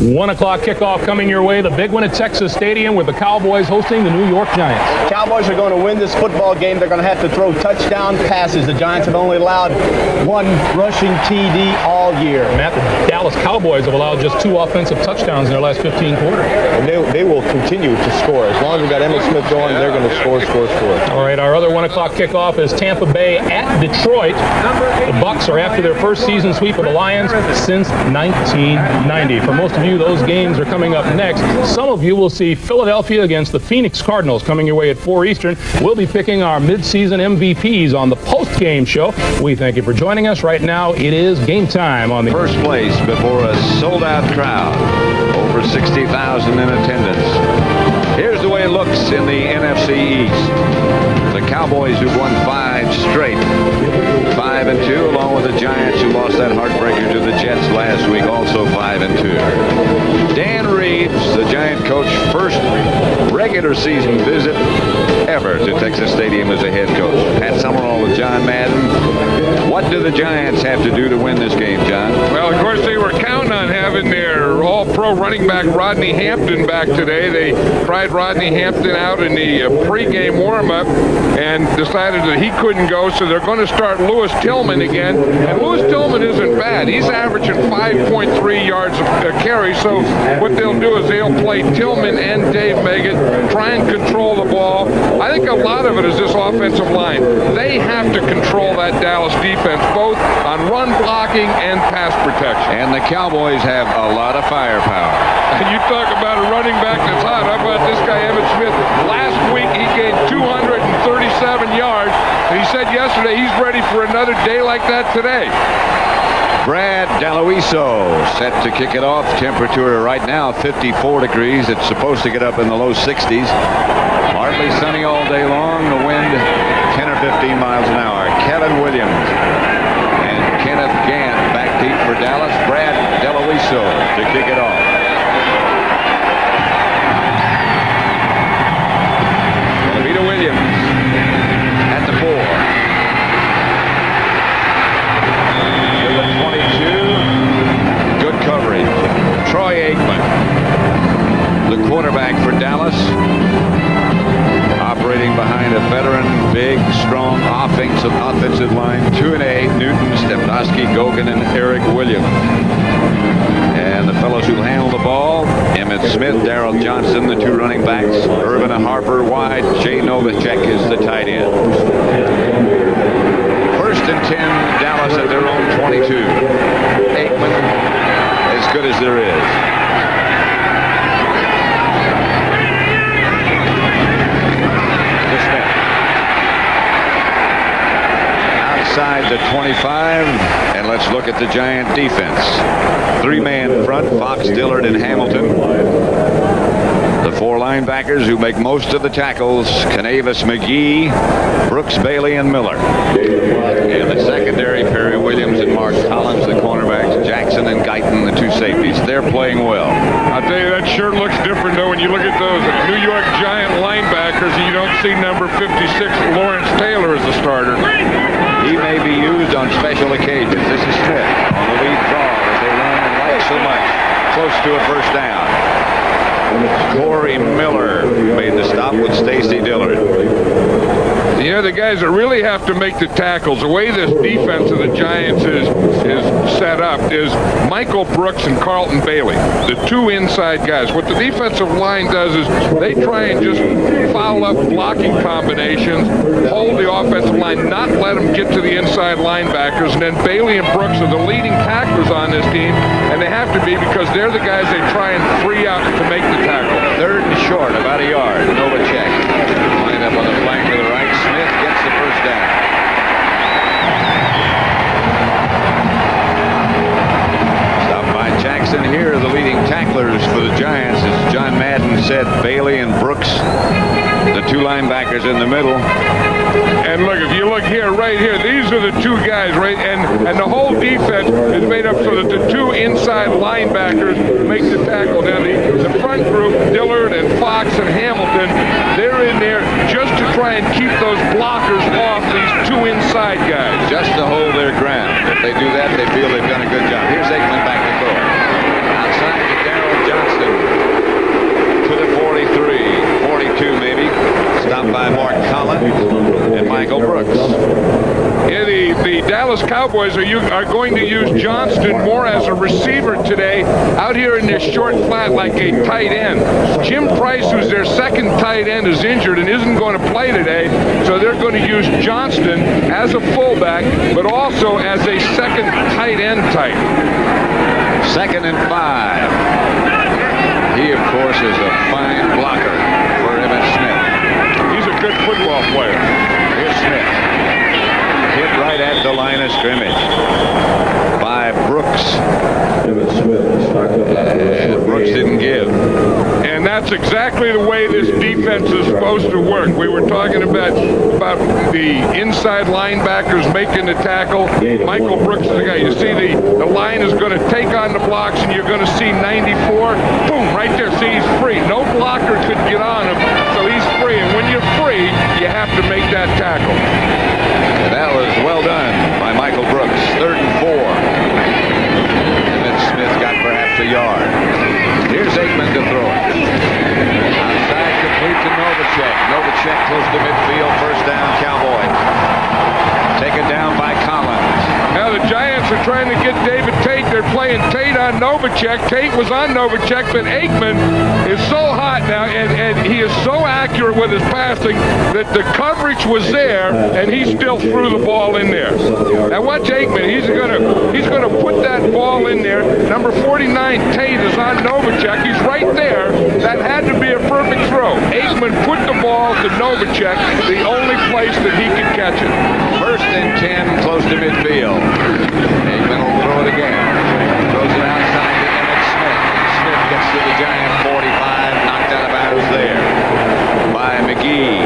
1 o'clock kickoff coming your way. The big one at Texas Stadium with the Cowboys hosting the New York Giants. Cowboys are going to win this football game. They're going to have to throw touchdown passes. The Giants have only allowed one rushing TD all year. Matt, the Dallas Cowboys have allowed just 2 offensive touchdowns in their last 15 quarters. And they will continue to score. As long as we've got Emmitt Smith going, they're going to score. All right, our other 1 o'clock kickoff is Tampa Bay at Detroit. The Bucs are after their first season sweep of the Lions since 1990. For most of you, those games are coming up next. Some of you will see Philadelphia against the Phoenix Cardinals coming your way at 4 Eastern. We'll be picking our midseason MVPs on the post-game show. We thank you for joining us. Right now, it is game time on the first place before a sold-out crowd. Over 60,000 in attendance. Here's the way it looks in the NFC East. The Cowboys, who've won 5 straight. 5-2, along with the Giants, who lost that heartbreaker to the Jets last week, also 5-2. Dan Reeves, the Giant coach, first regular season visit ever to Texas Stadium as a head coach. Pat Summerall with John Madden. What do the Giants have to do to win this game, John? Well, of course, they were counting on having their all-pro running back Rodney Hampton back today. They tried Rodney Hampton out in the pregame warm-up and decided that he couldn't go, so they're going to start Lewis Tillman again. And Lewis Tillman isn't bad. He's averaging 5.3 yards a carry, so what they'll do is they'll play Tillman and Dave Meggett, try and control the ball. I think a lot of it is this offensive line. They have to control that Dallas defense, both on run blocking and pass protection. And the Cowboys have a lot of firepower. And you talk about a running back that's hot. How about this guy, Emmitt Smith? Last week he gained 237 yards, and he said yesterday he's ready for another day like that today. Brad Deloiso set to kick it off. Temperature right now 54 degrees. It's supposed to get up in the low 60s. Hardly sunny all day long. The wind 10 or 15 miles an hour. Kevin Williams and Kenneth Gant back deep for Dallas. Brad Deloiso to kick it off. Vita Williams at the 4. Troy Aikman, the quarterback for Dallas, operating behind a veteran, big, strong offensive line. 2-8, Newton, Stepnoski, Gogan, and Eric Williams. And the fellows who handle the ball, Emmitt Smith, Darrell Johnson, the 2 running backs, Irvin Harper wide, Jay Novacek is the tight end. 1st and 10, Dallas at their own 22. Aikman, as good as there is. Outside the 25, and let's look at the Giant defense. 3-man front, Fox, Dillard, and Hamilton. The 4 linebackers who make most of the tackles, Canavis, McGee, Brooks, Bailey, and Miller. And the secondary, Perry Williams and Mark Collins, the cornerbacks, Jackson and Guyton, the 2 safeties. They're playing well. I'll tell you, that sure looks different, though, when you look at those New York Giant linebackers and you don't see number 56, Lawrence Taylor, as the starter. He may be used on special occasions. This is Smith on the lead draw as they run and like so much. Close to a first down. Corey Miller made the stop with Stacy Dillard. You know, the guys that really have to make the tackles, the way this defense of the Giants is set up, is Michael Brooks and Carlton Bailey, the 2 inside guys. What the defensive line does is they try and just foul up blocking combinations, hold the offensive line, not let them get to the inside linebackers, and then Bailey and Brooks are the leading tacklers on this team, and they have to be because they're the guys they try and free up to make the tackle. 3rd and short, about a yard. Novacek lined up on the flank to the right. Smith gets the first down. Stopped by Jackson here, the leading tacklers for the Giants. As John Madden said, Bailey and Brooks, the 2 linebackers in the middle. And look, if you look here, right here, these are the 2 guys, right? And the whole defense is made up so that the 2 inside linebackers make the tackle. Now, the front group, Dillard and Fox and Hamilton, they're in there just to try and keep those blockers off these 2 inside guys. Just to hold their ground. If they do that, they feel they've done a good job. Here's Aikman back to throw. Outside to Darrell Dallas Cowboys are going to use Johnston more as a receiver today out here in this short flat like a tight end. Jim Price, who's their second tight end, is injured and isn't going to play today, so they're going to use Johnston as a fullback, but also as a second tight end type. 2nd and 5. He, of course, is a fine blocker for Emmett Smith. He's a good football player. Here's Smith. Hit right at the line of scrimmage by Brooks. And Brooks didn't give. And that's exactly the way this defense is supposed to work. We were talking about the inside linebackers making the tackle. Michael Brooks is the guy. You see the line is going to take on the blocks, and you're going to see 94. Boom, right there. See, he's free. No blocker could get on him, so he's free. And when you're free, you have to make that tackle. And that was well done by Michael Brooks. 3rd and 4. Emmett Smith got perhaps a yard. Here's Aikman to throw it. Outside, complete to Novacek. Novacek close to midfield. First down, Cowboys. Taken down by Collins. Now the Giants are trying to get David Tate. They're playing Tate on Novacek. Tate was on Novacek, but Aikman is so hot now, and he is so accurate with his passing that the coverage was there, and he still threw the ball in there. Now watch Aikman. He's gonna put that ball in there. Number 49, Tate, is on Novacek. He's right there. That had to be a perfect throw. Aikman put the ball to Novacek, the only place that he could catch it. 1st and 10, close to midfield. Aikman will throw it again. Throws it outside to Emmett Smith. Smith gets to the Giant 45, knocked out of bounds there by McGee.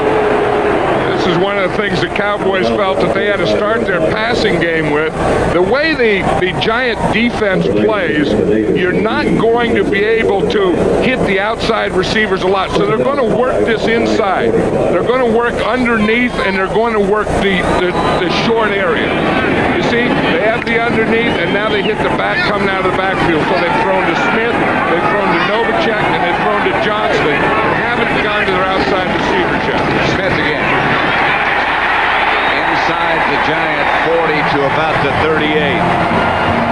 This is one of the things the Cowboys felt that they had to start their passing game with. The way the Giant defense plays, you're not going to be able to hit the outside receivers a lot. So they're going to work this inside. They're going to work underneath, and they're going to work the short area. You see, they have the underneath, and now they hit the back coming out of the backfield. So they've thrown to Smith, they've thrown to Novacek, and they've thrown to Johnston. They haven't gone to their outside receiver yet. Smith again. Inside the Giant 40 to about the 38.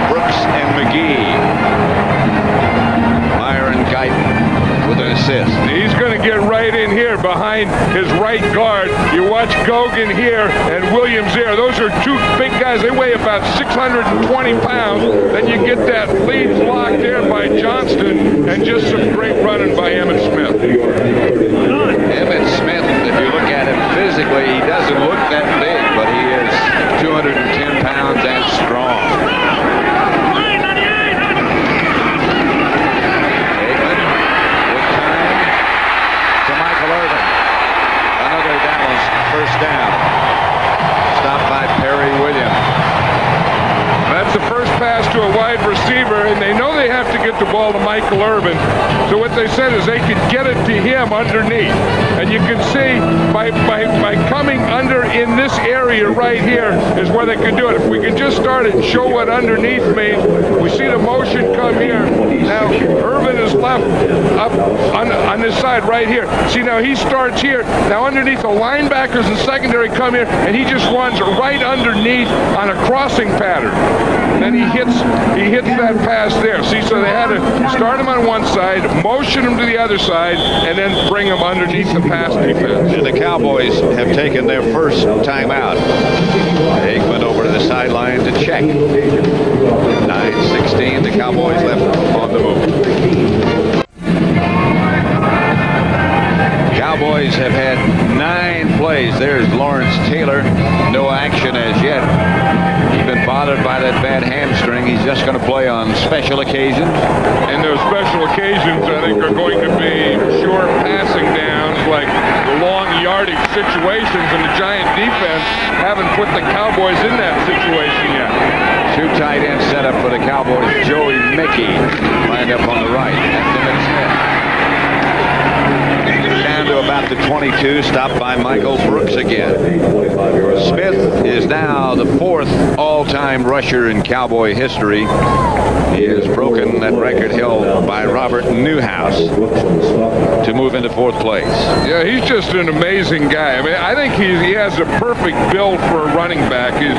Brooks and McGee. Myron Guyton with an assist. He's going to get right in here behind his right guard. You watch Gogan here and Williams there. Those are two big guys. They weigh about 620 pounds. Then you get that lead block there by Johnston, and just some great running by Emmett Smith. Emmett Smith, if you look at him physically, he doesn't look that big, but he is 210 pounds and strong. Aikman with time to Michael Irvin. Another Dallas first down. Stopped by Perry Williams. That's the first pass to a wide receiver, and they know they have to get the ball to Michael Irvin. So what they said is they could get it to him underneath. And you can see by coming under in this area right here is where they could do it. If we can just start it and show what underneath means, we see the motion come here. Now Irvin is left up on this side right here. See, now he starts here. Now underneath, the linebackers and secondary come here, and he just runs right underneath on a crossing pattern. Then he hits that pass there. See, so they had to start him on one side, motion him to the other side, and then bring him underneath the pass defense. And the Cowboys have taken their first timeout. Aikman over to the sideline to check. 9:16, the Cowboys left on the move. Cowboys have had 9 plays. There's Lawrence Taylor. No action as yet. He's been bothered by that bad hamstring. He's just going to play on special occasions. And those special occasions, I think, are going to be short passing downs, like the long yardage situations, and the Giant defense haven't put the Cowboys in that situation yet. 2 tight end setup for the Cowboys. Joey Mickey lined up on the right. That's Emmett Smith. Down to about the 22, stopped by Michael Brooks again. Smith is now the 4th all-time rusher in Cowboy history. He has broken that record held by Robert Newhouse. To move move into 4th place. Yeah, he's just an amazing guy. I mean, I think he has a perfect build for a running back. He's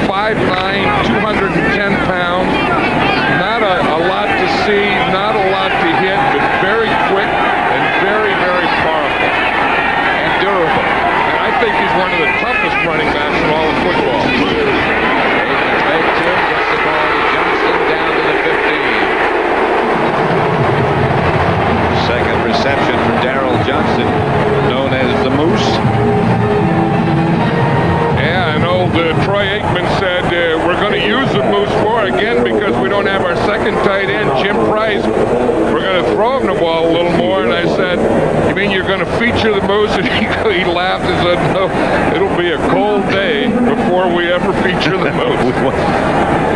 5'9", 210 pounds. Not a lot to see, not a lot to hit, but very quick and very, very powerful And durable. And I think he's one of the toughest running backs in all of football. Fake Tim gets the ball to Johnston down to the 15. Second reception for Darrell Johnston, known as the Moose. Yeah, and old Troy Aikman said we're going to use the Moose more again because we don't have our second tight end, Jim Price. We're going to throw him the ball a little more. And I said, you mean you're going to feature the Moose? And he laughed and said, no, it'll be a cold day before we ever feature the Moose.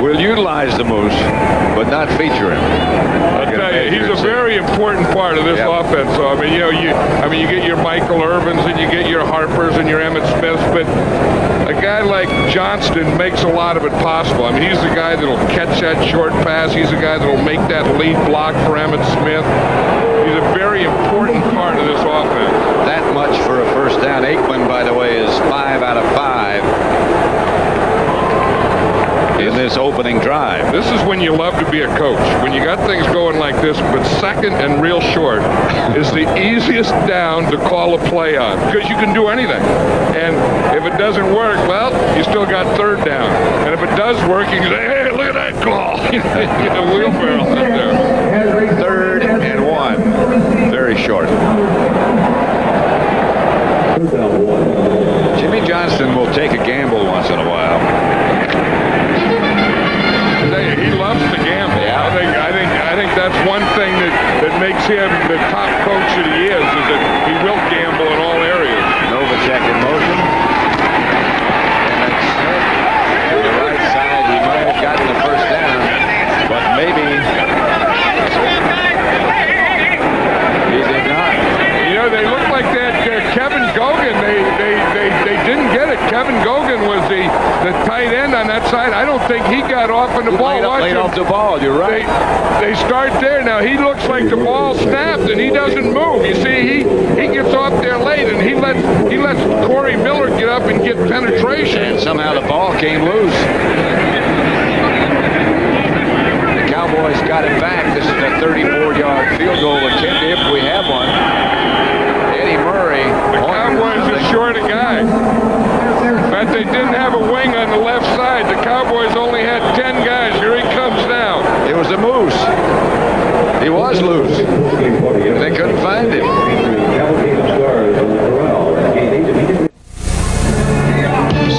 We'll utilize the Moose, but not feature him. I'll tell you, he's a very important part of this offense. So I mean, you get your Michael Irvins and you get your Harpers and your Emmitt Smiths, but a guy like Johnston makes a lot of it possible. I mean, he's the guy that'll catch that short pass. He's the guy that'll make that lead block for Emmitt Smith. He's a very important part of this offense. That much for a first down. Aikman, by the way, is 5 out of 5 in this opening drive. This is when you love to be a coach. When you got things going like this, but second and real short is the easiest down to call a play on because you can do anything. And if it doesn't work, well, you still got third down. And if it does work, you can say, hey, look at that call. You get a wheelbarrow out there. 3rd and 1. Very short. Jimmy Johnston will take a gamble once in a while. He loves to gamble. I think that's one thing that makes him the top coach that he is that he will gamble in all areas. Novacek in motion. And Smith to the right side. He might have gotten the first down, but maybe he did not. They look like that Kevin Gogan. They didn't get it. Kevin Gogan was the tight end on that side. I don't think he got off on the ball. Laid off the ball. You're right. They start there. Now he looks like the ball snapped and he doesn't move. You see, he gets off there late and he lets Corey Miller get up and get penetration. And somehow the ball came loose. The Cowboys got it back. This is a 34-yard field goal attempt if we have one. Eddie Murray. The Cowboys are short a guy. In fact, they didn't have a wing on the left side. The Cowboys only had 10 guys. Here he comes now. It was a Moose. He was loose. They couldn't find him.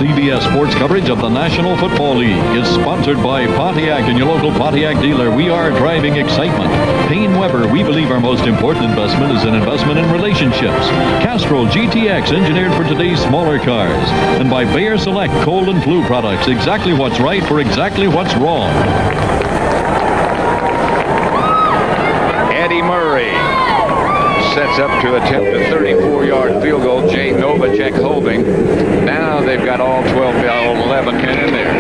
CBS Sports coverage of the National Football League is sponsored by Pontiac and your local Pontiac dealer. We are driving excitement. Payne Weber, we believe our most important investment is an investment in relationships. Castrol GTX, engineered for today's smaller cars. And by Bayer Select cold and flu products, exactly what's right for exactly what's wrong. Eddie Murray sets up to attempt a 34-yard field goal. Jay Novacek holding. Now they've got all 11 men in there.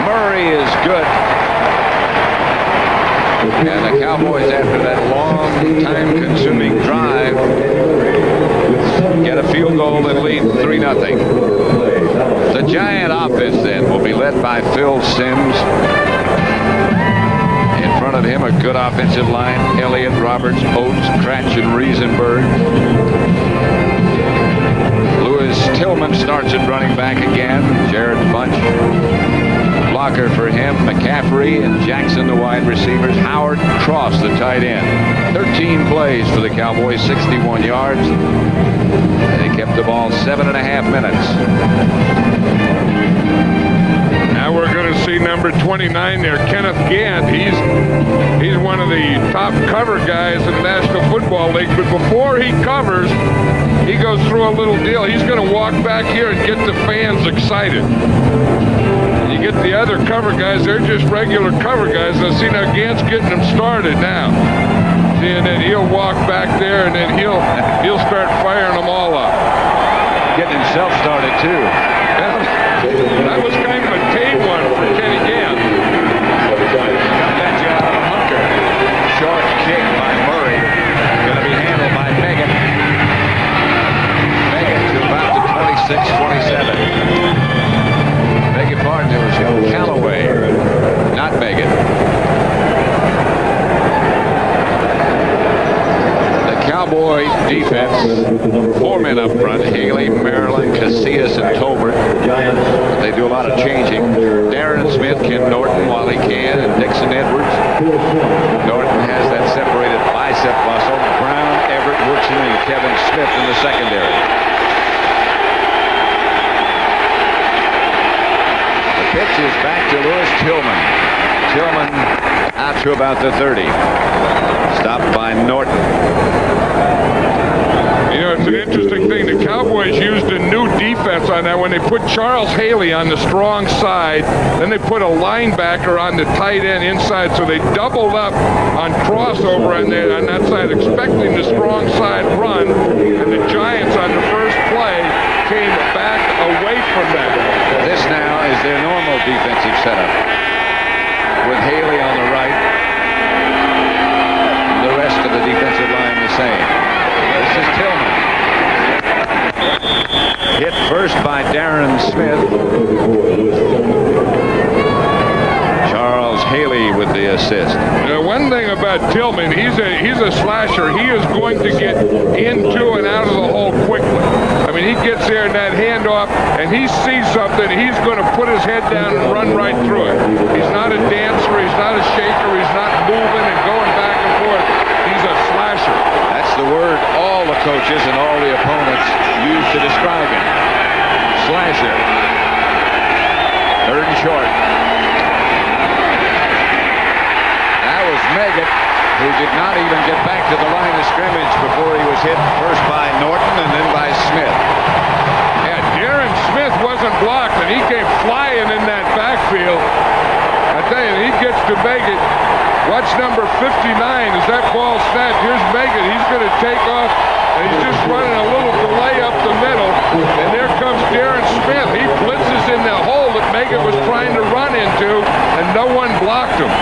Murray is good. And the Cowboys, after that long, time-consuming drive, get a field goal and lead 3-0. The Giant offense then will be led by Phil Simms. In front of him, a good offensive line. Elliott, Roberts, Oates, Kratch, and Riesenberg. Lewis Tillman starts at running back again. Jared Bunch. Blocker for him. McCaffrey and Jackson, the wide receivers. Howard Cross, the tight end. 13 plays for the Cowboys, 61 yards. They kept the ball 7.5 minutes. Now we're going to see number 29 there, Kenneth Gant. He's one of the top cover guys in the National Football League. But before he covers, he goes through a little deal. He's going to walk back here and get the fans excited. You get the other cover guys, they're just regular cover guys. Now see, now Gant's getting them started now. See, and then he'll walk back there and then he'll start firing them all up. Getting himself started too. That was kind of a tame one for Kenny Gant. Got that job out of a hunker. defense. 4 men up front: Haley, Maryland, Casillas, and Tolbert. They do a lot of changing. Darren Smith, Ken Norton while he can, and Dixon Edwards. Norton has that separated bicep muscle. Brown, Everett, Woodson, and Kevin Smith in the secondary. The pitch is back to Lewis Tillman. Tillman out to about the 30. Stopped by Norton. You know, it's an interesting thing. The Cowboys used a new defense on that when they put Charles Haley on the strong side. Then they put a linebacker on the tight end inside. So they doubled up on crossover on that side, expecting the strong side run. And the Giants on the first play came back away from that. This now is their normal defensive setup, with Haley on the right. The rest of the defensive line the same. This is Tillman. Hit first by Darren Smith. Charles Haley with the assist. One thing about Tillman, he's a slasher. He is going to get into and out of the hole quickly. I mean, he gets there in that handoff, and he sees something. He's going to put his head down and run right through it. He's not a dancer. He's not a shaker. He's not moving and going back and forth. He's a slasher. That's the word all the coaches and all the opponents use to describe him. Slasher. Third and short. That was Meggett, who did not even get back to the line of scrimmage before he was hit first by Norton and then by Smith. Yeah, Darren Smith wasn't blocked, and he came flying in that backfield. I tell you, he gets to Meggett. Watch number 59 as that ball snapped. Here's Meggett. He's going to take off, and he's just running a little delay up the middle. And there comes Darren Smith. He blitzes in the hole that Meggett was trying to run into, and no one blocked him.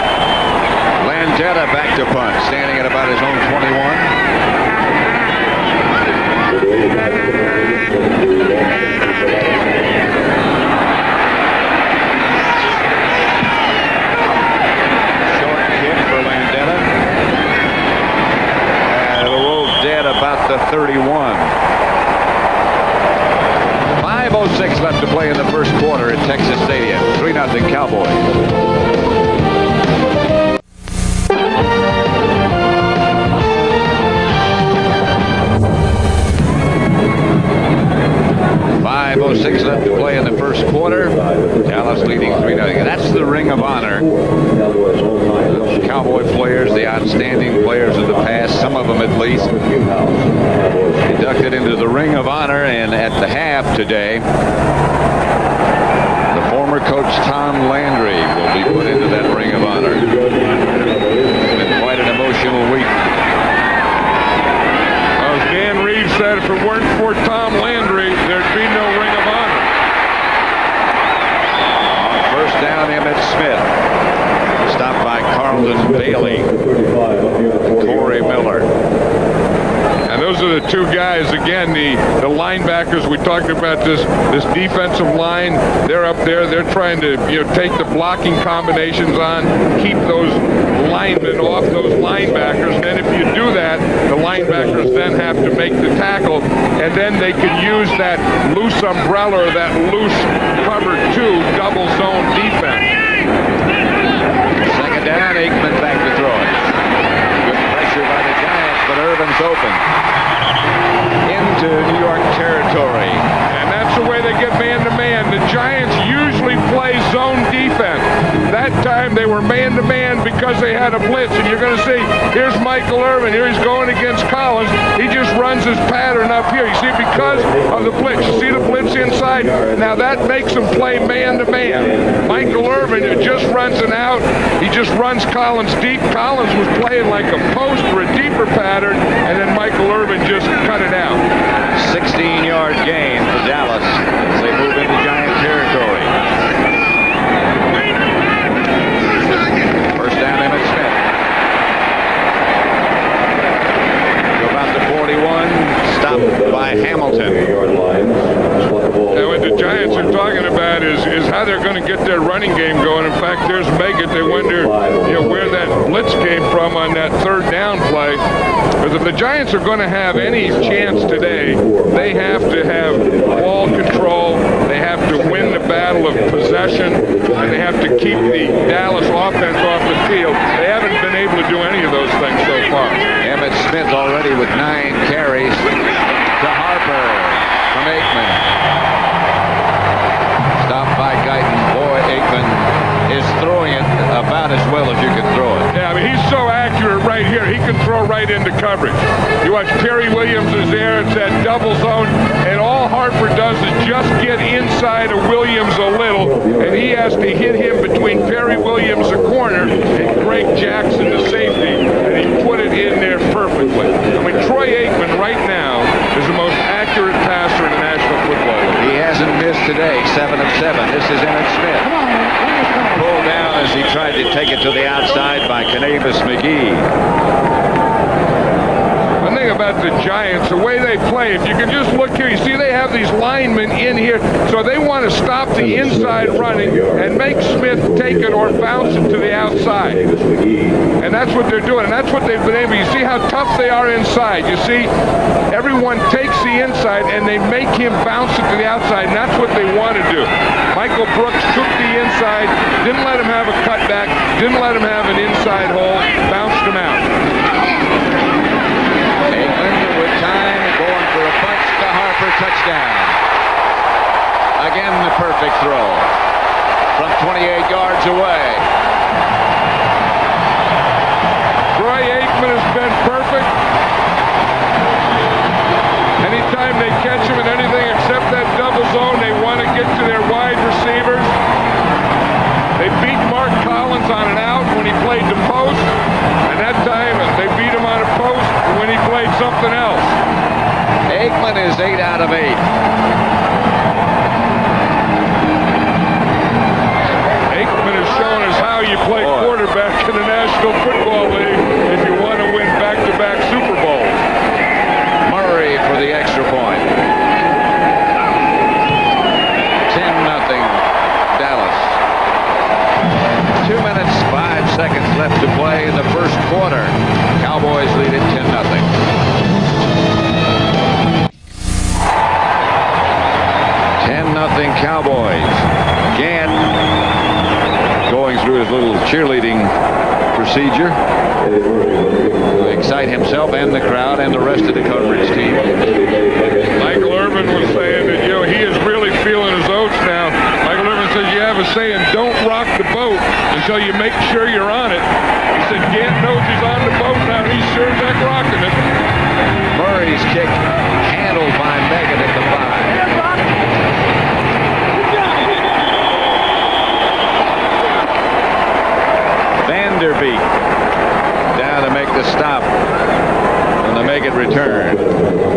Landetta back to punt, standing at about his own 21. About the 31. 5:06 left to play in the first quarter at Texas Stadium. 3-0 Cowboys. .506 left to play in the first quarter. Dallas leading 3-0. That's the Ring of Honor. Those Cowboy players, the outstanding players of the past, some of them at least, inducted into the Ring of Honor. And at the half today, the former coach Tom Landry will be put into that Ring of Honor. It's been quite an emotional week. As Dan Reed said, if it weren't for Tom Landry, there'd be no Ring of Honor. First down, Emmett Smith. Stopped by Carlton Bailey. Corey Miller. And those are the two guys, again, the linebackers. We talked about this defensive line. They're up there. They're trying to take the blocking combinations on, keep those linemen off those linebackers. And then if you do that, the linebackers then have to make the tackle, and then they can use that loose umbrella or that loose cover 2 double zone defense. Second down, Aikman back to throw it. Good pressure by the Giants, but Irvin's open. Into New York territory. And that's the way they get man-to-man. The Giants usually play zone defense. That time they were man-to-man because they had a blitz. And you're going to see, here's Michael Irvin. Here he's going against Collins. He just runs his pattern up here. You see, because of the blitz. You see the blitz inside? Now that makes them play man-to-man. Michael Irvin just runs an out. He just runs Collins deep. Collins was playing like a post for a deeper pattern, and then Michael Irvin just cut it out. 16-yard gain for Dallas as they move into Giant territory. First down, Emmett Smith. To about the 41, stopped by Hamilton. Now what the Giants are talking about is how they're going to get their run running game going. In fact, there's Meggett. They wonder, where that blitz came from on that third down play. Because if the Giants are going to have any chance today, they have to have ball control. They have to win the battle of possession, and they have to keep the Dallas offense off the field. They haven't been able to do any of those things so far. Emmitt Smith already with 9 carries to Harper from Aikman. Stopped by Guyton. Boy, Aikman is throwing it about as well as you can throw it. Yeah, I mean, he's so accurate right here. He can throw right into coverage. You watch Perry Williams is there. It's that double zone, and all Harper does is just get inside of Williams a little, and he has to hit him between Perry Williams, the corner, and Greg Jackson, the safety, and he put it in there perfectly. I mean, Troy Aikman right now is the most accurate passer in the National Football League. He hasn't missed today, 7 of 7. This is Emmitt Smith. Pulled down as he tried to take it to the outside by Canavis McGee. One thing about the Giants, the way they play, if you can just look here, you see they have these linemen in here, so they want to stop the inside running and make Smith take it or bounce it to the outside. And that's what they're doing, and that's what they've been able. You see how tough they are inside. You see, everyone takes the inside and they make him bounce it to the outside, and that's what they want to do. Michael Brooks took the inside, didn't let him have a cutback, didn't let him have an inside hole, bounced him out. Aikman with time, going for a punch to Harper, touchdown. Again, the perfect throw from 28 yards away. Troy Aikman has been perfect. Anytime they catch him in anything except that double zone, they want to get to their wide receivers. They beat Mark Collins on an out when he played the post, and that time they beat him on a post when he played something else. Aikman is 8 out of 8. Aikman has shown us how you play quarterback in the National Football League if you want to win back-to-back Super Bowls. Murray for the extra point. 10-0 Dallas. 2 minutes, 5 seconds left to play in the first quarter. Cowboys lead it 10-0. Cowboys. Gann going through his little cheerleading procedure to excite himself and the crowd and the rest of the coverage team. Michael Irvin was saying that, he is really feeling his oats now. Michael Irvin says you have a saying, don't rock the boat until you make sure you're on it. He said Gann knows he's on the boat now, and he's sure as heck rocking it. Murray's kick handled by Meggett at the 5. Vanderbeek down to make the stop on the Meggett return.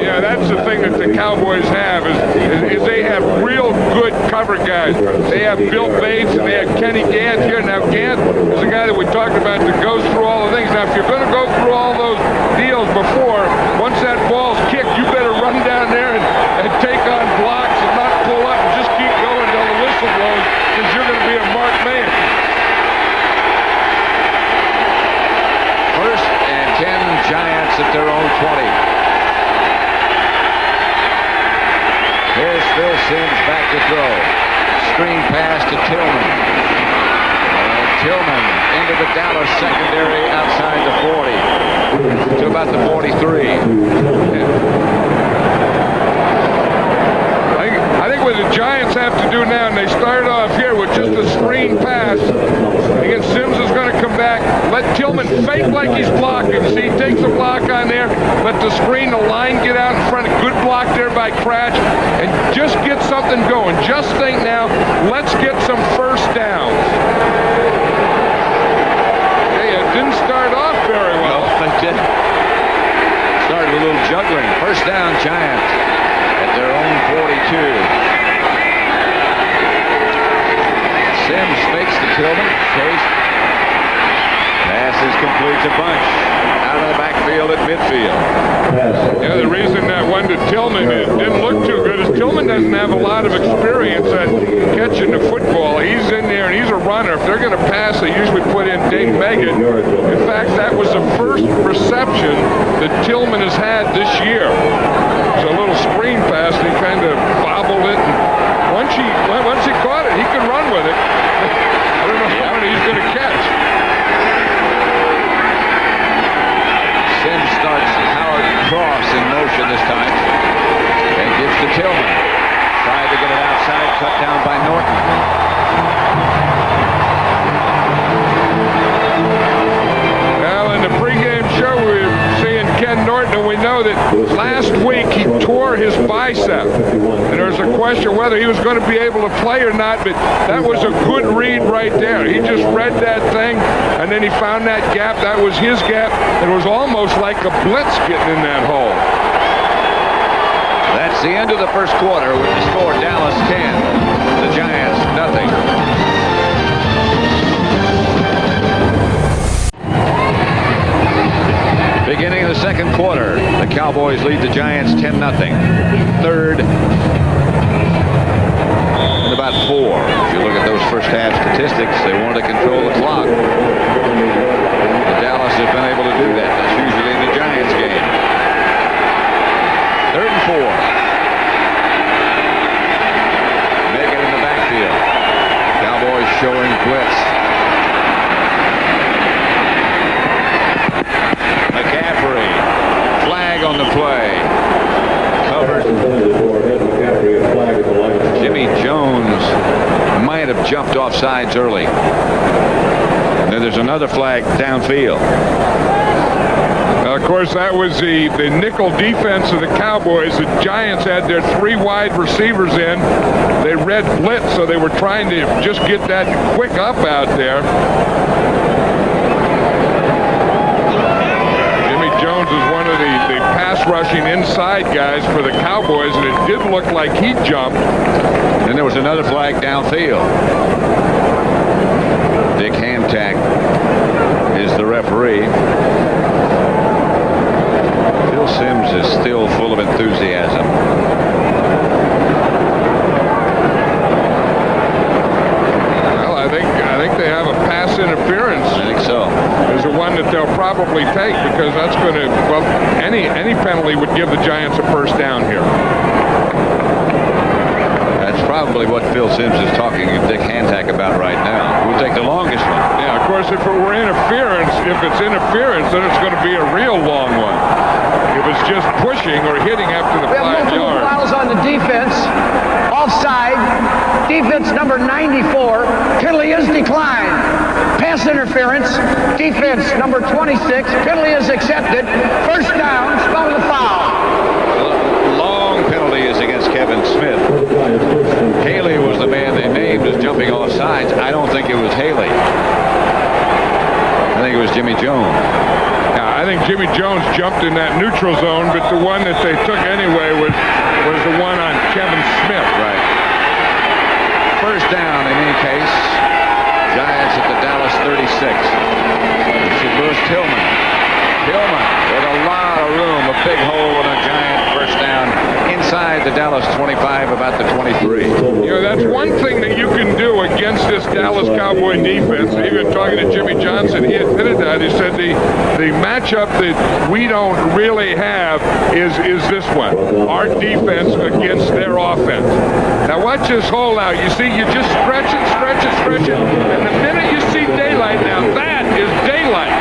Yeah, that's the thing that the Cowboys have is they have real good cover guys. They have Bill Bates and they have Kenny Gant here. Now Gant is a guy that we talked about that goes through all the things. Now if you're going to go through all those deals before, once that ball's kicked, you better run down there and take on blocks and not pull up and just keep going until the whistle blows because you're going to be a marked man. First and 10 Giants at their own 20. Here's Phil Simms back to throw. Screen pass to Tillman. Tillman into the Dallas secondary outside the 40 to about the 43. I think what the Giants have to do now, and they start off here with just a screen pass. Again, Simms is going to come back. Let Tillman fake like he's blocking. See, he takes a block on there. Let the screen, the line get out in front. Good block there by Cratch. And just get something going. Just think now, let's get some first downs. Hey, it didn't start off very well. No, it didn't. Started a little juggling. First down, Giants at their own 42. Simms fakes to Tillman. Chase. Pass passes, completes a bunch out of the backfield at midfield. Yeah, the reason that one to Tillman it didn't look too good is Tillman doesn't have a lot of experience at catching the football. He's in there and he's a runner. If they're going to pass, they usually put in Dave Meggett. In fact, that was the first reception that Tillman has had this year. It's a little screen pass and he kind of bobbled it. And once he caught it, he could run with it. I don't know how many he's going to catch. Sims starts Howard Cross in motion this time and gives to Tillman. Tried to get it outside, cut down by Norton. Well, in the pregame show, we were seeing Ken Norton, and we know that last week he tore his bicep. And there was a question whether he was going to be able to play or not, but that was a good read right there. He just read that thing, and then he found that gap. That was his gap. It was almost like a blitz getting in that hole. That's the end of the first quarter with the score Dallas 10, the Giants nothing. Beginning of the second quarter, the Cowboys lead the Giants 10-0. Third and about 4. If you look at those first half statistics, they wanted to control the clock. But Dallas has been able to do that. That's usually in the Giants game. Third and 4. Meggett in the backfield. Cowboys showing blitz. McCaffrey, flag on the play. Covered. Jimmy Jones might have jumped off sides early. And then there's another flag downfield. Of course, that was the nickel defense of the Cowboys. The Giants had their 3 wide receivers in. They read blitz, so they were trying to just get that quick up out there. Jones is one of the pass rushing inside guys for the Cowboys, and it did look like he jumped. And there was another flag downfield. Dick Hantack is the referee. Phil Sims is still full of enthusiasm. Well, I think they have a pass interference. I think so. Is the one that they'll probably take, because that's going to, well, any penalty would give the Giants a first down here. That's probably what Phil Sims is talking to Dick Hantack about right now. We'll take the longest one. Yeah, of course, if it were interference, then it's going to be a real long one. If it's just pushing or hitting after the 5 We have multiple yards. fouls on the defense. Offside. Defense number 94. Penalty is declined. Pass interference. Defense number 26. Penalty is accepted. First down. Spell the foul. Long penalty is against Kevin Smith. Haley was the man they named as jumping off sides. I don't think it was Haley. I think it was Jimmy Jones. Yeah, I think Jimmy Jones jumped in that neutral zone, but the one that they took anyway was the one on Kevin Smith. Right. First down in any case. Giants at the Dallas 36. This is Lewis Tillman. Tillman with a lot of room, a big hole and a giant first down inside the Dallas 25, about the 23. You know, that's one thing that you can do against this Dallas Cowboy defense. Even talking to Jimmy Johnson, he admitted that. He said the matchup that we don't really have is this one. Our defense against their offense. Now watch this hole out. You see, you just stretch it. And the minute you see daylight, now that is daylight.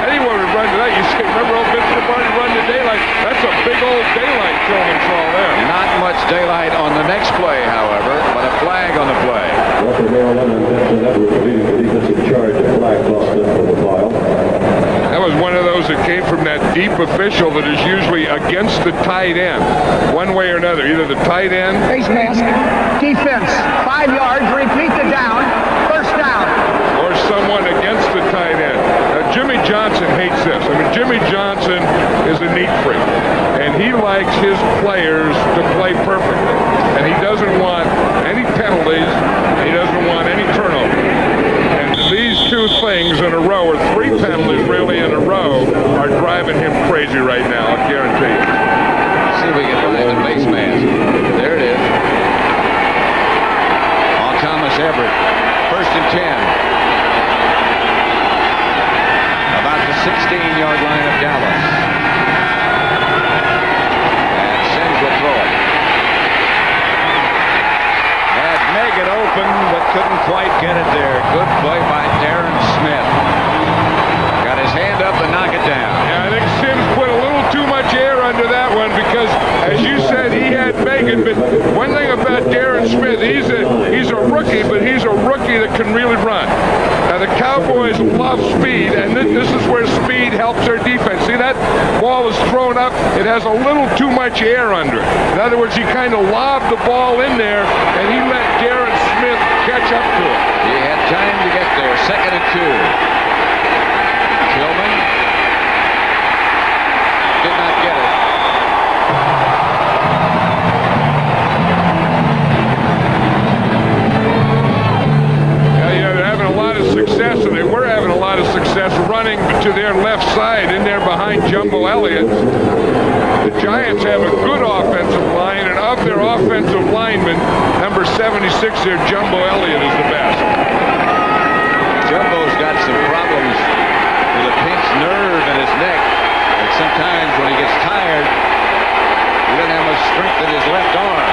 Anyone would run to that. You see, remember old Vince Lombardi run to daylight? That's a big old daylight Tillman saw there. Not much daylight on the next play, however, but a flag on the play. That was one of those that came from that deep official that is usually against the tight end, one way or another. Either the tight end. Face mask. Defense. 5 yards. Repeat the down. First down. Or someone against the tight end. Now, Jimmy Johnson hates this. I mean, Jimmy Johnson is a neat freak, and he likes his players to play perfectly. And he doesn't want any penalties. He doesn't want any turnovers. And these two things in a row, or three penalties really in a row, are driving him crazy right now, I guarantee you. See if we can find the face mask. There it is. On Thomas Everett. 1st and 10. About the 16-yard line of Dallas. And Sims will throw it. Had Megan open, but couldn't quite get it there. Good play by Darren Smith. Got his hand up and knock it down. Yeah, I think Sims put a little too much air under that one because, as you said, he had Megan. But one thing about Darren Smith, he's a rookie, but he's a rookie that can really run. Now, the Cowboys love speed, and this is where speed helps their defense. See, that ball is thrown up. It has a little too much air under it. In other words, he kind of lobbed the ball in there, and he let Darren Smith catch up to it. He had time to get there. 2nd and 2. Tillman did not get it. Yeah, they're having a lot of success, and they were having a lot of success running to their left side in there behind Jumbo Elliott. The Giants have a good offensive line, and of their offensive linemen, number 76 there, Jumbo Elliott is the best. Jumbo's got some problems with a pinched nerve in his neck, and sometimes when he gets tired, he doesn't have much strength in his left arm.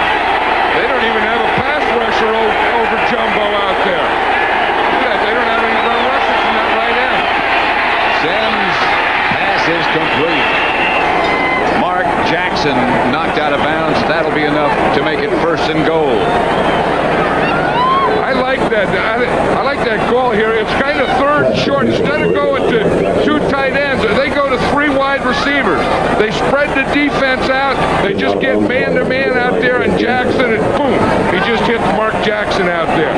They don't even have a pass rusher over Jumbo out there. They don't have any run rushers from that right end. Sims' pass is complete. Mark Jackson knocked out of bounds. That'll be enough to make it 1st and goal. I like that. I like that call here. It's kind of 3rd and short. Instead of going to 2 tight ends, they go to 3 wide receivers. They spread the defense out. They just get man-to-man out there, and Jackson, and boom, he just hit Mark Jackson out there.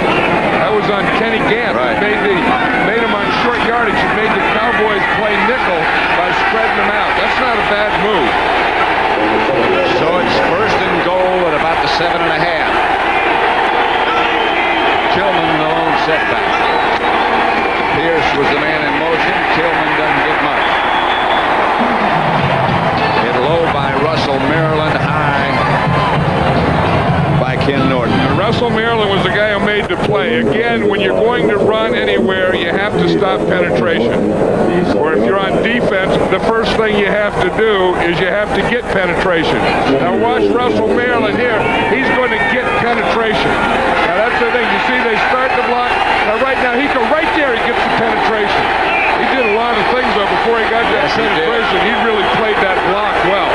That was on Kenny Gant. Right. Made him on short yardage. He made the Cowboys play nickel by spreading them out. That's not a bad move. So it's 1st and goal at about the 7.5. Tillman, the lone setback. Pierce was the man in motion. Tillman doesn't get much. Hit low by Russell Maryland, high by Ken Norton. And Russell Maryland was the guy who made the play. Again, when you're going to run anywhere, you have to stop penetration. Or if you're on defense, the first thing you have to do is you have to get penetration. Now watch Russell Maryland here. He's going to get penetration. Now that's the thing. You see, they start the block. Now right now, he right there, he gets the penetration. He did a lot of things, though, before he got that penetration. He really played that block well.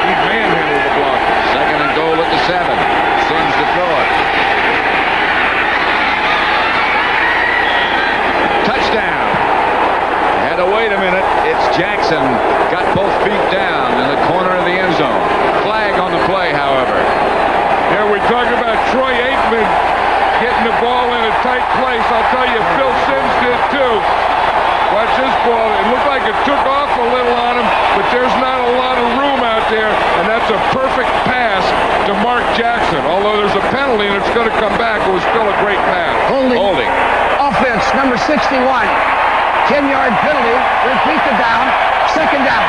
He manhandled the block. 2nd and goal at the 7. Sims to throw it. Touchdown. Had to wait a minute. It's Jackson. Got both feet down in the corner of the end zone. Flag on the play, however. Yeah, we're talking about Troy Aikman getting the ball in a tight place. I'll tell you, Phil Sims did too. Watch this ball. It looked like it took off a little on him, but there's not a lot of room out there, and that's a perfect pass to Mark Jackson. Although there's a penalty and it's going to come back, it was still a great pass. Holding. Offense, number 61. 10-yard penalty. Repeat the down. 2nd down.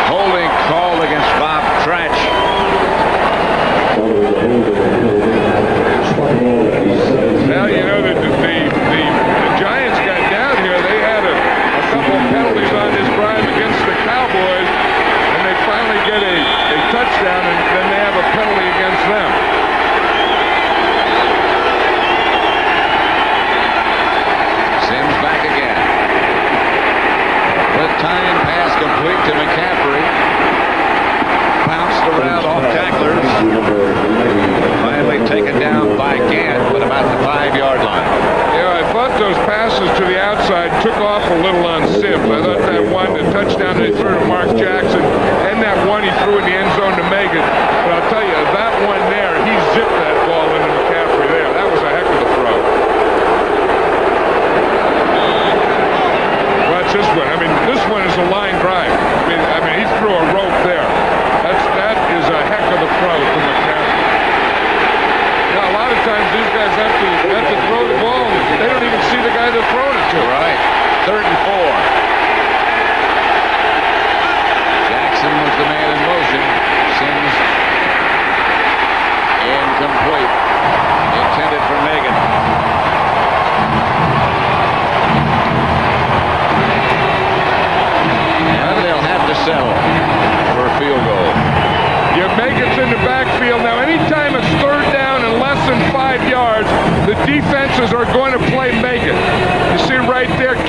Holding called against Bob Tratch. Well, you know, the Giants got down here. They had a couple of penalties on this drive against the Cowboys, and they finally get a touchdown, and then they have a penalty against them. Sims back again. With time pass complete to McCaffrey. Bounced around off tacklers. Finally taken down by Gant, but about the 5-yard line. Yeah, I thought those passes to the outside took off a little on Sims. I thought that one, the touchdown they threw to Mark Jackson, and that one he threw in the end zone to Megan. But I'll tell you, that one there, he zipped that ball into McCaffrey there. That was a heck of a throw. Watch this one. I mean, this one is a line drive. I mean, he threw a rope there. That is a heck of a throw from McCaffrey. Now, a lot of times these guys have to throw the ball. They don't even see the guy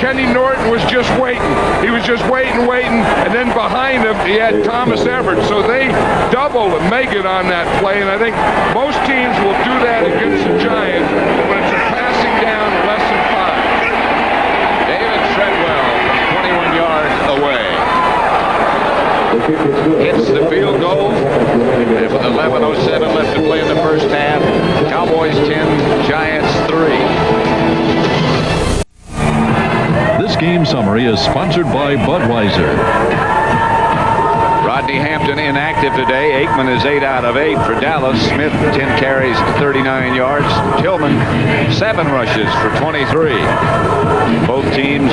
Kenny Norton was just waiting. He was just waiting, and then behind him he had Thomas Everett. So they double and make it on that play, and I think most teams will do that against the Giants when it's a passing down less than 5. David Treadwell from 21 yards away hits the field goal. And with 11:07 left to play in the first half, Cowboys 10, Giants 3. This game summary is sponsored by Budweiser. Rodney Hampton inactive today. Aikman is 8 out of 8 for Dallas. Smith 10 carries, 39 yards. Tillman 7 rushes for 23. Both teams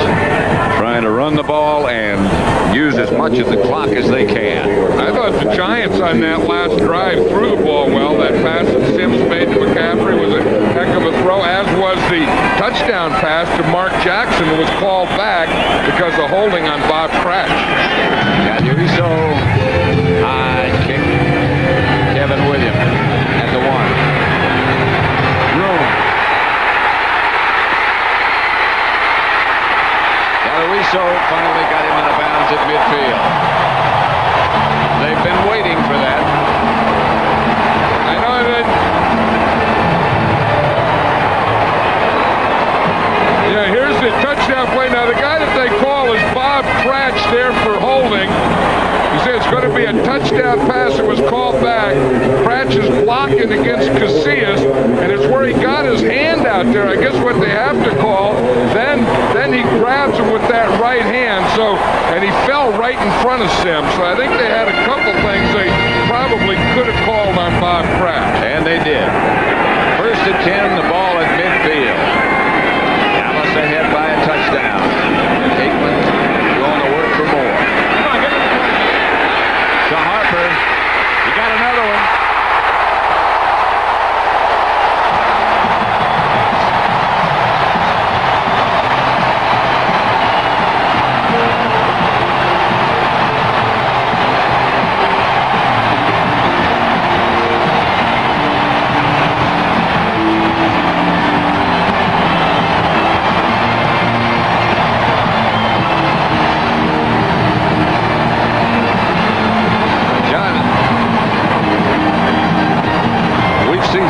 trying to run the ball and use as much of the clock as they can. I thought the Giants on that last drive threw the ball well. That pass that Sims made to McCaffrey was a heck of a throw, as was the touchdown pass to Mark Jackson, who was called back because of holding on Bob Cratch. Gagliardo, high kick. Kevin Williams at the 1. Room. Gagliardo finally got him out of bounds at midfield. They've been waiting for that. I know that. Yeah, here's the touchdown play. Now, the guy that they call is Bob Cratch there for holding. He said it's going to be a touchdown pass that was called back. Cratch is blocking against Casillas, and it's where he got his hand out there. I guess what they have to call. Then he grabs him with that right hand. And he fell right in front of Sims. So I think they had a couple things they probably could have called on Bob Cratch. And they did. First and 10, the ball at midfield. Dallas ahead by a touchdown. Aikman going to work for more. To Harper. He got another one.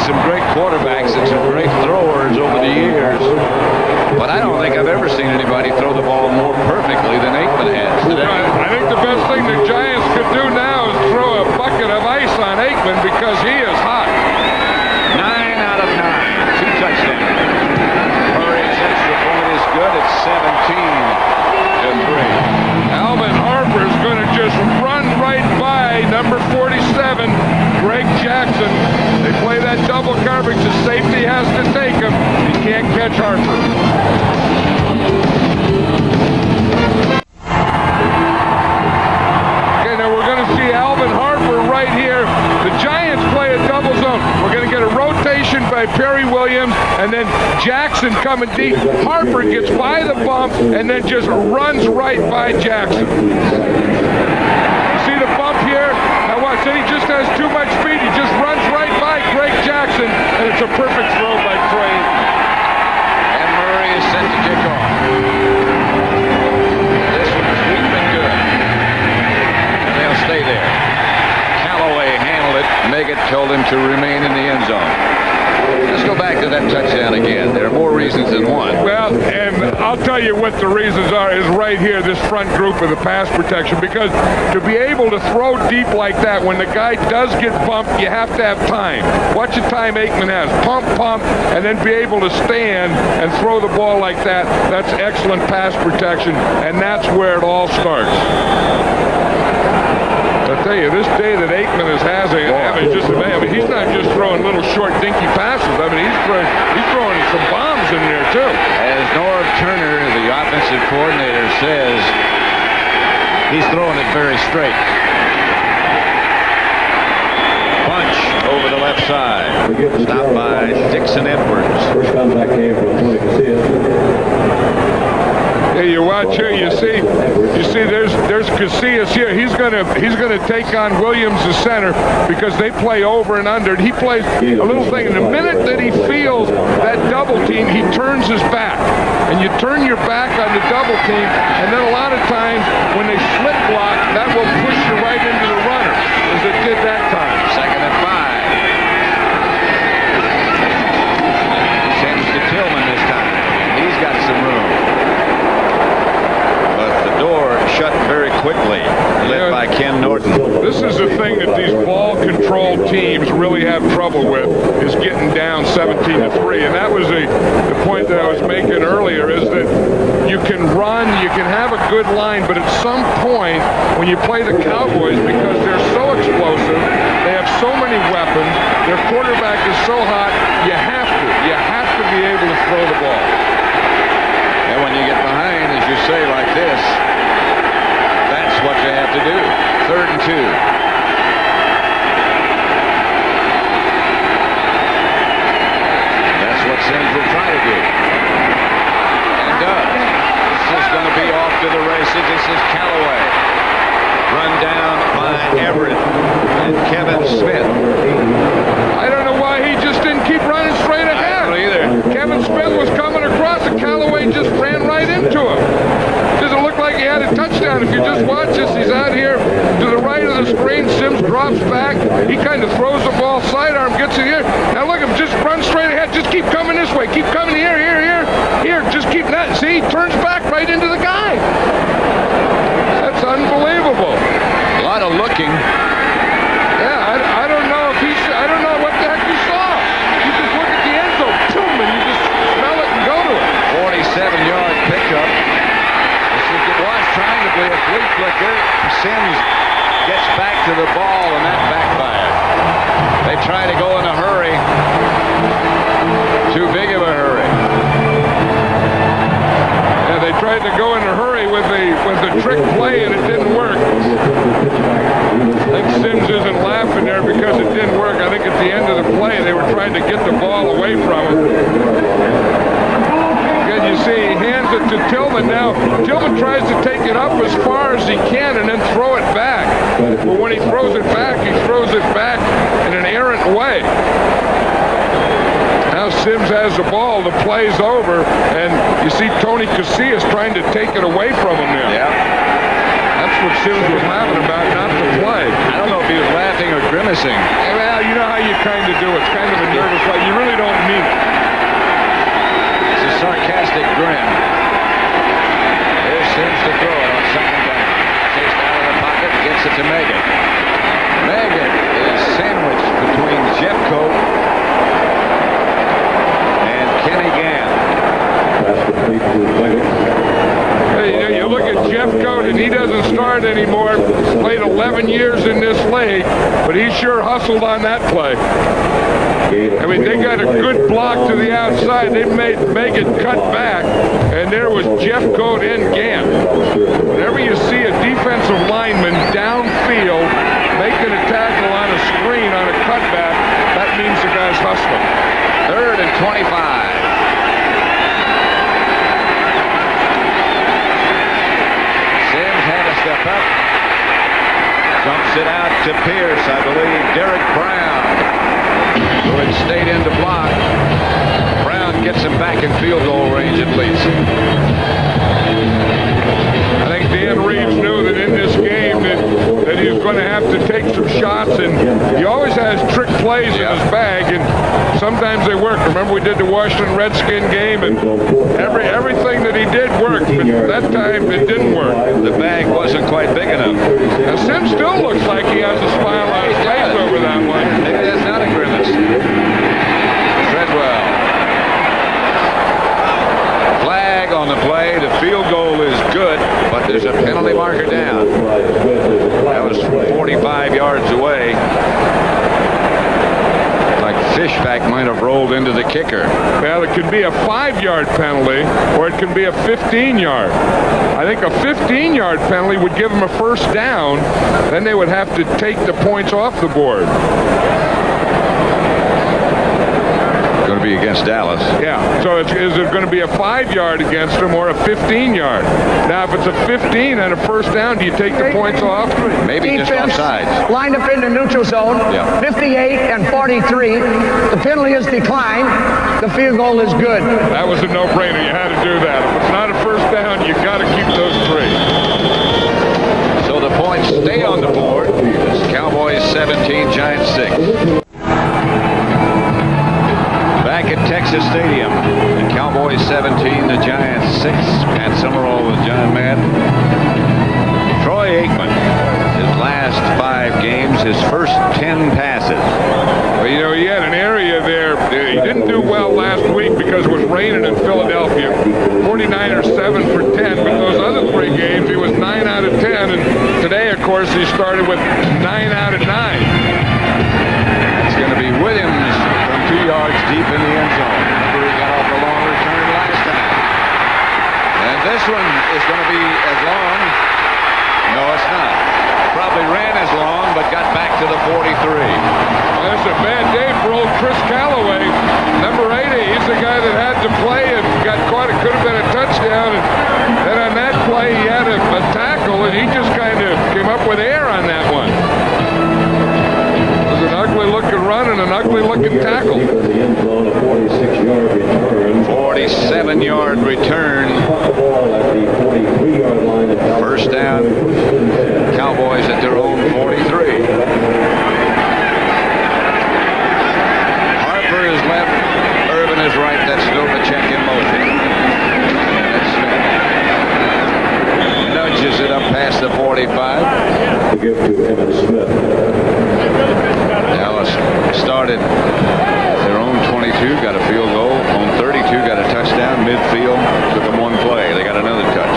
Some great quarterbacks and some great throwers over the years, but I don't think I've ever seen anybody throw the ball more perfectly than Aikman has today. I think the best thing the Giants could do now is throw a bucket of ice on Aikman because he is hot. 9 out of 9, 2 touchdowns. Murray's extra point is good at 17-3. Alvin Harper is going to just run right by number 47, Greg Jackson. They play that double coverage. The safety has to take him. He can't catch Harper. Okay, now we're going to see Alvin Harper right here. The Giants play a double zone. We're going to get a rotation by Perry Williams, and then Jackson coming deep. Harper gets by the bump and then just runs right by Jackson. See the bump here? Now watch, then he just has too much speed. He just runs right by Greg Jackson, and it's a perfect throw by Trey. And Murray is set to kick off. This one's deep and good. And they'll stay there. Callaway handled it. Meggett told him to remain in the end zone. Let's go back to that touchdown again. There are more reasons than one. Well, and I'll tell you what the reasons are is right here, this front group of the pass protection, because to be able to throw deep like that, when the guy does get bumped, you have to have time. Watch the time Aikman has. Pump, and then be able to stand and throw the ball like that. That's excellent pass protection, and that's where it all starts. I'll tell you, this day that Aikman is having just amazing. I mean, he's not just throwing little short, dinky passes. I mean, he's throwing some bombs in there, too. As Norv Turner, the offensive coordinator, says, he's throwing it very straight. Bunch over the left side. Stopped by Dixon Edwards. First contact came from Tony Casillas. Hey, you watch here. You see, there's Casillas here. He's gonna take on Williams, the center, because they play over and under. He plays a little thing. And the minute that he feels that double team, he turns his back. And you turn your back on the double team, and then a lot of times when they slip block, that will push you right into the runner, as it did that time. 2nd and 5. Sends to Tillman this time. He's got some room. But the door shut very quickly, led by Ken Norton. This is the thing that these ball control teams really have trouble with, is getting down 17-3. And that was the point that I was making earlier, is that you can run, you can have a good line, but at some point when you play the Cowboys, because they're so explosive, they have so many weapons, their quarterback is so hot, you have to be able to throw the ball. And when you get behind, as you say, like this, that's what you have to do. 3rd and 2. That's what Sims will try to do. And does. This is going to be off to the races. This is Callaway. Run down by Everett and Kevin Smith. I don't know why he just didn't keep running straight ahead. I don't either. Kevin Smith was coming across, and Callaway just ran right into him. Doesn't look like he had a touchdown. If you just watch this, he's out here to the right of the screen. Sims drops back. He kind of throws the ball sidearm, gets it here. Now look at him, just run straight ahead. Just keep coming this way. Keep coming here. Just keep that. See, he turns back right into the guy. That's unbelievable. A lot of looking. Yeah, I don't know if I don't know what the heck you saw. You just look at the end zone, boom, and you just smell it and go to it. 47-yard pickup. It was trying to be a flea flicker. Sims gets back to the ball, and that backfired. They try to go in a hurry. Too big of a hurry. Yeah, they tried to go in a hurry with the trick play, and it didn't work. I think Sims isn't laughing there because it didn't work. I think at the end of the play, they were trying to get the ball away from him. And you see, he hands it to Tillman now. Tillman tries to take it up as far as he can and then throw it back. But when he throws it back in an errant way. Now Sims has the ball, the play's over, and you see Tony Casillas trying to take it away from him there. Yeah. That's what Sims was laughing about, not the play. I don't know if he was laughing or grimacing. Well, you know how you kind of do it. It's kind of a nervous play. You really don't mean it. It's a sarcastic grin. Here's Sims to throw it on 2nd down. Chased out of the pocket, gets it to Megan. Megan is sandwiched between Jeffcoat and Kenny Gann. Hey, you look at Jeffcoat, and he doesn't start anymore. Played 11 years in this league, but he sure hustled on that play. I mean, they got a good block to the outside. They made Megan cut back, and there was Jeffcoat and Gann. Whenever you see a defensive lineman downfield making a tackle on a screen on a cutback, that means the guy's hustling. 3rd and 25. Sims had to step up. Dumps it out to Pierce, I believe. Derek Brown, who had stayed in to block. Brown gets him back in field goal range at least. I think Dan Reeves knew that in this game that he was going to have to take some shots, and he always has trick plays in his bag, and sometimes they work. Remember, we did the Washington Redskin game, and everything that he did worked, but that time it didn't work. The bag wasn't quite big enough. Now, Sims still looks like he has a smile on his face over that one. Maybe that's not a grimace. Treadwell. Flag on the play. The field goal is good, but there's a penalty marker down. That was 45 yards away. Like Fishback might have rolled into the kicker. Well, it could be a 5-yard penalty, or it can be a 15-yard. I think a 15-yard penalty would give them a first down. Then they would have to take the points off the board. Going to be against Dallas. Yeah, so is it going to be a 5-yard against them or a 15-yard? Now, if it's a 15 and a first down, do you take the points off? Maybe just offsides. Lined up in the neutral zone. Yeah. 58 and 43. The penalty is declined. The field goal is good. That was a no-brainer. You had to do that. 6. Pat Summerall with John Madden. Troy Aikman, his last 5 games, his first 10 passes. Well, you know, he had an area there. He didn't do well last week because it was raining in Philadelphia. 49 or 7 for 10, but those other 3 games, he was 9 out of 10. And today, of course, he started with 9 out of 9. It's going to be Williams from 2 yards deep in the end zone. Remember, he got off a long return last time. And this one is going to be as long. No, it's not. Probably ran as long, but got back to the 43. Well, that's a bad day for old Chris Callaway. Number 80, he's the guy that had to play and got caught. It could have been a touchdown. And then on that play, he had a tackle, and he just kind of came up with air on that one. It was an ugly-looking run and an ugly-looking tackle. 47-yard return. First down. Cowboys at their own 43. Harper is left. Irvin is right. That's Novacek in motion. That's Smith. Nudges it up past the 45. To give to Evan Smith. Dallas started their own 22, got a field goal. On 32, got a touchdown. Midfield, took them 1 play. They got another touch.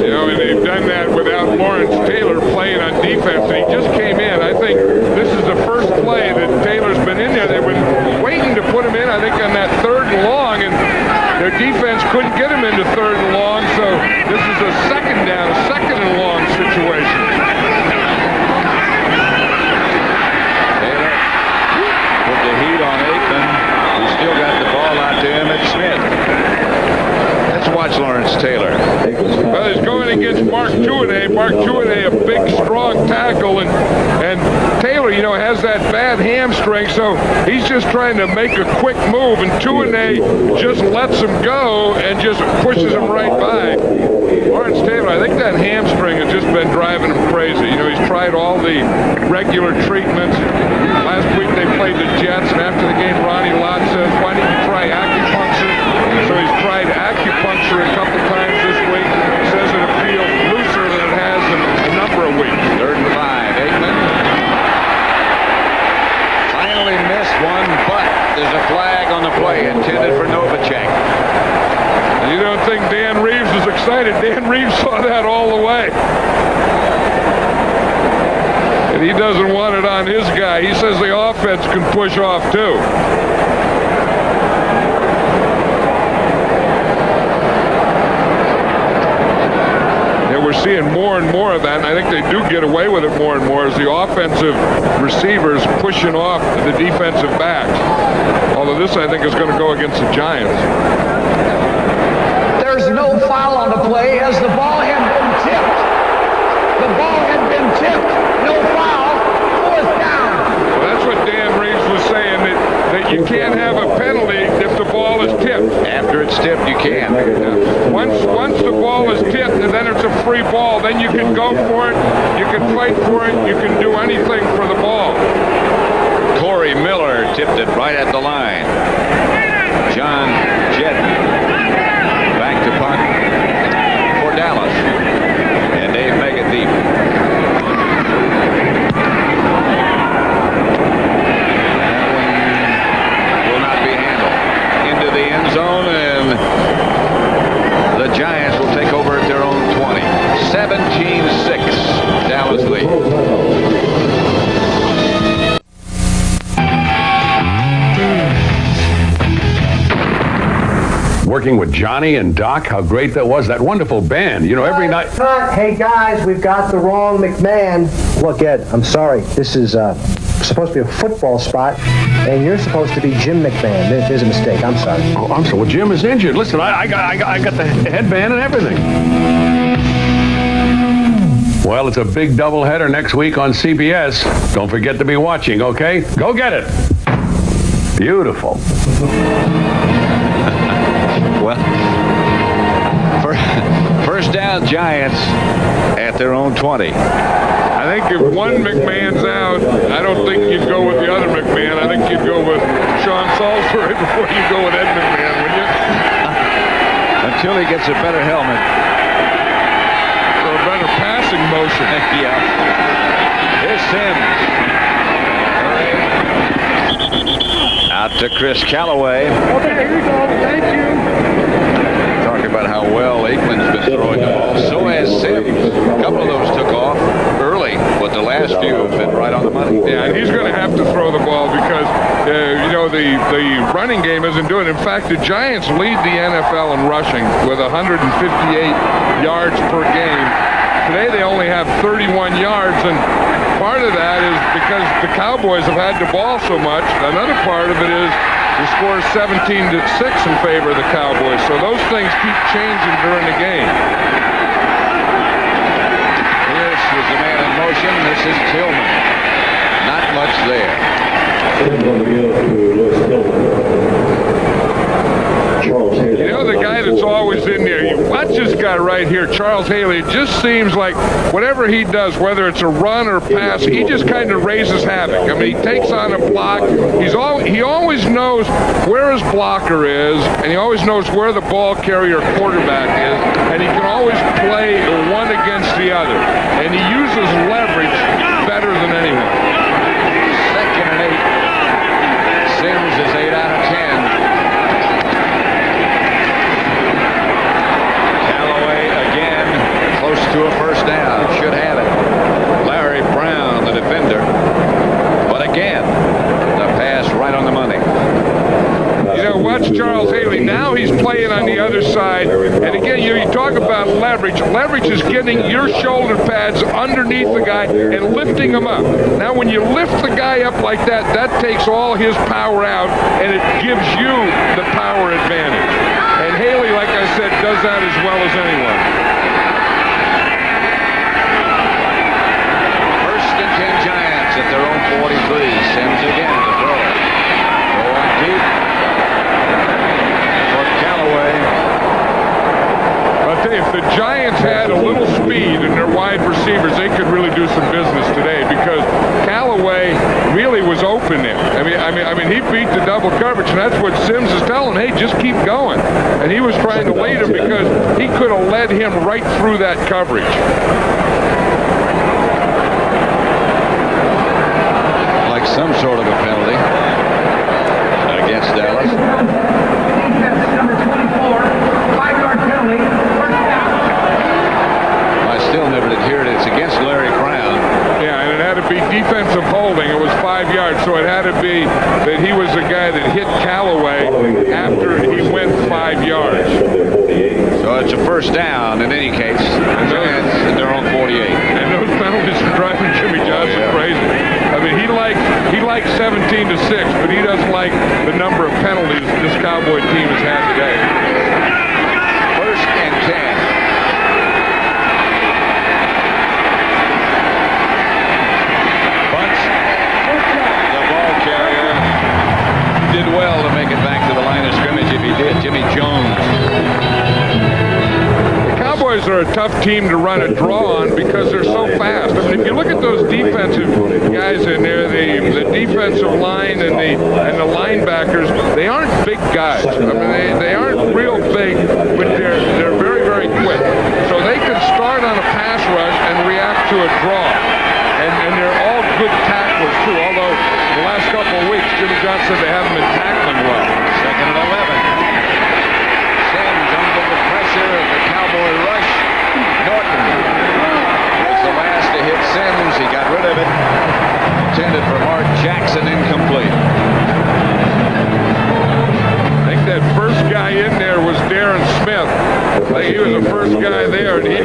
You know, and they've done that without Lawrence Taylor playing on defense, and he just came in. I think this is the first play that Taylor's been in there. They've been waiting to put him in, I think, on that 3rd and long, and their defense couldn't get him into 3rd and long, so this is a 2nd down, a 2nd and long situation. Taylor put the heat on Aikman. He still got the ball out to Emmitt Smith. Let's watch Lawrence Taylor. Well, he's going against Mark Tuinei. Mark Tuinei, a big, strong tackle, and Taylor, you know, has that bad hamstring, so he's just trying to make a quick move, and Tuinei just lets him go and just pushes him right by. Lawrence Taylor, I think that hamstring has just been driving him crazy. You know, he's tried all the regular treatments. Last week they played the Jets, and after the game, Ronnie Lott says, why don't you try acupuncture? So he's tried acupuncture a couple times this week. He says it feels looser than it has in a number of weeks. 3rd and 5. Aikman finally missed one, but there's a flag on the play intended for Novacek. And you don't think Dan Reeves is excited. Dan Reeves saw that all the way. And he doesn't want it on his guy. He says the offense can push off too. We're seeing more and more of that, and I think they do get away with it more and more as the offensive receivers pushing off the defensive backs. Although this, I think, is going to go against the Giants. There's no foul on the play as the ball had been tipped. The ball had been tipped. No foul. 4th down. Well, that's what Dan Reeves was saying, that you can't have a penalty if the ball is tipped. After it's tipped, you can. Once the ball is tipped, and then it's a free ball, then you can go for it, you can fight for it, you can do anything for the ball. Corey Miller tipped it right at the line. John Jedden back to punt for Dallas. And Dave Megan deep. Will not be handled. Into the end zone, and the Giants will take over at their own 20. 17-6. Dallas leads. Working with Johnny and Doc, how great that was. That wonderful band. You know, every night. Hey, guys, we've got the wrong McMahon. Look, Ed, I'm sorry. This is supposed to be a football spot, and you're supposed to be Jim McMahon. There's a mistake. I'm sorry. Oh, I'm sorry. Well, Jim is injured. Listen, I got the headband and everything. Well, it's a big doubleheader next week on CBS. Don't forget to be watching, okay? Go get it. Beautiful. Well, first down Giants at their own 20. I think if one McMahon's out, I don't think you'd go with the other McMahon. I think you'd go with Sean Salisbury before you go with Ed McMahon, wouldn't you? until he gets a better helmet. Or a better passing motion. Yeah. Here's Sims. Out to Chris Callaway. Okay, here we go. Thank you. Talk about how well Aikman's been throwing the ball. So has Sims. A couple of those took off early, but the last few have been right on the money. Yeah, and he's going to have to throw the ball because, the running game isn't doing it. In fact, the Giants lead the NFL in rushing with 158 yards per game. Today they only have 31 yards, and part of that is because the Cowboys have had the ball so much. Another part of it is the score is 17-6 in favor of the Cowboys. So those things keep changing during the game. This is the man in motion. This is Tillman. Not much there. The guy that's always in there, you watch this guy right here, Charles Haley. It just seems like whatever he does, whether it's a run or pass, he just kind of raises havoc. I mean, he takes on a block. He always knows where his blocker is, and he always knows where the ball carrier quarterback is, and he can always play one against the other. And he uses leverage better than anyone. 2nd and 8. Sims is 8 out of 10. To a first down. Should have it. Larry Brown, the defender. But again, the pass right on the money. Watch Charles Haley. Now he's playing on the other side. And again, you talk about leverage. Leverage is getting your shoulder pads underneath the guy and lifting him up. Now, when you lift the guy up like that, that takes all his power out, and it gives you the power advantage. And Haley, like I said, does that as well as anyone. At their own 43. Sims again to throw it. Going deep for Callaway. I'll tell you, if the Giants had a little speed in their wide receivers, they could really do some business today because Callaway really was open there. I mean, he beat the double coverage, and that's what Sims is telling him. Hey, just keep going. And he was trying to lead him because he could have led him right through that coverage. Some sort of a penalty against Dallas. Number 24, 5-yard penalty. I still never did hear it. It's against Larry Brown. Yeah, and it had to be defensive holding. It was 5 yards, so it had to be that he was the guy that hit Callaway after he went 5 yards. So it's a first down in any case. The Giants at their own 48. And those penalties are driving Jimmy Johnson crazy. I mean, he likes 17-6, but he doesn't like the number of penalties this Cowboy team has had today. 1st and 10. Bunch. The ball carrier did well to make it back to the line of scrimmage if he did. Jimmy Jones. Cowboys are a tough team to run a draw on because they're so fast. I mean, if you look at those defensive guys in there, the defensive line and the linebackers, they aren't big guys. I mean, they aren't real big, but they're very, very quick. So they can start on a pass rush and react to a draw. And they're all good tacklers, too, although the last couple of weeks, Jimmy Johnson said they haven't been tackling well. 2nd and 11. Sims under the pressure of the Cowboy rush. Norton was the last to hit Sims. He got rid of it. Intended for Mark Jackson, incomplete. I think that first guy in there was Darren Smith. I think he was the first guy there, and he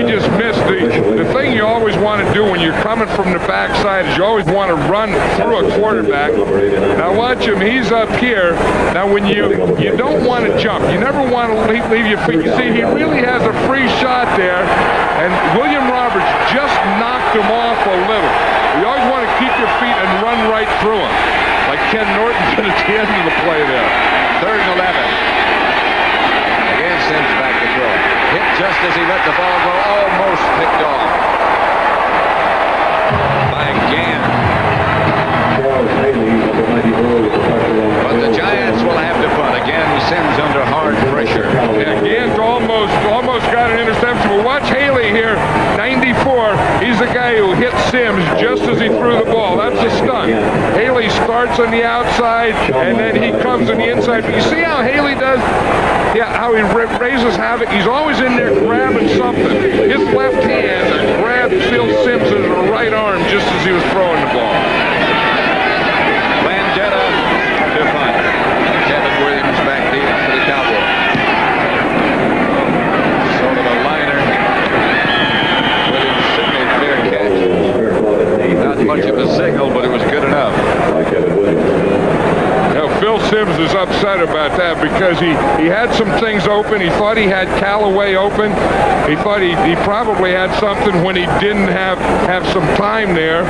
just missed. The thing you always want to do when you're coming from the backside is you always want to run through a quarterback. Now watch him. He's up here. Now when you don't want to jump. You never want to leave your feet. You see, he really has a free shot there, and William Roberts just knocked him off a little. You always want to keep your feet and run right through him, like Ken Norton did at the end of the play there. 3rd and 11. Again, Sims back to throw. Hit just as he let the ball go. Almost picked off by Gann. But the Giants will have to punt. Again, Sims under hard pressure. Yeah, Gann here, 94. He's the guy who hit Sims just as he threw the ball. That's a stunt. Haley starts on the outside, and then he comes on the inside. But you see how Haley does? Yeah, how he raises havoc. He's always in there grabbing something. His left hand grabbed Phil Sims' right arm just as he was throwing the ball. Landetta to punt. Kevin Williams back deep for the Cowboys. Sort of a liner. Williams signaled fair catch. Not much of a signal, but it was good enough. Now, Phil Sims is upset about that because he had some things open. He thought he had Callaway open. He thought he probably had something when he didn't have some time there.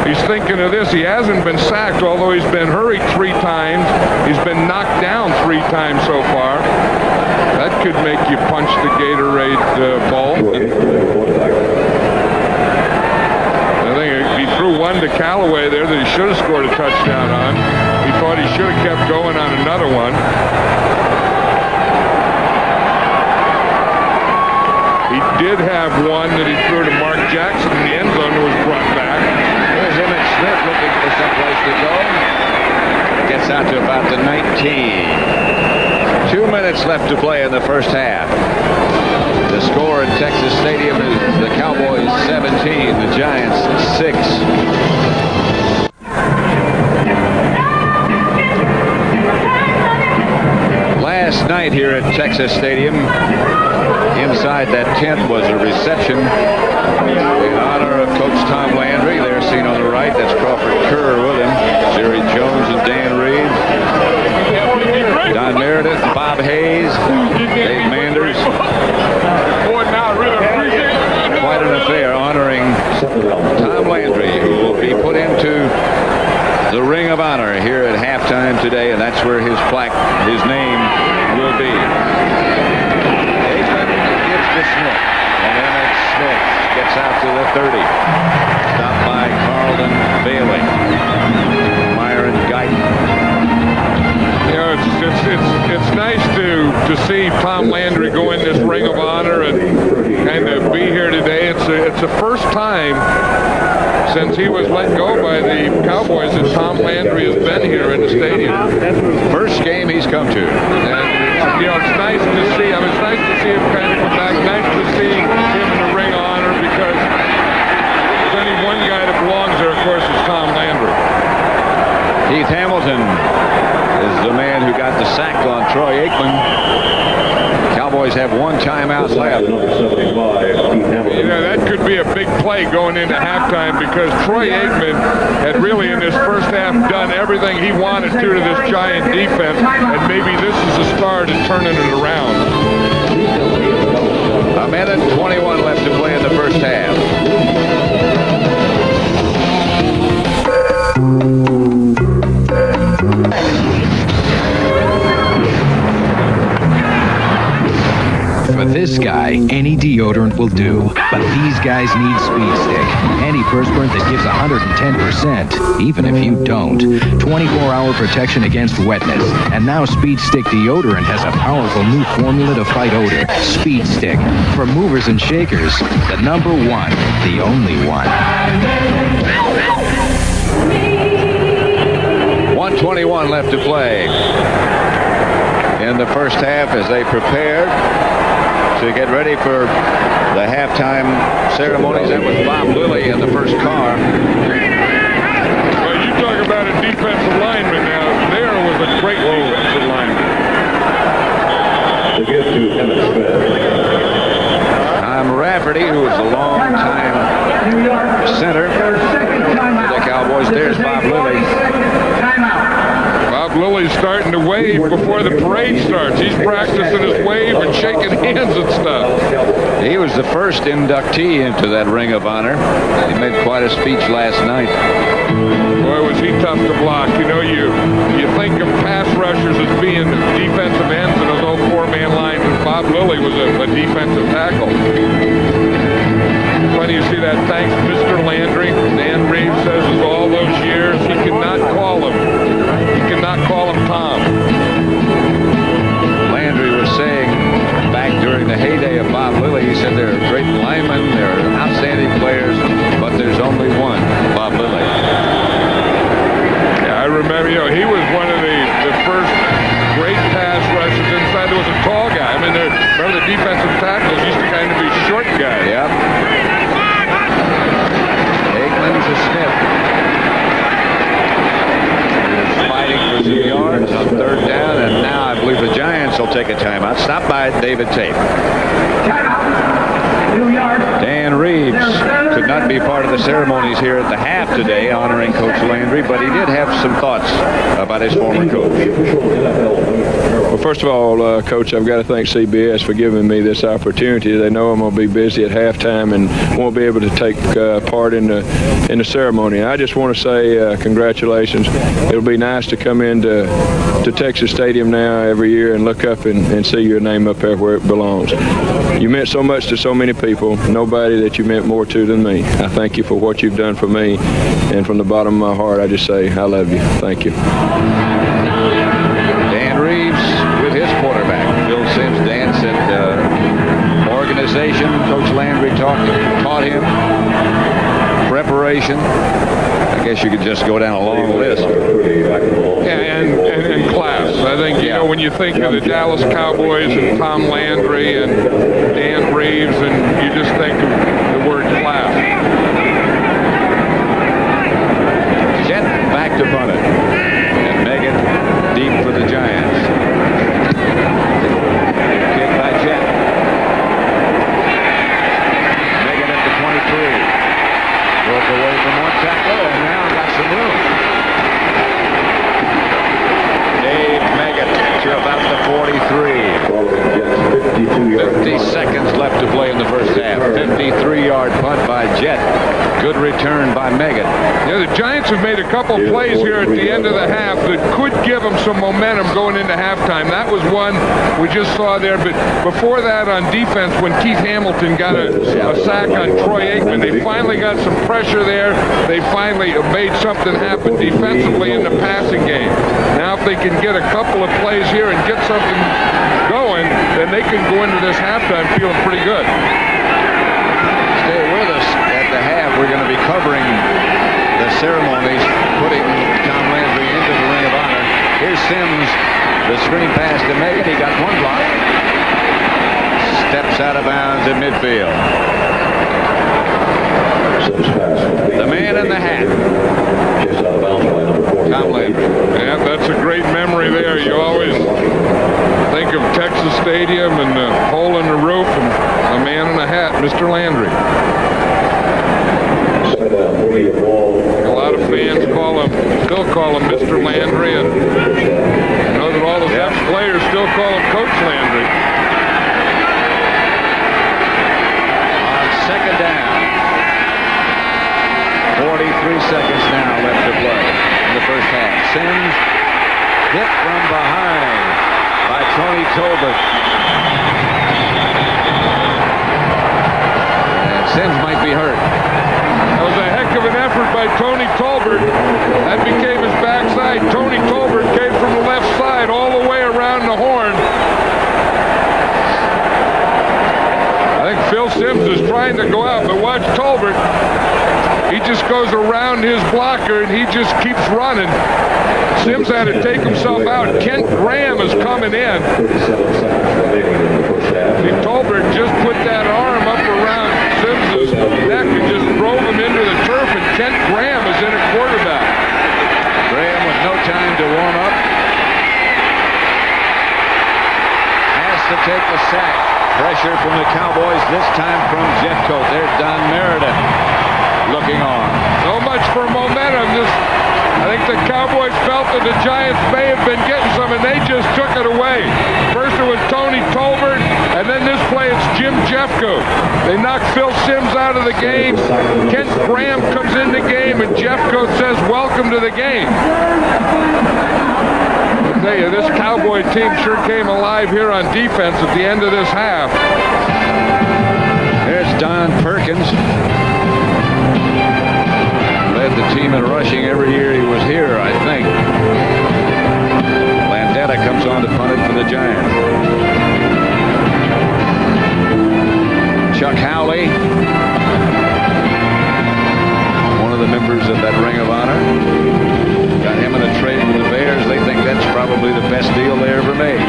He's thinking of this. He hasn't been sacked, although he's been hurried 3 times. He's been knocked down 3 times so far. That could make you punch the Gatorade ball. I think he threw one to Callaway there that he should have scored a touchdown on. He thought he should have kept going on another one. He did have one that he threw to Mark Jackson in the end zone that was brought back. Here's Emmett Smith looking for someplace to go. Gets out to about the 19. 2 minutes left to play in the first half. The score in Texas Stadium is the Cowboys 17, the Giants 6. Last night here at Texas Stadium, inside that tent was a reception in honor of Coach Tom Landry. They're seen on the right. That's Crawford Kerr with him. Jerry Jones and Dan Reed. Don Meredith, Bob Hayes, Dave Manders. Quite an affair honoring Tom Landry, who will be put into the Ring of Honor here at halftime today, and that's where his plaque, his name will be. Aikman gives to Smith, and Emmett Smith gets out to the 30. Stopped by Carlton Bailey. Myron Guyton. You know, it's nice to see Tom Landry go in this Ring of Honor and kind of be here today. It's the first time since he was let go by the Cowboys that Tom Landry has been here in the stadium. First game he's come to. And, you know, it's nice to see. I mean, it's nice to see him kind of come back. Nice to see him in the Ring of Honor because there's only one guy that belongs there, of course, is Tom Landry. Keith Hamilton is the man who got the sack on Troy Aikman. Cowboys have 1 timeout left. You know, that could be a big play going into halftime because Troy Aikman had really in this first half done everything he wanted to this Giant defense, and maybe this is the start of turning it around. 1:21 left to play in the first half. For this guy, any deodorant will do. But these guys need Speed Stick. Antiperspirant that gives 110%, even if you don't. 24-hour protection against wetness. And now Speed Stick deodorant has a powerful new formula to fight odor. Speed Stick. For movers and shakers, the number 1, the only one. 1:21 left to play in the first half as they prepare to get ready for the halftime ceremonies. That was Bob Lilly in the first car. Well, you talk about a defensive lineman now. There was a great defensive lineman. The gift to Emmett Smith. Tom Rafferty, who was a long-time center for the Cowboys. There's Bob Lilly. Bob Lilly's starting to wave before the parade starts. He's practicing his wave and shaking hands and stuff. He was the first inductee into that Ring of Honor. He made quite a speech last night. Boy, was he tough to block. You know, you think of pass rushers as being defensive ends in those old 4-man lines, and Bob Lilly was a defensive tackle. Funny you see that. Thanks, Mr. Landry. Dan Reeves says is all those years he cannot call him. He cannot call him Tom. Landry was saying back during the heyday of Bob Lilly, he said there are great linemen defensive tackles used to kind of be short guys. Yep. Aikman to Smith. He's fighting for some yards on third down, and now I believe the Giants will take a timeout. Stop by David Tate. Dan Reeves could not be part of the ceremonies here at the half today honoring Coach Landry, but he did have some thoughts about his former coach. Well, first of all, Coach, I've got to thank CBS for giving me this opportunity. They know I'm going to be busy at halftime and won't be able to take part in the ceremony. I just want to say congratulations. It'll be nice to come into Texas Stadium now every year and look up and see your name up there where it belongs. You meant so much to so many people. Nobody that you meant more to than me. I thank you for what you've done for me, and from the bottom of my heart, I just say I love you. Thank you. Dan Reeves with his quarterback. Phil Simms. Dan said organization, Coach Landry taught him, preparation. I guess you could just go down a long list. Yeah, and class. I think, you know, when you think of the Dallas Cowboys and Tom Landry and Dan Reeves, and you just think of the word class. Jet back to punt it. And Megan deep for the Giants. Kick by Jet. Megan at the 23. Broke away from one tackle and now got some room. Dave Megan to about the 43. 50 seconds left to play in the first half. 53-yard punt by Jet. Good return by Megan. Yeah, the Giants have made a couple plays here at the end of the half that could give them some momentum going into halftime. That was one we just saw there. But before that, on defense, when Keith Hamilton got a sack on Troy Aikman, they finally got some pressure there. They finally made something happen defensively in the passing game. Now, if they can get a couple of plays here and get something going, then they can go into this halftime feeling pretty good. Stay with us at the half. We're going to be covering the ceremonies, putting Tom Landry into the Ring of Honor. Here's Simms, the screen pass to Megan. He got one block. Steps out of bounds at midfield. The man in the hat. Tom Landry. Yeah, that's a great memory there. You always think of Texas Stadium and the hole in the roof and the man in the hat, Mr. Landry. A lot of fans still call him Mr. Landry, and I know that all the ex-players still call him Coach Landry. On second down. 43 seconds now left to play in the first half. Simms hit from behind by Tony Tolbert. And Simms might be hurt. That was a heck of an effort by Tony Tolbert. That became his backside. Tony Tolbert came from the left side all the way around the horn. I think Phil Simms is trying to go out, but watch Tolbert. He just goes around his blocker and he just keeps running. Simms had to take himself out. Kent Graham is coming in. See, Tolbert just put that arm up around Simms' neck and just drove him into the turf, and Kent Graham is in at quarterback. Graham with no time to warm up. Has to take the sack. Pressure from the Cowboys, this time from Jeffcoat. There's Don Meredith looking on. So much for momentum. I think the Cowboys felt that the Giants may have been getting some, and they just took it away. First it was Tony Tolbert, and then this play it's Jim Jeffcoat. They knocked Phil Simms out of the game. Kent Graham comes in the game, and Jeffcoat says, "Welcome to the game." I tell you, this Cowboy team sure came alive here on defense at the end of this half. There's Don Perkins. Led the team in rushing every year he was here, I think. Landetta comes on to punt it for the Giants. Chuck Howley, one of the members of that Ring of Honor. Got him in a trade with the Bears. They think that's probably the best deal they ever made.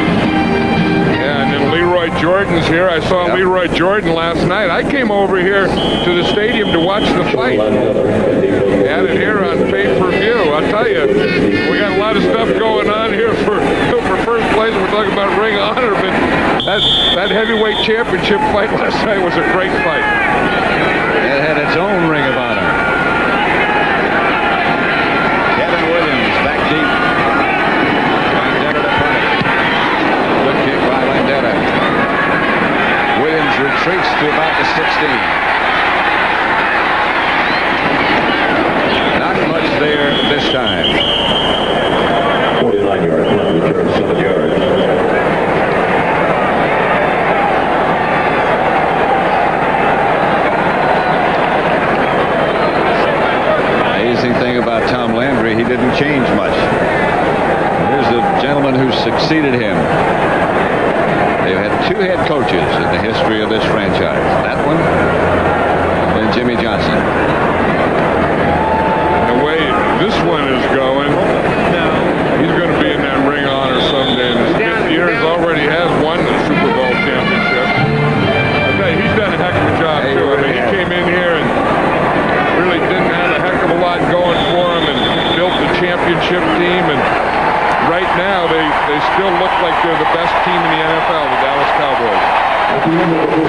Yeah, and then Leroy Jordan's here. I saw Leroy Jordan last night. I came over here to the stadium to watch the fight. Had it here on pay-per-view. I'll tell you, we got a lot of stuff going on here for first place. We're talking about Ring of Honor, but that heavyweight championship fight last night was a great fight. It had its own Ring of Honor. Kevin Williams back deep. Vendetta to punish. Good kick by Vendetta. Williams retreats to about the 16. Not much there this time. 49 yards, punt return 7 yards. Amazing thing about Tom Landry, he didn't change much. Here's the gentleman who succeeded him. They've had 2 head coaches in the history of this franchise. That one and Jimmy Johnson. The way this one is going, he's going to be in that Ring of Honor someday. In his 5th year, he already has won the Super Bowl championship. I tell you, he's done a heck of a job, too. I mean, he came in here and really didn't have a heck of a lot going for him and built the championship team. And right now, they still look like they're the best team in the NFL, the Dallas Cowboys.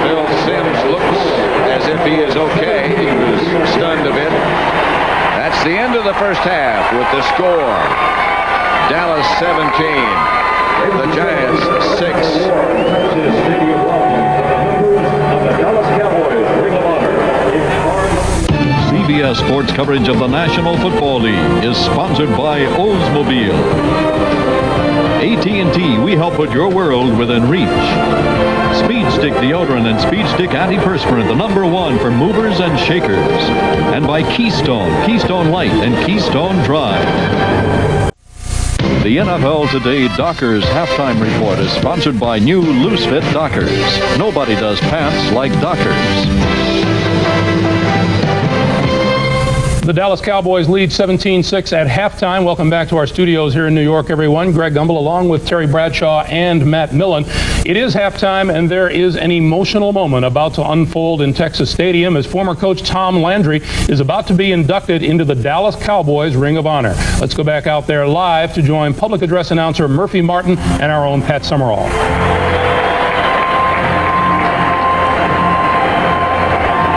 Bill Sims looks as if he is okay. He was stunned a bit. That's the end of the first half with the score. Dallas 17. The Giants 6. CBS Sports coverage of the National Football League is sponsored by Oldsmobile. AT&T, we help put your world within reach. Speed Stick deodorant and Speed Stick antiperspirant, the #1 for movers and shakers. And by Keystone Light and Keystone Dry. The NFL Today Dockers halftime report is sponsored by new Loose Fit Dockers. Nobody does pants like Dockers. The Dallas Cowboys lead 17-6 at halftime. Welcome back to our studios here in New York, everyone. Greg Gumbel along with Terry Bradshaw and Matt Millen. It is halftime, and there is an emotional moment about to unfold in Texas Stadium as former coach Tom Landry is about to be inducted into the Dallas Cowboys Ring of Honor. Let's go back out there live to join public address announcer Murphy Martin and our own Pat Summerall.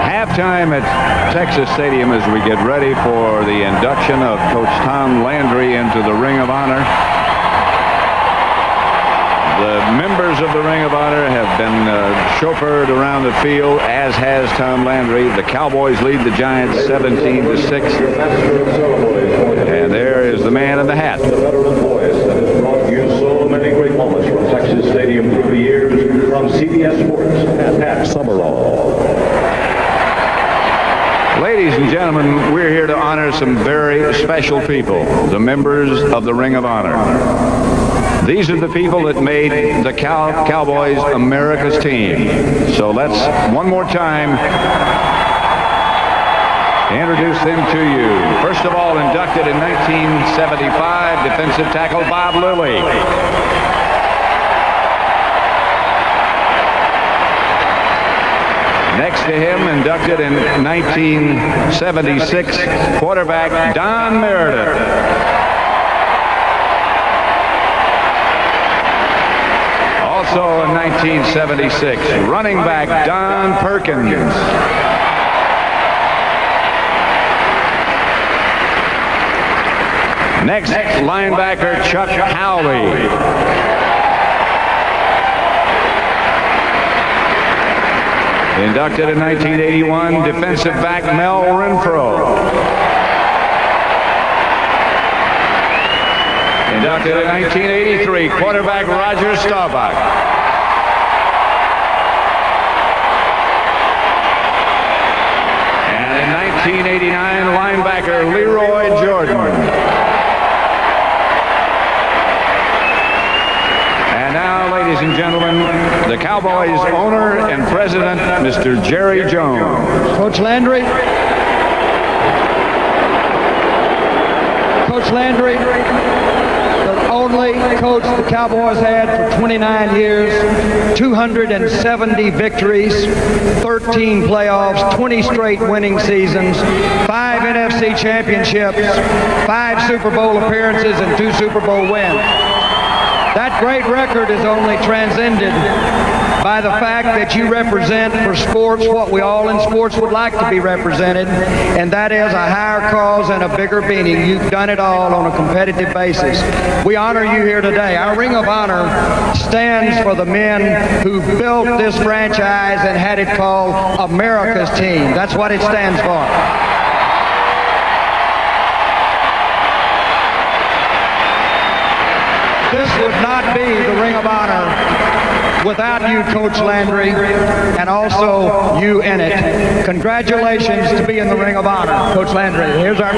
Halftime at Texas Stadium as we get ready for the induction of Coach Tom Landry into the Ring of Honor. The members of the Ring of Honor have been chauffeured around the field, as has Tom Landry. The Cowboys lead the Giants 17-6. And there is the man in the hat. The veteran voice that has brought you so many great moments from Texas Stadium through the years, from CBS Sports, Pat Summerall. Ladies and gentlemen, we're here to honor some very special people, the members of the Ring of Honor. These are the people that made the Cowboys America's team. So let's, one more time, introduce them to you. First of all, inducted in 1975, defensive tackle Bob Lilly. Next to him, inducted in 1976, quarterback Don Meredith. Also in 1976, running back Don Perkins. Next, linebacker Chuck Howley. Inducted in 1981, defensive back Mel Renfro. Inducted in 1983, quarterback Roger Staubach. And in 1989, linebacker Leroy Jordan. And now, ladies and gentlemen, the Cowboys owner and president, Mr. Jerry Jones. Coach Landry, the only coach the Cowboys had for 29 years, 270 victories, 13 playoffs, 20 straight winning seasons, 5 NFC championships, 5 Super Bowl appearances, and 2 Super Bowl wins. That great record is only transcended by the fact that you represent for sports what we all in sports would like to be represented, and that is a higher cause and a bigger meaning. You've done it all on a competitive basis. We honor you here today. Our Ring of Honor stands for the men who built this franchise and had it called America's Team. That's what it stands for. This would not be the Ring of Honor without you, Coach Landry, and also you in it. Congratulations to be in the Ring of Honor, Coach Landry. Here's our...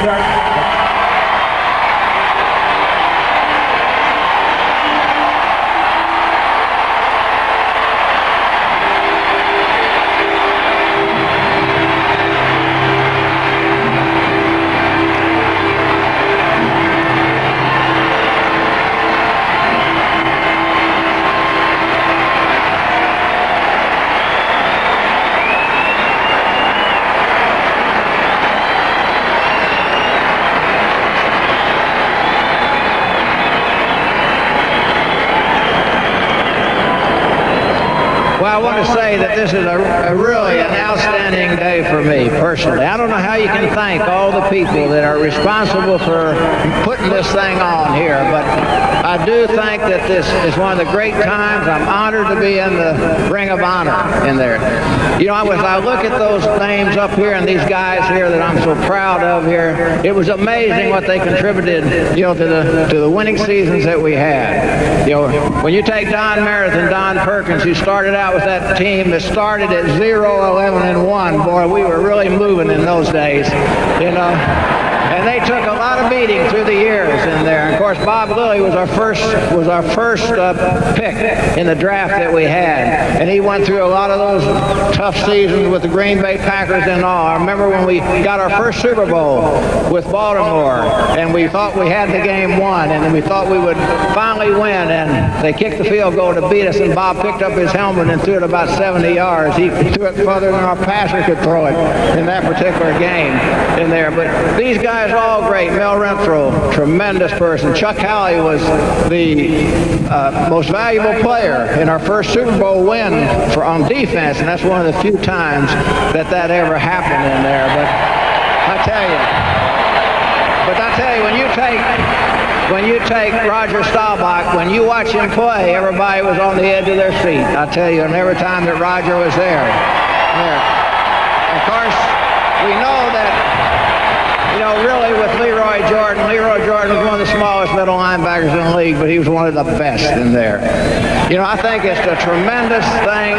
I want to say that this is really an outstanding day for me personally. I don't know how you can thank all the people that are responsible for putting this thing on here, but I do think that this is one of the great times. I'm honored to be in the Ring of Honor in there. You know, as I look at those names up here and these guys here that I'm so proud of here, it was amazing what they contributed, you know, to the winning seasons that we had. You know, when you take Don Meredith and Don Perkins, who started out with that team that started at 0-11-1, boy, we were really moving in those days, you know. And they took a lot of beating through the years in there. And of course, Bob Lilly was our first pick in the draft that we had, and he went through a lot of those tough seasons with the Green Bay Packers and all. I remember when we got our first Super Bowl with Baltimore, and we thought we had the game won, and we thought we would finally win, and they kicked the field goal to beat us, and Bob picked up his helmet and threw it about 70 yards. He threw it further than our passer could throw it in that particular game in there. But these guys are all great. Mel Renfro, tremendous person. Chuck Howley was the most valuable player in our first Super Bowl win on defense, and that's one of the few times that ever happened in there. But I tell you, when you take Roger Staubach, when you watch him play, everybody was on the edge of their seat. I tell you, and every time that Roger was there. Of course, we know that, you know, really with Leroy Jordan was one of the smallest middle linebackers in the league, but he was one of the best in there. You know, I think it's a tremendous thing.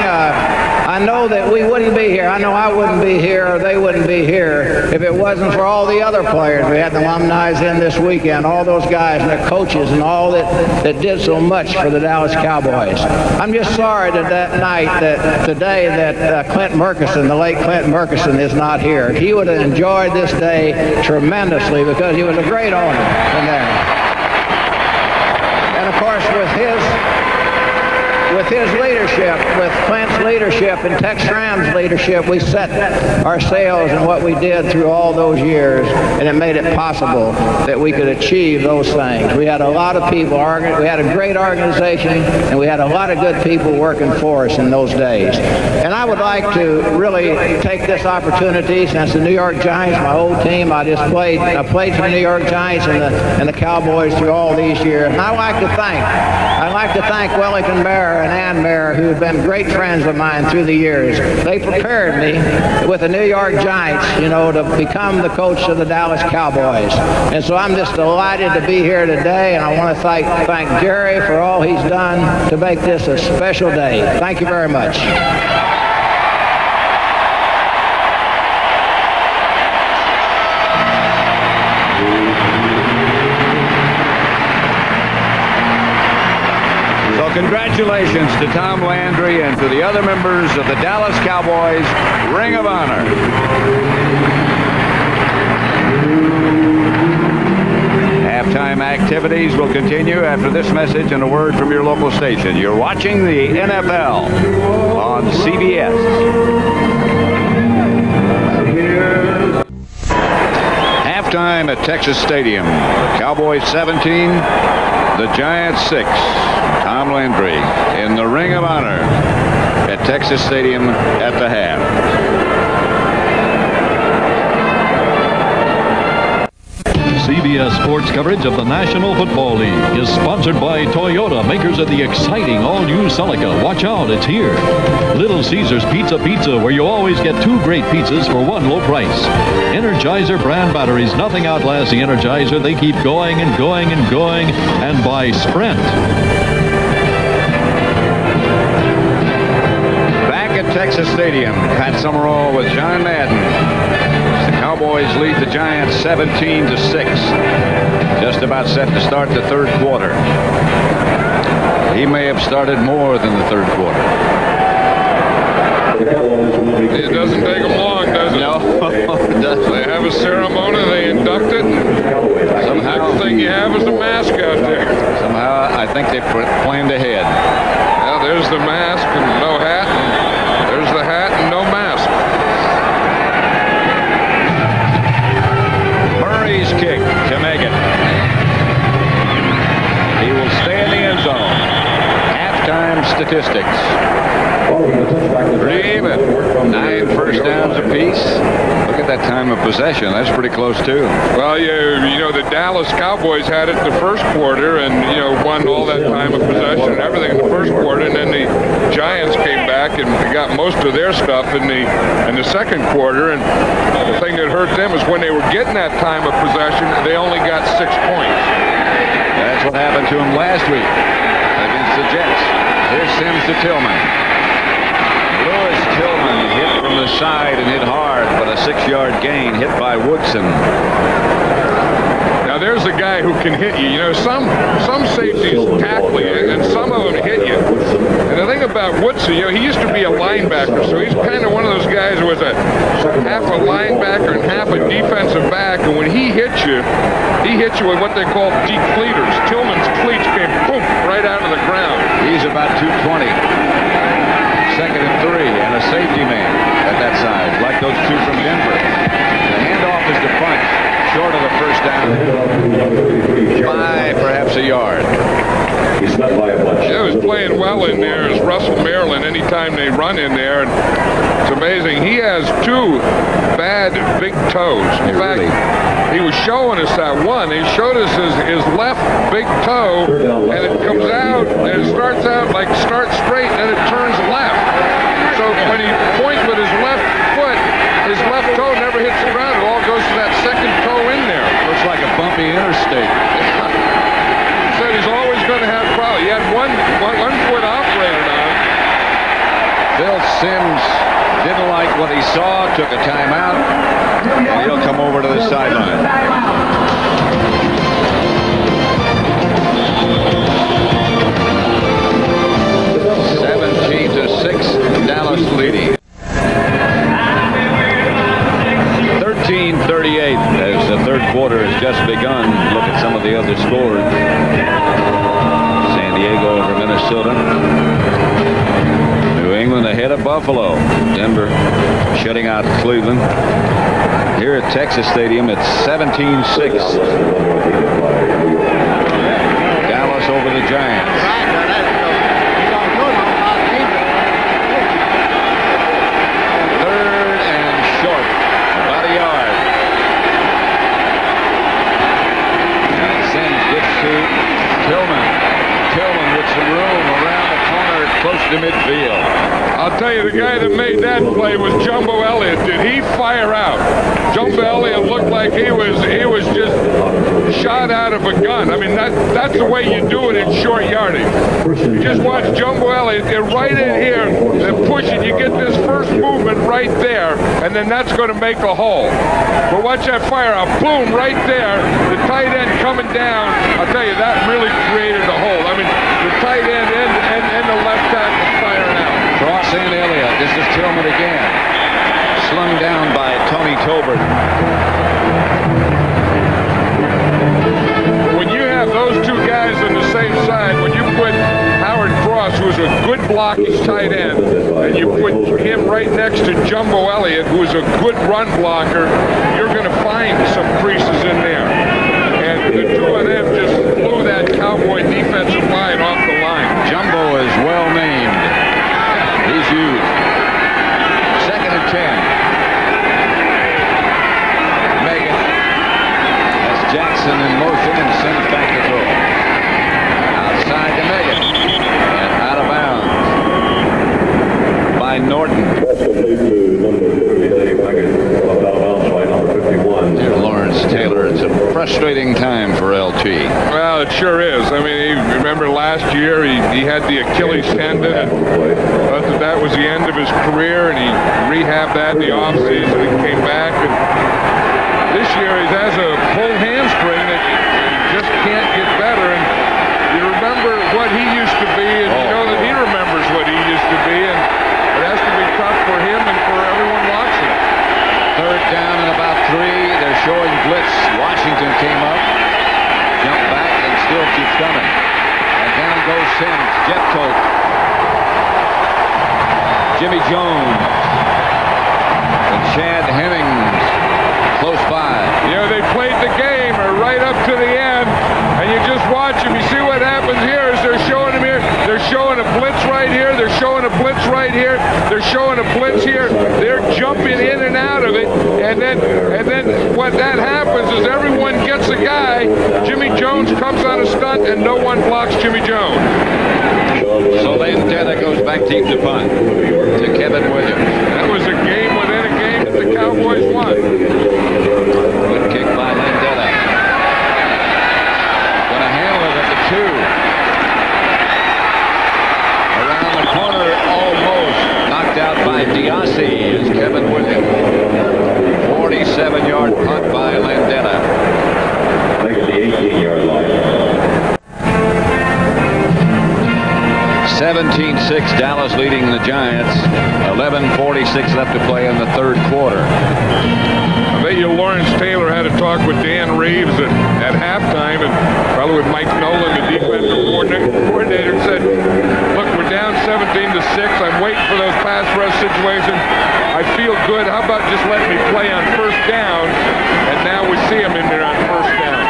I know that we wouldn't be here. I know I wouldn't be here, or they wouldn't be here, if it wasn't for all the other players. We had the alumni in this weekend, all those guys and the coaches and all that did so much for the Dallas Cowboys. I'm just sorry that today Clint Murkison, the late Clint Murkison, is not here. He would have enjoyed this day tremendously because he was a great owner in there. And of course, with his leadership, with Clint's leadership and Tex Schramm's leadership, we set our sails in what we did through all those years, and it made it possible that we could achieve those things. We had a lot of people, we had a great organization, and we had a lot of good people working for us in those days. And I would like to really take this opportunity, since the New York Giants, my old team, I played for the New York Giants and the Cowboys through all these years. And I'd like to thank Wellington Bear and Ann Bear, who have been great friends of mine through the years. They prepared me with the New York Giants, you know, to become the coach of the Dallas Cowboys. And so I'm just delighted to be here today, and I want to thank Jerry for all he's done to make this a special day. Thank you very much. Congratulations to Tom Landry and to the other members of the Dallas Cowboys Ring of Honor. Happy Halftime activities will continue after this message and a word from your local station. You're watching the NFL on CBS. Halftime at Texas Stadium. Cowboys 17, the Giants 6. Tom Landry in the Ring of Honor at Texas Stadium at the half. CBS Sports coverage of the National Football League is sponsored by Toyota, makers of the exciting all-new Celica. Watch out, it's here. Little Caesars Pizza, where you always get 2 great pizzas for 1 low price. Energizer brand batteries, nothing outlasts the Energizer. They keep going and going and going. And by Sprint. Back at Texas Stadium, Pat Summerall with John Madden. The Cowboys lead the Giants 17-6. Just about set to start the third quarter. He may have started more than the third quarter. It doesn't take them long, does it? No, it doesn't. They have a ceremony, they induct it, and somehow the thing you have is a mask out there. Somehow, I think they planned ahead. Well, there's the mask and no hat, and there's the hat and no mask. Murray's kick to make it. He will stay in the end zone. Halftime statistics. Pretty even. 9 first downs apiece. Look at that time of possession. That's pretty close, too. Well, you know, the Dallas Cowboys had it the first quarter and, won all that time of possession and everything in the first quarter. And then the Giants came back and got most of their stuff in the second quarter. And the thing that hurt them is when they were getting that time of possession, they only got 6 points. That's what happened to them last week against the Jets. Here's Sims to Tillman. Lewis Tillman hit from the side and hit hard, but a 6-yard gain hit by Woodson. Now there's a guy who can hit you. Some safeties tackle you, and some of them hit you. And the thing about Woodson, he used to be a linebacker, so he's kind of one of those guys who was a half a linebacker and half a defensive back. And when he hits you with what they call deep cleaters. Tillman's cleats came boom right out of the ground. He's about 220. 2nd and 3, and a safety man at that size, like those 2 from Denver. The handoff is the punt, short of the first down, by perhaps a yard. He's not by a bunch. Yeah, he was playing well in there as Russell Maryland anytime they run in there. And it's amazing. He has 2 bad big toes. In fact, he was showing us that one. He showed us his left big toe, and it comes out, and it starts straight, and then it turns left. So when he points with his left foot, his left toe never hits the ground. It all goes to that second toe in there. Looks like a bumpy interstate. He said he's always going to have problems. He had one foot operated on. Phil Sims didn't like what he saw, took a timeout, and he'll come over to the sideline. Dallas leading. 13-38 as the third quarter has just begun. Look at some of the other scores. San Diego over Minnesota. New England ahead of Buffalo. Denver shutting out Cleveland. Here at Texas Stadium, it's 17-6. Dallas over the Giants. Tillman with some room around the corner close to midfield. I'll tell you, the guy that made that play was Jumbo Elliott. Did he fire out? Jumbo Elliott looked like he was just shot out of a gun. I mean, that's the way you do it in short yardage. You just watch Jumbo Elliott right in here and push it. You get this first movement right there, and then that's going to make a hole. But watch that fire out. Boom, right there. The tight end coming down. I'll tell you, that really created a hole. I mean, the tight end and the left tackle firing out. Cross in Elliott. This is Tillman again. Slung down by Tony Tolbert. When those two guys on the same side, when you put Howard Cross, who's a good blocking tight end, and you put him right next to Jumbo Elliott, who's a good run blocker, you're going to find some creases in there. And the two of them just blew that Cowboy defensive line off the line. Jumbo is well named. He's used. 2nd and 10. Megan. That's Jackson in motion and sends back the throw. Outside to Megan. And out of bounds by Norton. There's Lawrence Taylor. It's a frustrating time for LT. Well, it sure is. I mean, remember last year he had the Achilles tendon, and thought that was the end of his career, and he rehabbed that in the offseason and came back. And this year he has a pulled hamstring that just can't get better. And you remember what he used to be, and you know that he remembers what he used to be, and it has to be tough for him and for everyone watching. 3rd down and about 3. They're showing blitz. Washington came up, jumped back, and still keeps coming. And down goes Sims. Jeff Tote. Jimmy Jones. And Chad Hemmings close by. You know, they played the game right up to the end, and you just watch them. You see what happens here is they're showing them here. They're showing a blitz right here. They're showing a blitz right here. They're showing a blitz here. They're jumping in and out of it, and then what that happens is everyone gets a guy. Jimmy Jones comes on a stunt, and no one blocks Jimmy Jones. So Landeta goes back deep to punt to Kevin Williams. That was a game within a game that the Cowboys won. Good kick by Landeta. Gonna handle it at the 2. Around the corner, almost knocked out by Diassi is Kevin Williams. 47-yard punt by Landeta. Make it the 18-yard line. 17-6, Dallas leading the Giants. 11:46 left to play in the 3rd quarter. I bet you Lawrence Taylor had a talk with Dan Reeves at halftime, and probably with Mike Nolan, the defensive coordinator, and said, look, we're down 17-6. I'm waiting for those pass rush situations. I feel good. How about just letting me play on 1st down? And now we see him in there on 1st down.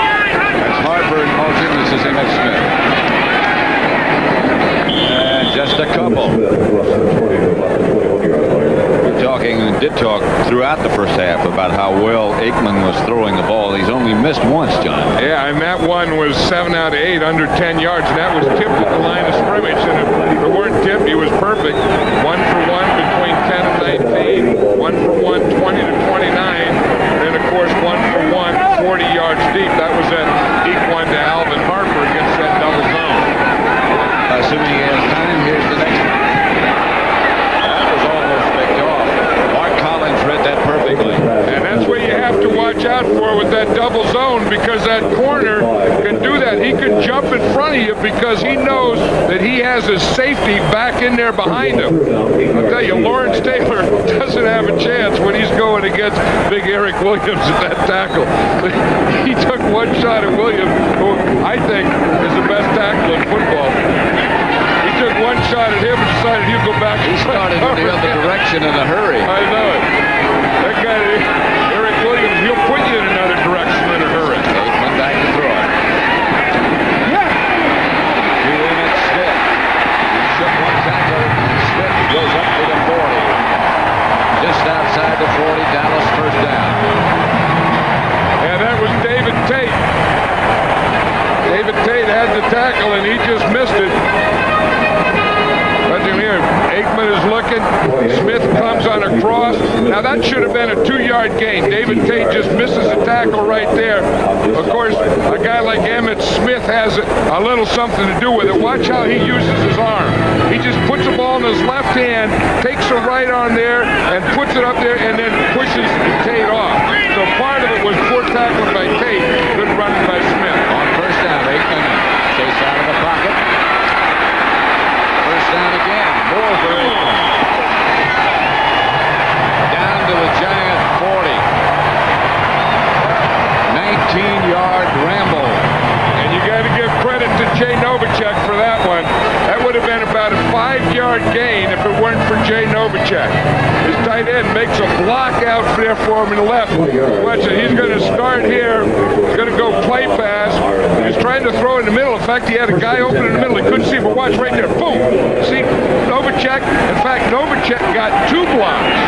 That's Harper in motion. This is Emmett Smith. And just a couple. Did talk throughout the first half about how well Aikman was throwing the ball. He's only missed once, John. Yeah, and that one was 7 out of 8, under 10 yards, and that was tipped at the line of scrimmage. And if it weren't tipped, he was perfect. 1 for 1 between 10 and 19, 1 for 1, 20 to 29, and then of course 1 for 1, 40 yards deep. That was that deep one to Alvin Harper against that double zone. Assuming he has time, here's the next one. That was almost picked off. Mark Collins read that perfectly. And that's what you have to watch out for with that double zone, because that corner can do that. He can jump in front of you because he knows that he has his safety back in there behind him. I'll tell you, Lawrence Taylor doesn't have a chance when he's going against big Eric Williams at that tackle. He took one shot at Williams, who I think is the best tackle in football. He took one shot at him and decided he'd go back. He started in the other direction in a hurry. I know it. That guy, Eric Williams, he'll put you in another direction in a hurry. Aikman back to throw it. To Emmett Smith. He shook one tackle. Smith goes up to the 40. Just outside the 40, Dallas 1st down. And that was David Tate. David Tate had the tackle, and he just missed it. But here, Aikman is looking. Smith comes on a cross. Now, that should have been a 2-yard gain. David Tate just misses the tackle right there. Of course, a guy like Emmett Smith has a little something to do with it. Watch how he uses his arm. He just puts the ball in his left hand, takes the right arm there, and puts it up there, and then pushes Tate off. So part of it was poor tackling by Tate, good running by Smith. On 1st down, Aikman chase out of the pocket. 1st down again. More for Aikman. Down to the Giant 40. 19-yard ramble. And you got to give Novacek. His tight end makes a block out there for him in the left. Watch it. He's going to start here. He's going to go play pass. He's trying to throw in the middle. In fact, he had a guy open in the middle. He couldn't see, but watch right there. Boom. See, Novacek. In fact, Novacek got 2 blocks.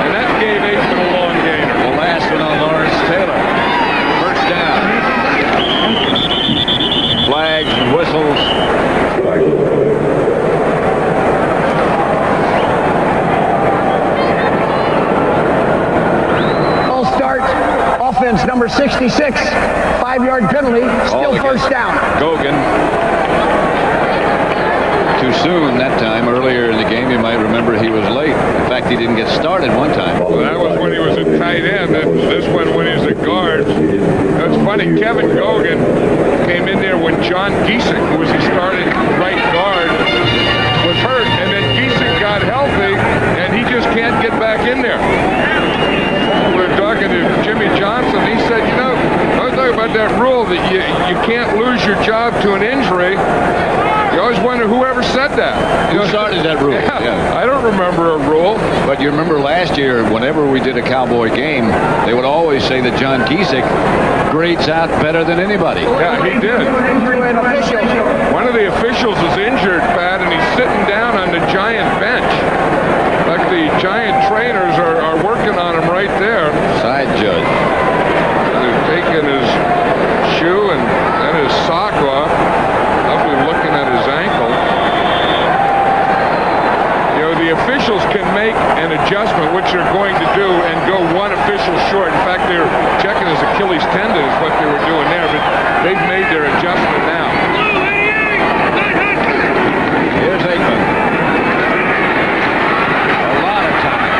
And that gave Aikman a long gainer. The last one on Lawrence Taylor. First down. Flags and whistles. All start. Offense number 66. 5-yard penalty. Still first down. Gogan. Too soon that time. Earlier in the game, you might remember he was late. In fact, he didn't get started one time. Well, that was when he was at tight end. And this one when he was at guard. That's funny. Kevin Gogan came in there when John Giesick, who was his starting right guard, was hurt. And then Giesick got healthy, and he just can't get back in there. We were talking to Jimmy Johnson. He said, you know, I was talking about that rule that you can't lose your job to an injury. You always wonder whoever said that. Who started that rule? Yeah. I don't remember a rule. But you remember last year, whenever we did a Cowboy game, they would always say that John Giesick grades out better than anybody. Yeah, he did. One of the officials is injured, Pat, and he's sitting down on the Giant bench. Like the Giant trainers are working on him right there. Side judge. They're taking his shoe and then his sock off. Probably looking at his ankle. You know, the officials can make an adjustment, which they're going to do, and go one official short. In fact, they're checking his Achilles tendon is what they were doing there, but they've made their adjustment now. Here's Aikman. A lot of time.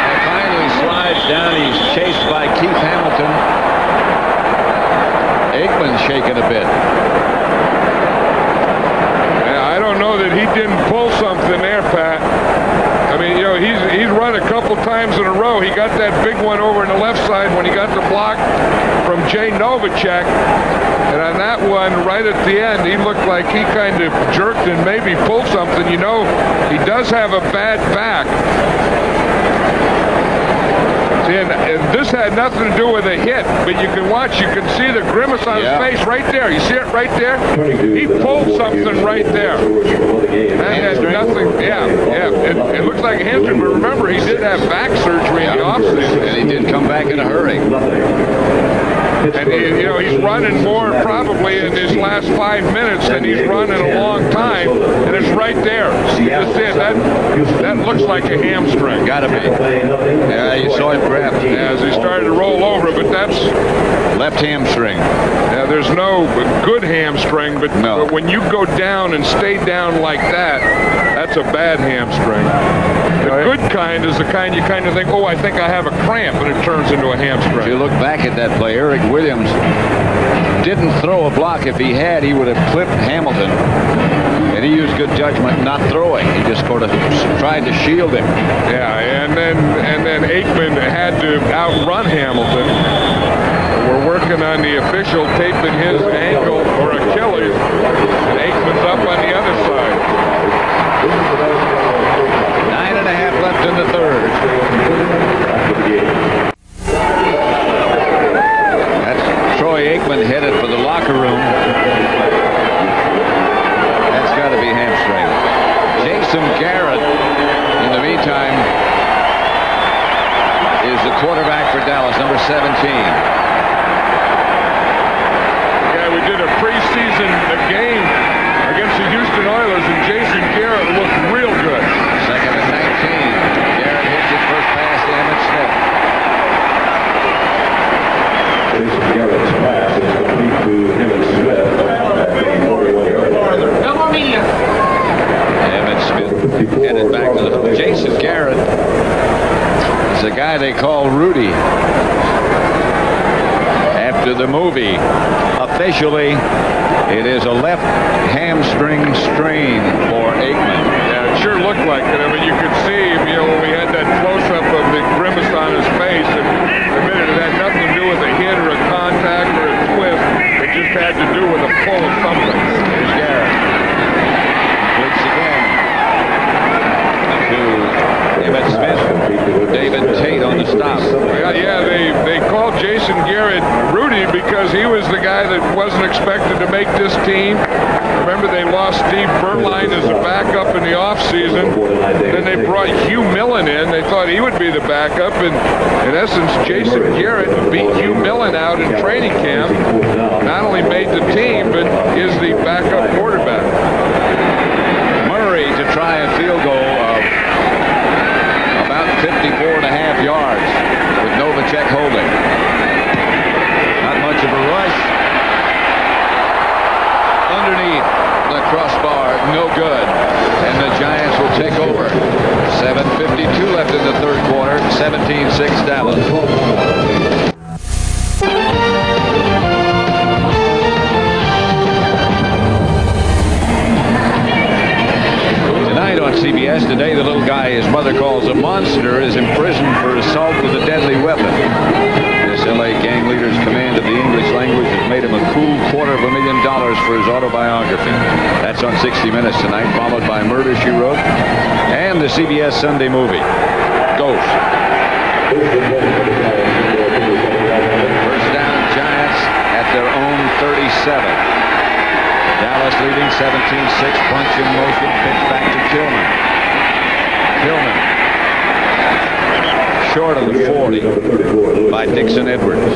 And finally slides down. He's chased by Keith Hamilton. Aikman's shaking a bit. Yeah, I don't know that he didn't pull something there, Pat. I mean, you know, he's run a couple times in a row. He got that big one over on the left side when he got the block from Jay Novacek. And on that one, right at the end, he looked like he kind of jerked and maybe pulled something. You know, he does have a bad back. See, and this had nothing to do with a hit, but you can watch, you can see the grimace on his face right there. You see it right there? He pulled something right there. That had nothing, it looks like a hamstring, but remember, he did have back surgery in the offseason. And he did come back in a hurry. And you know, he's running more probably in his last 5 minutes than he's run in a long time, and it's right there. You see it? That looks like a hamstring. Gotta be. Yeah, you saw him grab. As he started to roll over, but that's left hamstring. Yeah, there's no good hamstring, but when you go down and stay down like that, that's a bad hamstring. The good kind is the kind you kind of think, oh, I think I have a cramp, and it turns into a hamstring. If you look back at that play, Eric Williams didn't throw a block. If he had, he would have clipped Hamilton. And he used good judgment not throwing. He just sort of tried to shield him. Yeah, and then Aikman had to outrun Hamilton. We're working on the official taping his ankle or Achilles, and Aikman's up on the other side. 9.5 left in the third. That's Troy Aikman headed for the locker room. That's got to be hamstring. Jason Garrett, in the meantime, is the quarterback for Dallas, number 17. Yeah, we did a preseason game against the Houston Oilers, and Jason Garrett looked real good. Second and 19. Garrett hits his first pass to Emmitt Smith. Jason Garrett's pass is complete to Emmitt Smith at the 41-yard line. Emmitt Smith headed back to the... Jason Garrett is the guy they call Rudy. After the movie, officially, it is a left hamstring strain for Aikman. Yeah, it sure looked like it. I mean, you could see, you know, when we had that close-up of the grimace on his face, and admitted it had nothing to do with a hit or a contact or a twist. It just had to do with a pull of something. Here's Garrett. stop. Yeah, they called Jason Garrett Rudy because he was the guy that wasn't expected to make this team. Remember, they lost Steve Berline as a backup in the offseason. Then they brought Hugh Millen in. They thought he would be the backup, and in essence, Jason Garrett beat Hugh Millen out in training camp. Not only made the team, but is the backup quarterback. Murray to try a field goal of about 54.5 yards with Novacek holding. Not much of a rush. Underneath the crossbar, no good. And the Giants will take over. 7:52 left in the third quarter. 17-6 Dallas. Tonight on CBS, today the little guy his mother calls a monster is imprisoned for assault with a deadly weapon. This LA gang leader's command of the English language has made him a cool $250,000 for his autobiography. That's on 60 Minutes tonight, followed by Murder, She Wrote, and the CBS Sunday movie, Ghost. First down, Giants at their own 37. Dallas leading 17-6, bunch in motion, pitch back to Tillman. Short of the 40 by Dixon Edwards.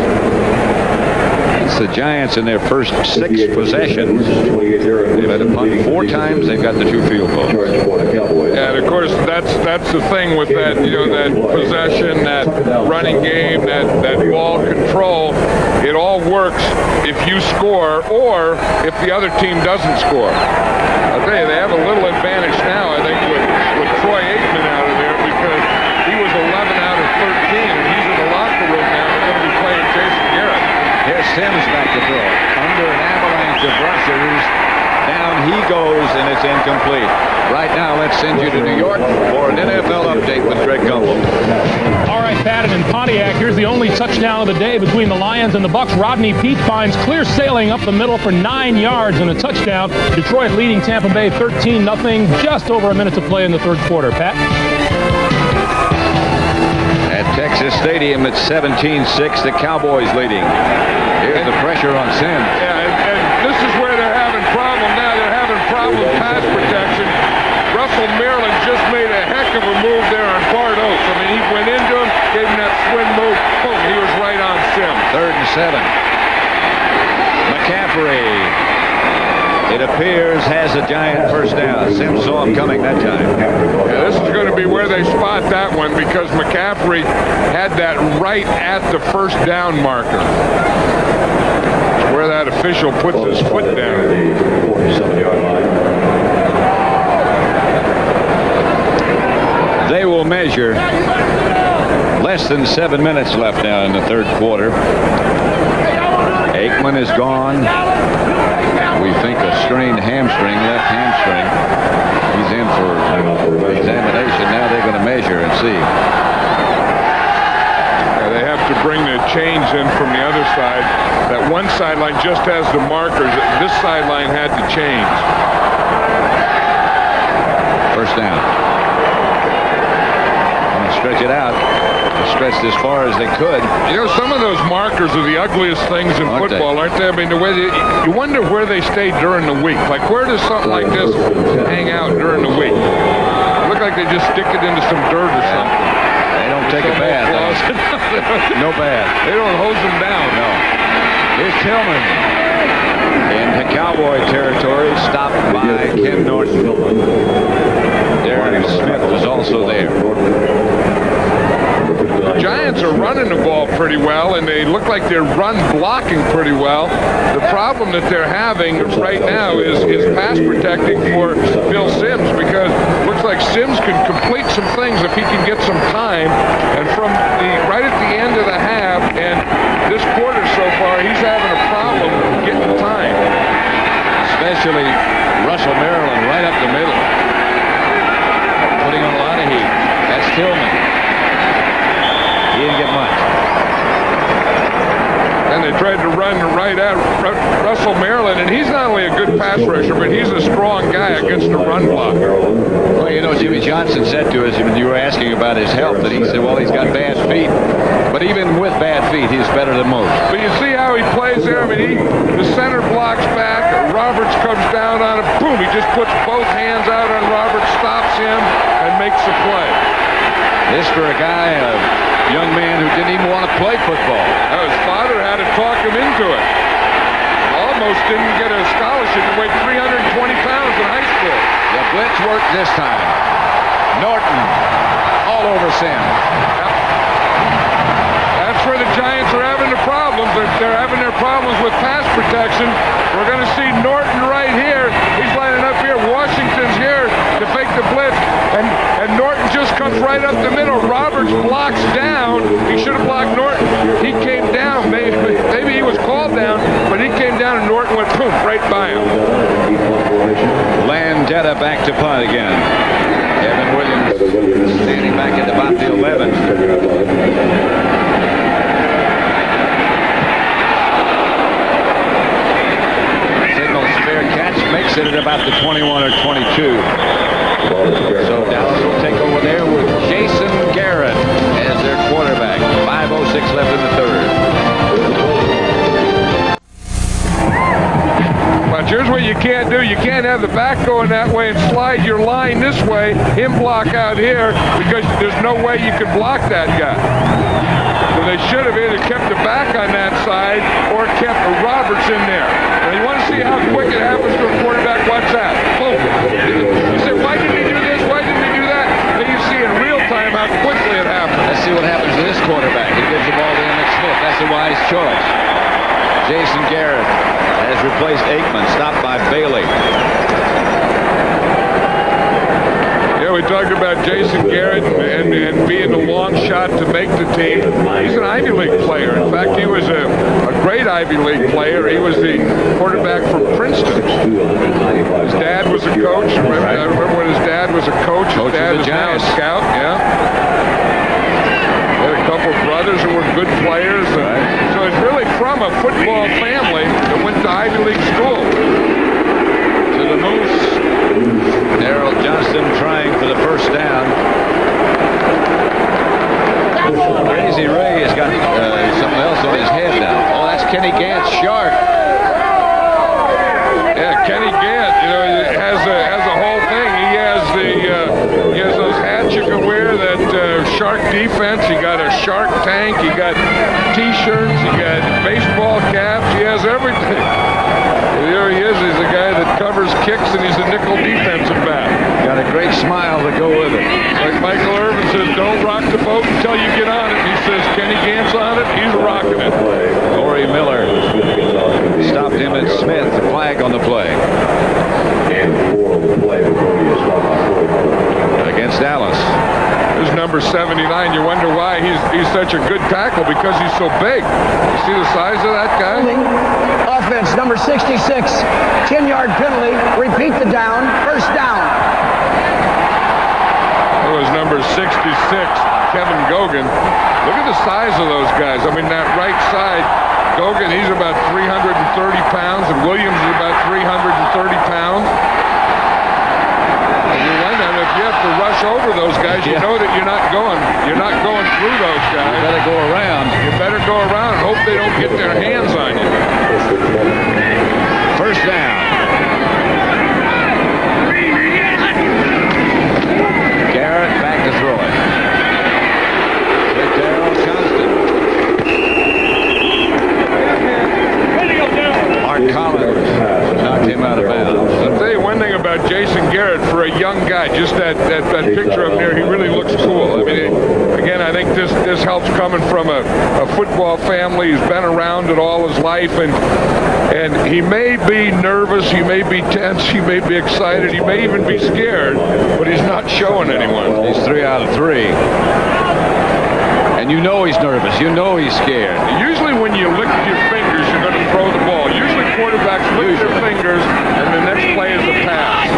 It's the Giants in their first 6 possessions. They've had a punt 4 times. They've got the 2 field goals. And of course, that's the thing with that, that possession, that running game, that ball control. It all works if you score or if the other team doesn't score. I'll tell you, they have a little advantage now, I think, with Troy Aikman out of there because he was 11 out of 13, and he's in the locker room now. They're going to be playing Jason Garrett. Here's Sims back to throw. Under an avalanche of rushers. Down he goes, and it's incomplete. Right now, let's send you to New York for an NFL update with Greg Gumbel. All right, Pat, and in Pontiac, here's the only touchdown of the day between the Lions and the Bucks. Rodney Peete finds clear sailing up the middle for 9 yards and a touchdown. Detroit leading Tampa Bay 13-0. Just over a minute to play in the third quarter. Pat? At Texas Stadium, it's 17-6, the Cowboys leading. Here's the pressure on Sims. Yeah, and this is where they're having problem now. They're having problem pass protection. Russell Maryland just made a heck of a move there on Bardos. I mean, he went into him, gave him that swing move. Boom, he was right on Sims. 3rd and 7. McCaffrey, it appears, has a Giant first down. Sims saw him coming that time. Yeah, this is going to be where they spot that one because McCaffrey had that right at the first down marker. It's where that official puts his foot down. 47-yard line. They will measure. Less than 7 minutes left now in the third quarter. Aikman is gone. We think a strained hamstring, left hamstring. He's in for examination. Now they're going to measure and see. They have to bring the chains in from the other side. That one sideline just has the markers. This sideline had to change. First down. Stretch it out. Stretched as far as they could. Some of those markers are the ugliest things in football, aren't they? I mean, the way you wonder where they stay during the week. Like, where does something like this hang out during the week? Look like they just stick it into some dirt or something. They don't take a bath. No bath. They don't hose them down. No. Here's Tillman into Cowboy territory, stopped by Ken Norton. Darren Smith was also there. The Giants are running the ball pretty well, and they look like they're run blocking pretty well. The problem that they're having right now is pass protecting for Bill Sims, because it looks like Sims can complete some things if he can get some time. And from right at the end of the half and this quarter so far, he's having a problem getting time. Especially Russell Maryland right up the middle. Putting on a lot of heat. That's Tillman. He didn't get much. And they tried to run right at Russell Maryland, and he's not only a good pass rusher, but he's a strong guy against the run block. Well, you know, Jimmy Johnson said to us when you were asking about his health, that he said, well, he's got bad feet. But even with bad feet, he's better than most. But you see how he plays there? I mean, the center blocks back. Roberts comes down on him. Boom, he just puts both hands out on Roberts, stops him, and makes the play. This for a guy, a young man who didn't even want to play football. Now, his father had to talk him into it. Almost didn't get a scholarship. He weighed 320 pounds in high school. The blitz worked this time. Norton all over Sam. That's where the Giants are having the problems. They're having their problems with pass protection. We're going to see Norton right here. He's lining up here. Washington's here to fake the blitz. And Norton just comes right up the middle. Roberts blocks down. He should have blocked Norton. He came down. Maybe he was called down, but he came down and Norton went boom right by him. Landetta back to punt again. Evan Williams standing back at about the 11. Makes it at about the 21 or 22. So Dallas will take over there with Jason Garrett as their quarterback. 5:06 left in the third. But here's what you can't do. You can't have the back going that way and slide your line this way, him block out here, because there's no way you can block that guy. So they should have either kept the back on that side or kept Roberts in there. And you want to see how quick it happens to a quarterback? Watch that. Boom. You say, why didn't he do this? Why didn't he do that? Then you see in real time how quickly it happens. Let's see what happens to this quarterback. He gives the ball to Emmett Smith. That's a wise choice. Jason Garrett has replaced Aikman, stopped by Bailey. Yeah, we talked about Jason Garrett and being a long shot to make the team. He's an Ivy League player. In fact, he was a great Ivy League player. He was the quarterback from Princeton. His dad was a coach. I remember when his dad was a coach. His dad is now a scout. Yeah. He had a couple of brothers who were good players. So he's really from a football family that went to Ivy League school. To the Moose. Darrell Johnston trying for the first down. Crazy Ray has got something else on his head now. Oh, that's Kenny Gant's shark. Yeah, Kenny Gant, you know, has a whole thing. He has those hats you can wear, that shark defense. He got a shark tank. He got T-shirts. He got baseball caps. He has everything. There he is. He's a guy that covers kicks, and he's a nickel defensive back. Got a great smile to go with it. Like Michael Irvin says, don't rock the boat until you get on it. He says, Kenny Gant's on it. He's rocking it. Corey Miller stopped him at Smith. The flag on the play. Against Dallas. There's number 79. You wonder why he's such a good tackle, because he's so big. You see the size of that guy? Offense, number 66, 10-yard penalty. Repeat the down. First down. It was number 66, Kevin Gogan. Look at the size of those guys. I mean, that right side, Gogan, he's about 330 pounds, and Williams is about 330 pounds. And you wonder if you have to rush over those guys, you know that you're not going through those guys. You better go around. You better go around and hope they don't get their hands on you. First down. Garrett back to throw it. With Darrell Johnston. Art Collins knocked him out of bounds. I'll tell you one thing about Jason Garrett, for a young guy, just that picture up there, he really looks cool. I mean, again, I think this helps coming from a football family. He's been around it all his life, and he may be nervous, he may be tense, he may be excited, he may even be scared, but he's not showing anyone. He's 3 out of 3. And you know he's nervous. You know he's scared. Usually when you lick your fingers, you're going to throw the ball. Usually quarterbacks lick their fingers, and the next play is a pass.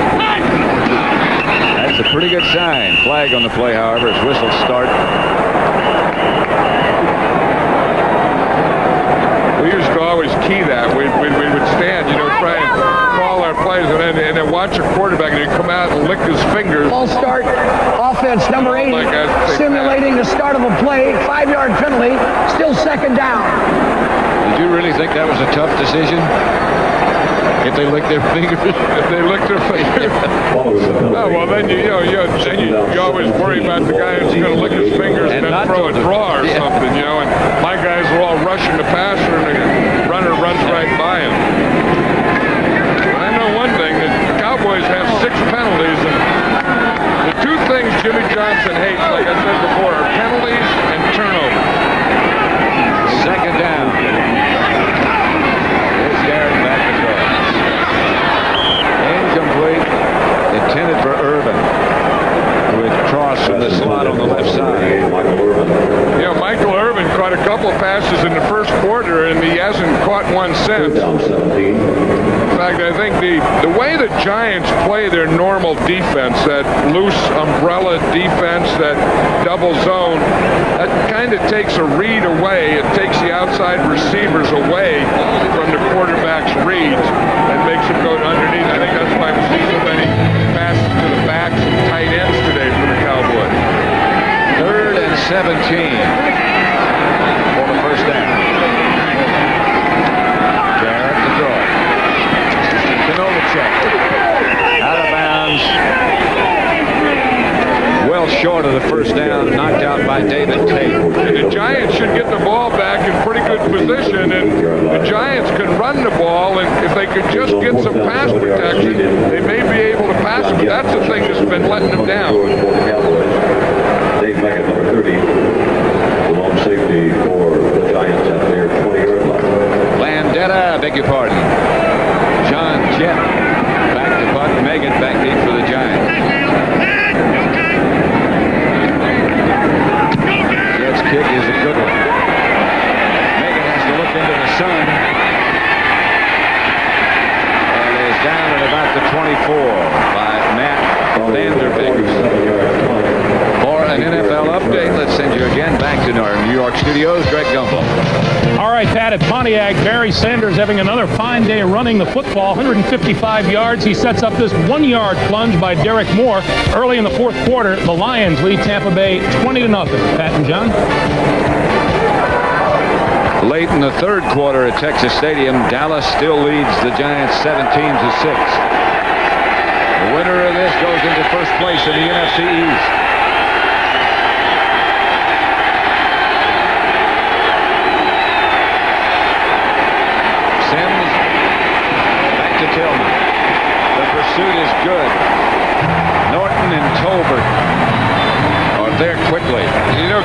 That's a pretty good sign. Flag on the play, however, as whistles start. We used to always key that. We would stand, try and call our plays and then watch a quarterback and he'd come out and lick his fingers. Ball start, offense number 80, simulating the start of a play, 5-yard penalty, still second down. Did you really think that was a tough decision? If they lick their fingers? If they lick their fingers. Oh, well, then you always worry about the guy who's going to lick his fingers and then throw a draw or something, and my guys are all rushing the passer and the runner runs right by him. I know one thing, that the Cowboys have 6 penalties, and the 2 things Jimmy Johnson hates, like I said before, are penalties and turnovers. Second down. Here's Garrett back to throw. Incomplete. Intended for Irvin. With Cross in the slot on the left side. Michael Irvin caught a couple of passes in the first quarter, and he hasn't caught one since. In fact, I think the way the Giants play their normal defense, that loose umbrella defense, that double zone, that kind of takes a read away. It takes the outside receivers away from the quarterback's reads and makes them go underneath. I think that's why we see so many passes to the backs and tight ends today for the Cowboys. 3rd and 17 for the first down. Garrett to throw. Novacek out of bounds. Well short of the first down, knocked out by David Tate. And the Giants should get the ball back in pretty good position, and the Giants can run the ball, and if they could just get some pass protection, they may be able to pass it, but that's the thing that's been letting them down. Dave back at number 30, the long safety for the Giants at their 20-yard line. Landetta, beg your pardon. John Jett back to punt. Megan back deep for the Giants. Jett's kick is a good one. Megan has to look into the sun. And is down at about the 24 by Matt Vanderbeek. For an NFL update, let's send you again back to our New York studios. Greg Gumbel. All right, Pat, at Pontiac, Barry Sanders having another fine day running the football, 155 yards. He sets up this 1-yard plunge by Derek Moore. Early in the 4th quarter, the Lions lead Tampa Bay 20-0. Pat and John? Late in the 3rd quarter at Texas Stadium, Dallas still leads the Giants 17-6. The winner of this goes into first place in the NFC East. Sims back to Tillman. The pursuit is good. Norton and Tolbert are there quickly.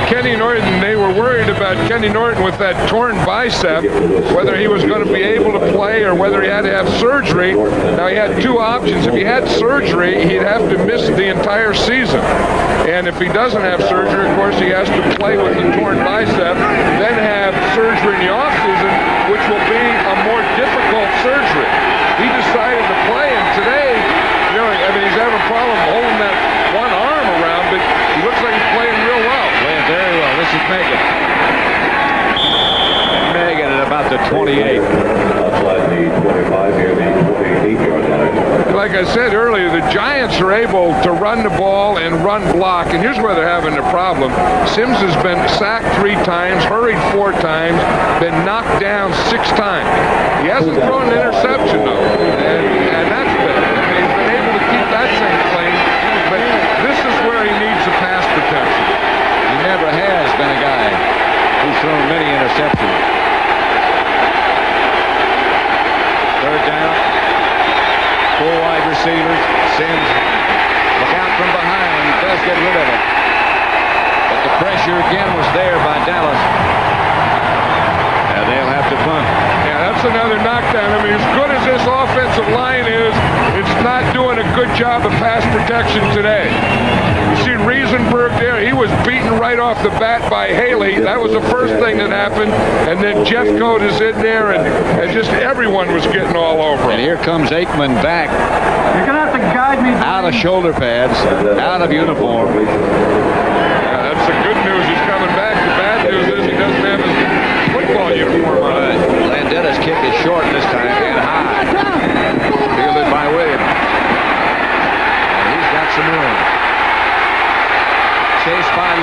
Kenny Norton, they were worried about Kenny Norton with that torn bicep, whether he was going to be able to play or whether he had to have surgery. Now, he had 2 options. If he had surgery, he'd have to miss the entire season. And if he doesn't have surgery, of course, he has to play with the torn bicep, then have surgery in the offseason, which will be a more difficult surgery. He decided to play, and today, he's having a problem holding that one arm around, but he looks like he's playing real well. Playing very well. This is Megan. Megan at about the 28. Outside the 25 here, the 28-yard line. Like I said earlier, the Giants are able to run the ball and run block, and here's where they're having the problem. Sims has been sacked 3 times, hurried 4 times, been knocked down 6 times. He hasn't thrown an interception, though, and that's big. He's been able to keep that thing clean, but this is where he needs the pass protection. He never has been a guy who's thrown many interceptions. 3rd down. 4 wide receivers. Sims, look out from behind. He does get rid of it. But the pressure again was there by Dallas. And they'll have to punt. Yeah, that's another knockdown. As good as this offensive line is, it's not doing a good job of pass protection today. You see Riesenberg there, he was beaten right off the bat by Haley. That was the first thing that happened. And then Jeff Coat is in there, and just everyone was getting all over him. And here comes Aikman back. You're going to have to guide me. Out of shoulder pads, out of uniform. Yeah, that's the good news. He's coming back. The bad news is he doesn't have his football uniform on. Landetta's kick is short this time and high. Fielded by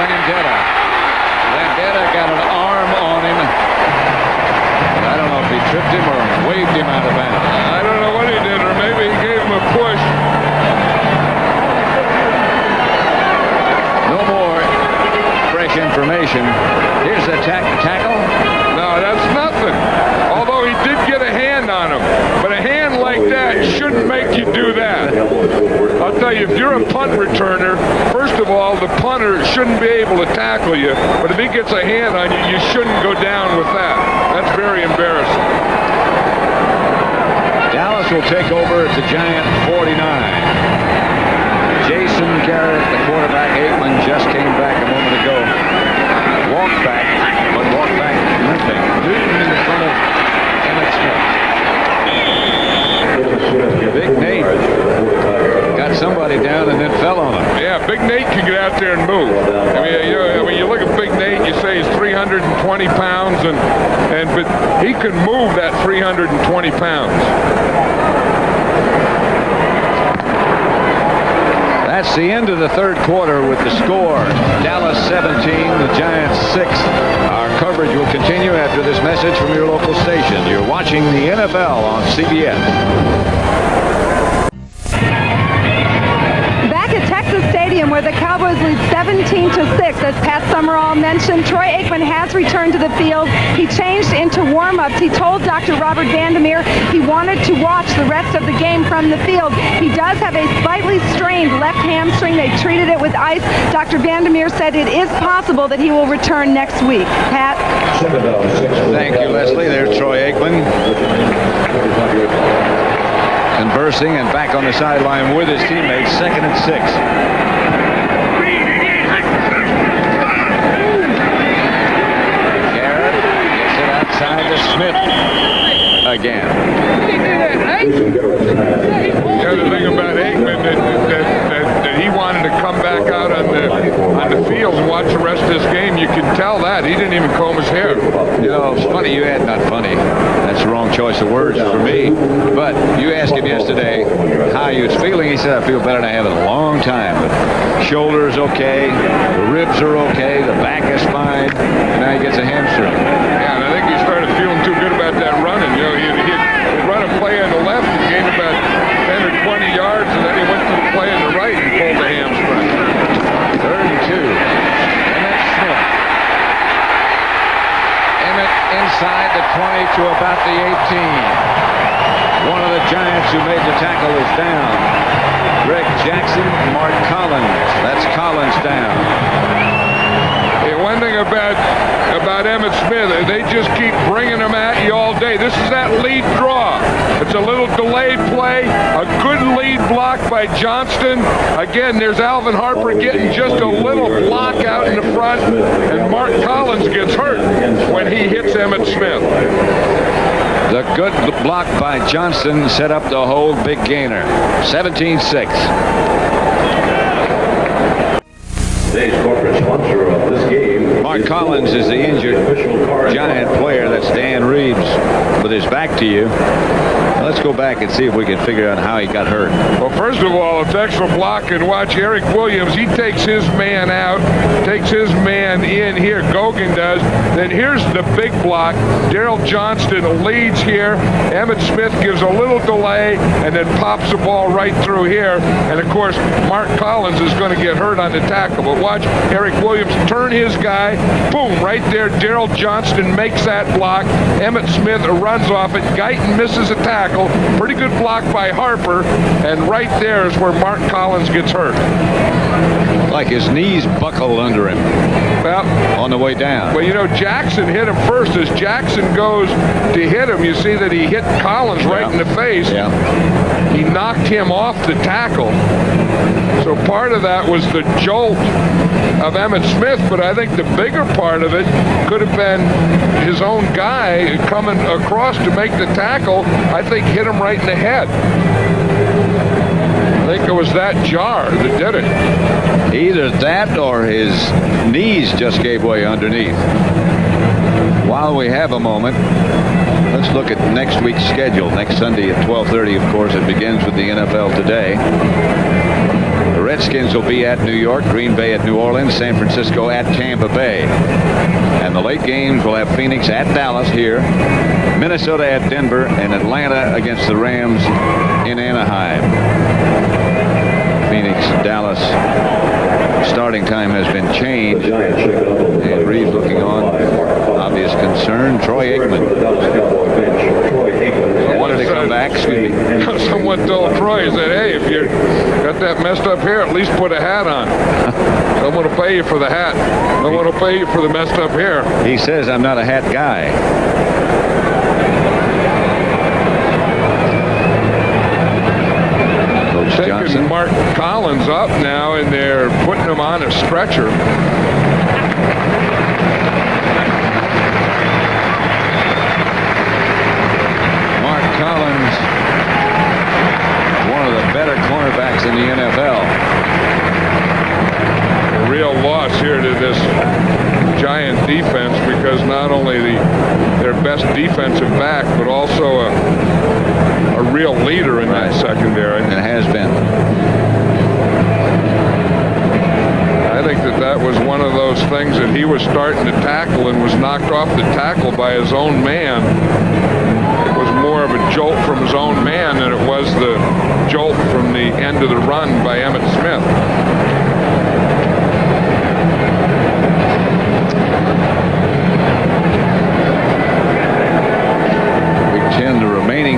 Landeta. Landeta got an arm on him. I don't know if he tripped him or waved him out of bounds. I don't know what he did, or maybe he gave him a push. No more fresh information. Here's the tackle. No, that's nothing. Although he did get a hand on him. But a hand like that shouldn't make you do that. I'll tell you, if you're a punt returner, first of all, the punter shouldn't be able to tackle you. But if he gets a hand on you, you shouldn't go down with that. That's very embarrassing. Dallas will take over at the Giant 49. Jason Garrett, the quarterback. Aikman just came back a moment ago. Walked back, but walked back limping. Newton in front of Emmett Smith. Big Nate got somebody down and then fell on him. Yeah, Big Nate can get out there and move. I mean, you look at Big Nate, you say he's 320 pounds, but he can move that 320 pounds. That's the end of the third quarter with the score. Dallas 17, the Giants 6. Our coverage will continue after this message from your local station. You're watching the NFL on CBS. Back at Texas Stadium, where the Cowboys lead 17-6, as Pat Summerall mentioned, Troy Aikman has returned to the field. He changed into warm-ups. He told Dr. Robert Vandermeer he wanted to watch the rest of the game from the field. He does have a slightly strained left hamstring. They treated it with ice. Dr. Vandermeer said it is possible that he will return next week. Pat? Thank you, Leslie. There's Troy Aikman, conversing and back on the sideline with his teammates. 2nd and 6. Garrett gets it outside to Smith again. The other thing about Aikman that he wanted to come back out on the field and watch the rest of this game. You can tell that he didn't even comb his hair. You know, it's funny you had, not funny. That's the wrong choice of words for me. But you asked him yesterday how he was feeling. He said, I feel better than I have in a long time. But shoulder's okay, the ribs are okay, the back is fine. Now he gets a hamstring. Yeah, and I think he started feeling too good about that running. You know, he'd run a play on the left and gained about 10 or 20 yards, and then he went to the play on the right and pulled the hamstring. 3rd and 2. Emmett Smith. Emmett inside the 20 to about the 18. One of the Giants who made the tackle is down. Greg Jackson, Mark Collins. That's Collins down. Yeah, one thing about Emmitt Smith, they just keep bringing him at you all day. This is that lead draw. It's a little delayed play, a good lead block by Johnston. Again, there's Alvin Harper getting just a little block out in the front, and Mark Collins gets hurt when he hits Emmitt Smith. The good block by Johnston set up the whole big gainer. 17-6. Today's corporate sponsor of this game. Mark Collins is the injured Giant player. That's Dan Reeves with his back to you. Let's go back and see if we can figure out how he got hurt. Well, first of all, it's extra block, and watch Eric Williams. He takes his man out, takes his man in here. Gogan does. Then here's the big block. Daryl Johnston leads here. Emmitt Smith gives a little delay and then pops the ball right through here. And, of course, Mark Collins is going to get hurt on the tackle. But watch Eric Williams turn his guy. Boom, right there. Daryl Johnston makes that block. Emmitt Smith runs off it. Guyton misses a tackle. Pretty good block by Harper, and right there is where Mark Collins gets hurt. Like his knees buckled under him. Well, on the way down. Well, you know, Jackson hit him first. As Jackson goes to hit him, you see that he hit Collins right in the face. Yeah. He knocked him off the tackle. So part of that was the jolt of Emmitt Smith, but I think the bigger part of it could have been his own guy coming across to make the tackle. I think hit him right in the head. I think it was that jar that did it. Either that or his knees just gave way underneath. While we have a moment, let's look at next week's schedule. Next Sunday at 12:30, of course, it begins with the NFL Today. The Redskins will be at New York, Green Bay at New Orleans, San Francisco at Tampa Bay. And the late games will have Phoenix at Dallas here, Minnesota at Denver, and Atlanta against the Rams in Anaheim. Phoenix, Dallas. Starting time has been changed. And Reed looking on. Obvious concern. Troy Aikman. Wanted to come back. Excuse me. Someone told Troy, said, hey, if you got that messed up hair, at least put a hat on. Someone will pay you for the hat. Someone will pay you for the messed up hair. He says I'm not a hat guy. Taking Mark Collins up now, and they're putting him on a stretcher. Mark Collins, one of the better cornerbacks in the NFL. A real loss here to this Giant defense, because not only their best defensive back, but also a real leader in that secondary. It has been. I think that was one of those things that he was starting to tackle and was knocked off the tackle by his own man. It was more of a jolt from his own man than it was the jolt from the end of the run by Emmitt Smith.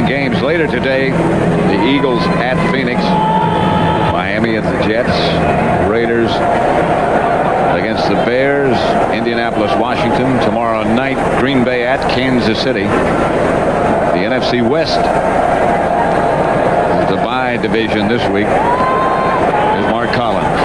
Games later today, the Eagles at Phoenix, Miami at the Jets, Raiders against the Bears, Indianapolis, Washington. Tomorrow night, Green Bay at Kansas City. The NFC West, the bye division this week, is Mark Collins.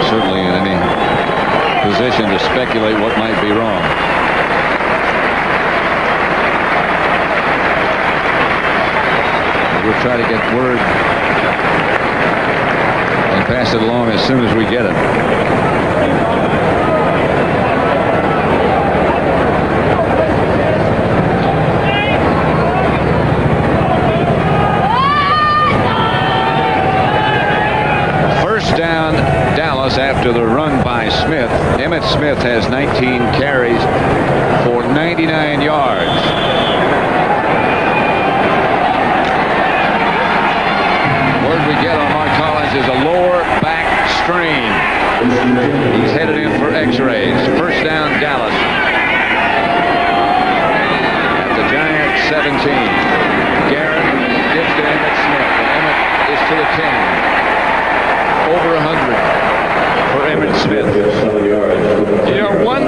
Certainly in any position to speculate what might be wrong. We'll try to get word and pass it along as soon as we get it. First down, Dallas after the run by Smith. Emmitt Smith has 19 carries for 99 yards. Word we get on Mark Collins is a lower back strain. He's headed in for x-rays. First down, Dallas. At the Giants 17. Garrett gives to Emmitt Smith. Emmitt is to the 10. Over 100 for Emmitt Smith. You know, one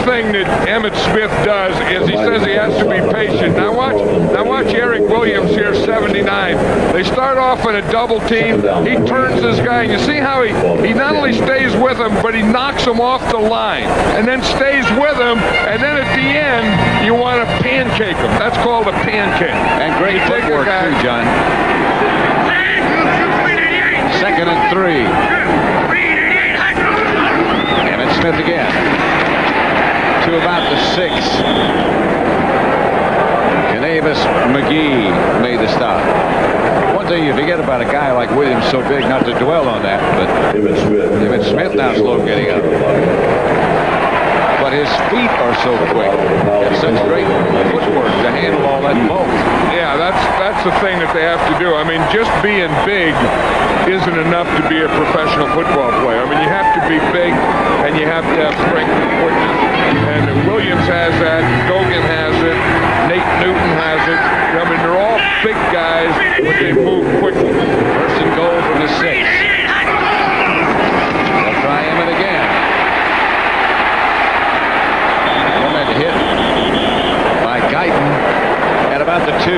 thing that Emmitt Smith does is he says he has to be patient. Now watch Eric Williams here, 79. They start off in a double team. He turns this guy, and you see how he not only stays with him, but he knocks him off the line, and then stays with him, and then at the end, you want to pancake him. That's called a pancake. And great footwork too, John. Second and 3. Emmitt Smith again. To about the 6. Canavis McGee made the stop. One thing you forget about a guy like Williams, so big, not to dwell on that, but Emmitt Smith now slow getting up. But his feet are so quick. It's such great footwork to handle all that bulk. Yeah, that's the thing that they have to do. I mean, just being big isn't enough to be a professional football player. I mean, you have to be big, and you have to have strength and quickness. And Williams has that. Gogan has it. Nate Newton has it. I mean, they're all big guys, but they move quickly. First and goal from the 6. They'll try Emmitt again. Hit by Guyton at about the 2.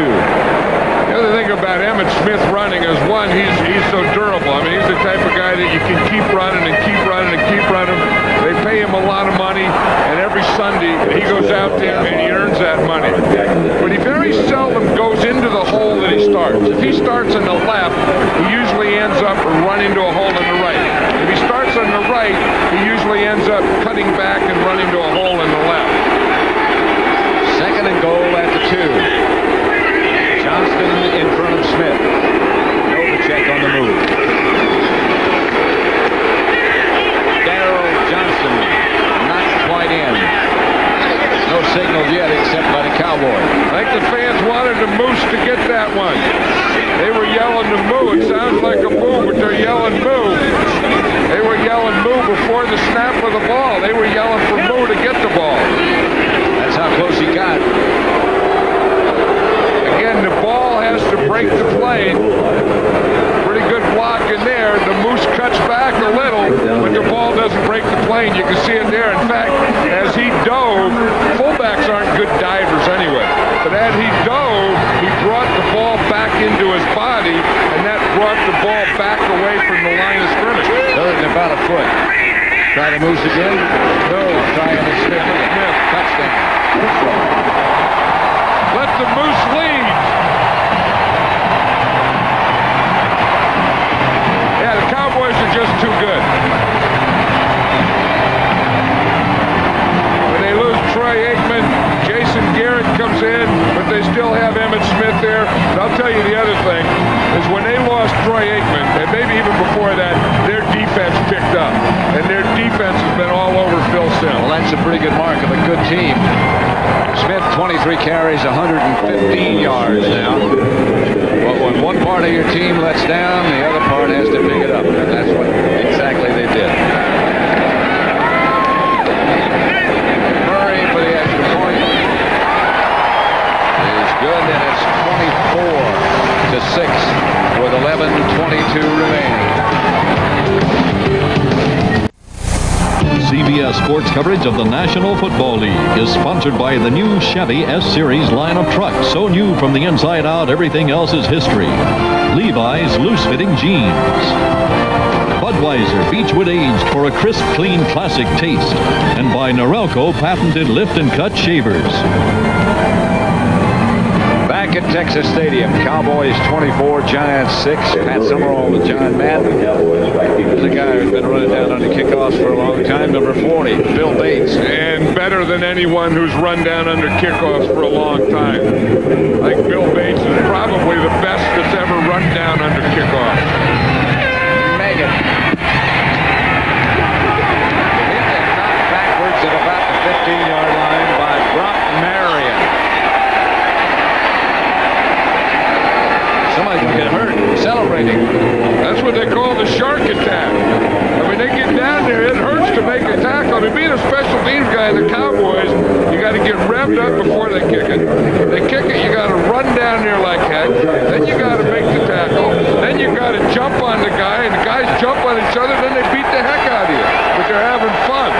The other thing about Emmitt Smith running is, one, he's so durable. I mean, he's the type of guy that you can keep running and keep running and keep running. They pay him a lot of money, and every Sunday he goes out there and he earns that money. But he very seldom goes into the hole that he starts. If he starts on the left, he usually ends up running into a hole on the right. If he starts on the right, he usually ends up cutting back and running to a hole in the left. Johnston in front of Smith. Novacek on the move. Darrell Johnston not quite in. No signal yet except by the Cowboys. I think the fans wanted the Moose to get that one. They were yelling to moo. It sounds like a moo, but they're yelling moo. They were yelling moo before the snap of the ball. They were yelling for moo to get the ball. That's how close he got. Again, the ball has to break the play. Pretty good block in there. The Moose cuts back a little, but the ball doesn't break the play. You can see it there. In fact, as he dove, fullbacks aren't good divers anyway, but as he dove, he brought the ball back into his body, and that brought the ball back away from the line of scrimmage. Third and about a foot. Try the Moose again? No. Trying to Smith. Touchdown. Let the Moose lead. Yeah, the Cowboys are just too good. When they lose Troy Aikman, Jason Garrett comes in, but they still have Emmitt Smith there. And I'll tell you the other thing is when they lost Troy Aikman, and maybe even before that, their defense picked up. And their defense has been all over Phil Simms. Well, that's a pretty good mark of a good team. Smith, 23 carries, 115 yards now. But when one part of your team lets down, the other part has to pick it up. And that's what exactly they did. Murray for the extra point is good, and it's 24-6 with 11:22 remaining. CBS Sports coverage of the National Football League is sponsored by the new Chevy S-Series line of trucks. So new from the inside out, everything else is history. Levi's loose-fitting jeans. Budweiser Beechwood aged for a crisp, clean, classic taste. And by Norelco patented lift and cut shavers. Back at Texas Stadium, Cowboys 24, Giants 6. Pat Summerall with John Madden. There's a guy who's been running down on the kickoffs for a long time, number 40, Bill Bates. And better than anyone who's run down under kickoffs for a long time. I think Bill Bates is probably the best that's ever run down under kickoffs. Megan. Hit and knocked backwards at about the 15-yard line by Brock Marion. Somebody's going to get hurt celebrating. That's what they call the shark attack. I mean, they get down there, it hurts to make a tackle. I mean, being a special teams guy in the Cowboys, you got to get revved up before they kick it. They kick it, you got to run down there like heck. Then you got to make the tackle. Then you got to jump on the guy, and the guys jump on each other, then they beat the heck out of you. But they're having fun.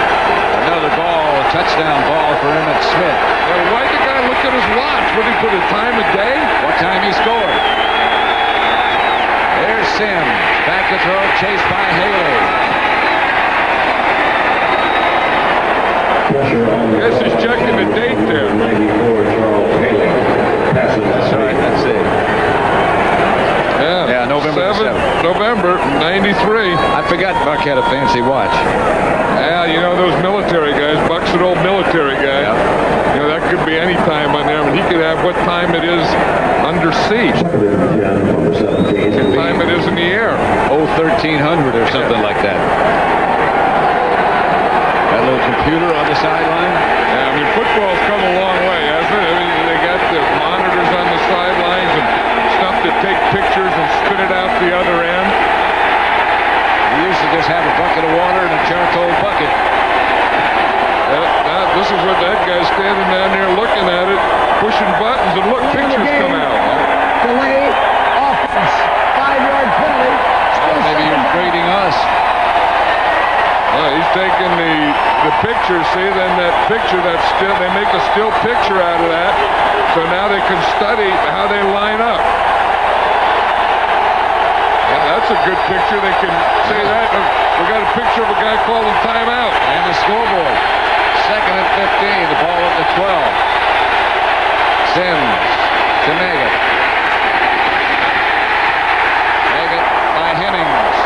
Another ball, a touchdown ball for Emmitt Smith. Now, why'd the guy look at his watch? Would he put a time of day? What time he scored? There's Sims. Back to throw, chased by Haley. Guess he's checking the date there. That's right, that's it. Yeah, November 7th. November 93. I forgot Buck had a fancy watch. Yeah, you know those military guys. Buck's an old military guy. Yeah. You know, that could be any time on there. I mean, he could have what time it is under siege. What time it is in the air. 1300 or something like that. That little computer on the sideline. Yeah, I mean, football's come a long way, hasn't it? I mean, they got the monitors on the sidelines and stuff to take pictures and spit it out the other end. We used to just have a bucket of water and a charcoal bucket. This is what that guy's standing down there looking at it, pushing buttons, and look, pictures come out. Delay offense. 5-yard penalty. Maybe he was grading us. He's taking the picture, see, then that picture, that's still, they make a still picture out of that, so now they can study how they line up. Yeah, that's a good picture. They can say that. We got a picture of a guy calling timeout. And the scoreboard. 2nd and 15, the ball at the 12. Sims to Meggett. Meggett by Hennings.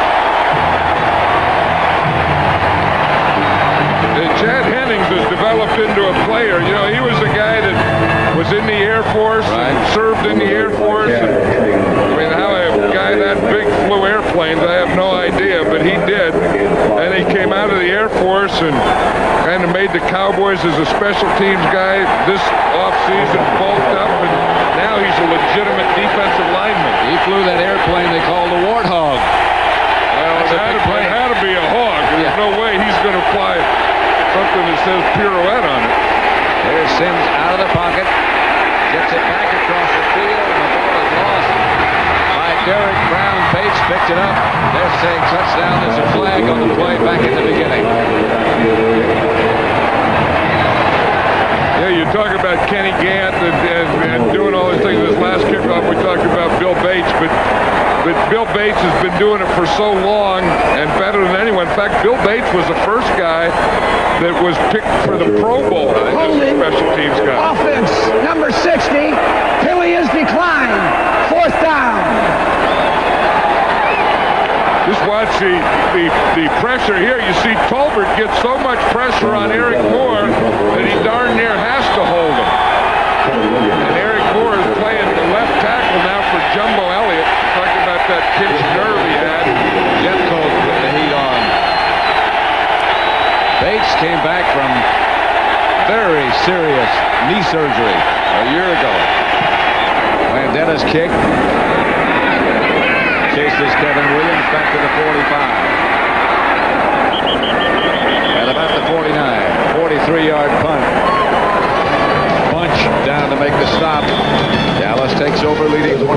Chad Hennings has developed into a player. You know, he was a guy that was in the Air Force and served in the Air Force. And, I mean, how a guy that big flew airplanes, I have no idea, but he did. And he came out of the Air Force and kind of made the Cowboys as a special teams guy this offseason, bulked up, and now he's a legitimate defensive lineman. He flew that airplane they call the Warthog. Well, it had to be a hawk. There's no way he's going to fly something that says pirouette on it. There's Sims out of the pocket. Gets it back across the field, and the ball is lost by Derek Brown. Bates picked it up. They're saying touchdown. There's a flag on the play back in the beginning. Yeah, you talk about Kenny Gant and doing all these things. This last kickoff, we talked about Bill Bates, but Bill Bates has been doing it for so long and better than anyone. In fact, Bill Bates was the first guy that was picked for the Pro Bowl as a special teams guy. Offense, number 60. Philly is declined. 4th down. Just watch the pressure here. You see Tolbert gets so much pressure on Eric Moore that he darn near has to hold him. And Eric Moore is playing the left tackle now for Jumbo Elliott. Talking about that pinched nerve he had. Jeffco put the heat on. Bates came back from very serious knee surgery a year ago. Landeta's kick. Chases Kevin Williams back to the 45. At about the 49. 43-yard punt. Bunch down to make the stop. Dallas takes over leading 24-6.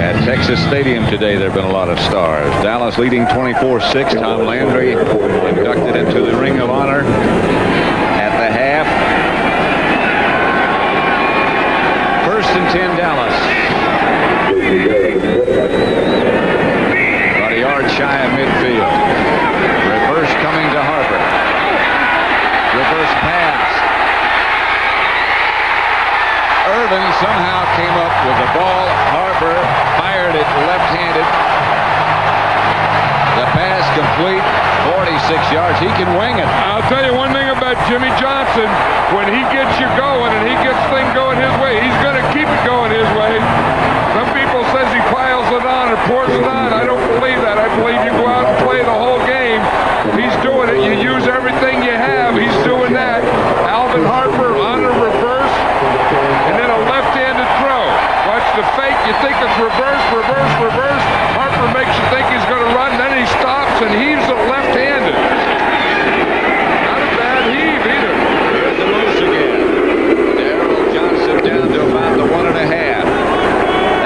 At Texas Stadium today, there have been a lot of stars. Dallas leading 24-6. Tom Landry inducted into the Ring of Honor at the half. 1st and 10 Dallas. About a yard shy of midfield. Reverse coming to Harper. Reverse pass. Irvin somehow came up with the ball. Harper fired it left-handed. The pass complete. 46 yards. He can wing it. I'll tell you one thing about Jimmy Johnson. When he gets you going and he gets things going his way, he's going to keep it going his way. Some people says he piles it on or pours it on. I don't believe that. I believe you go out and play the whole game. He's doing it. You use everything you have. He's doing that. Alvin Harper on the reverse and then a left-handed throw. Watch the fake. You think it's reverse, reverse, reverse. Harper makes you think he's going to run. Then he stops and heaves it left-handed. Not a bad heave either. There's the moose again. Darrell Johnson down to about the 1.5.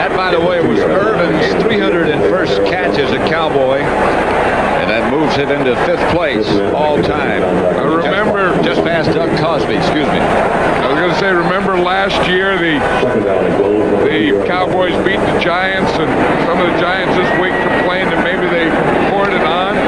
That, by the way, was Irvin's 301st catch as a Cowboy. And that moves it into 5th place all time. I remember just past Doug Cosby, excuse me. I was going to say, remember last year the Cowboys beat the Giants, and some of the Giants this week complained that maybe they poured it on.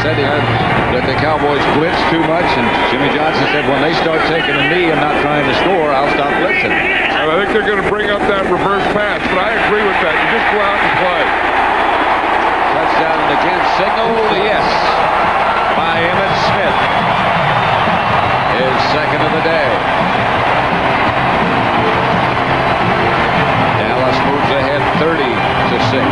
Said that the Cowboys blitzed too much, and Jimmy Johnson said when they start taking a knee and not trying to score, I'll stop blitzing. And I think they're going to bring up that reverse pass, but I agree with that. You just go out and play. Touchdown and again signaled, yes, by Emmitt Smith. His 2nd of the day. Dallas moves ahead 30-6.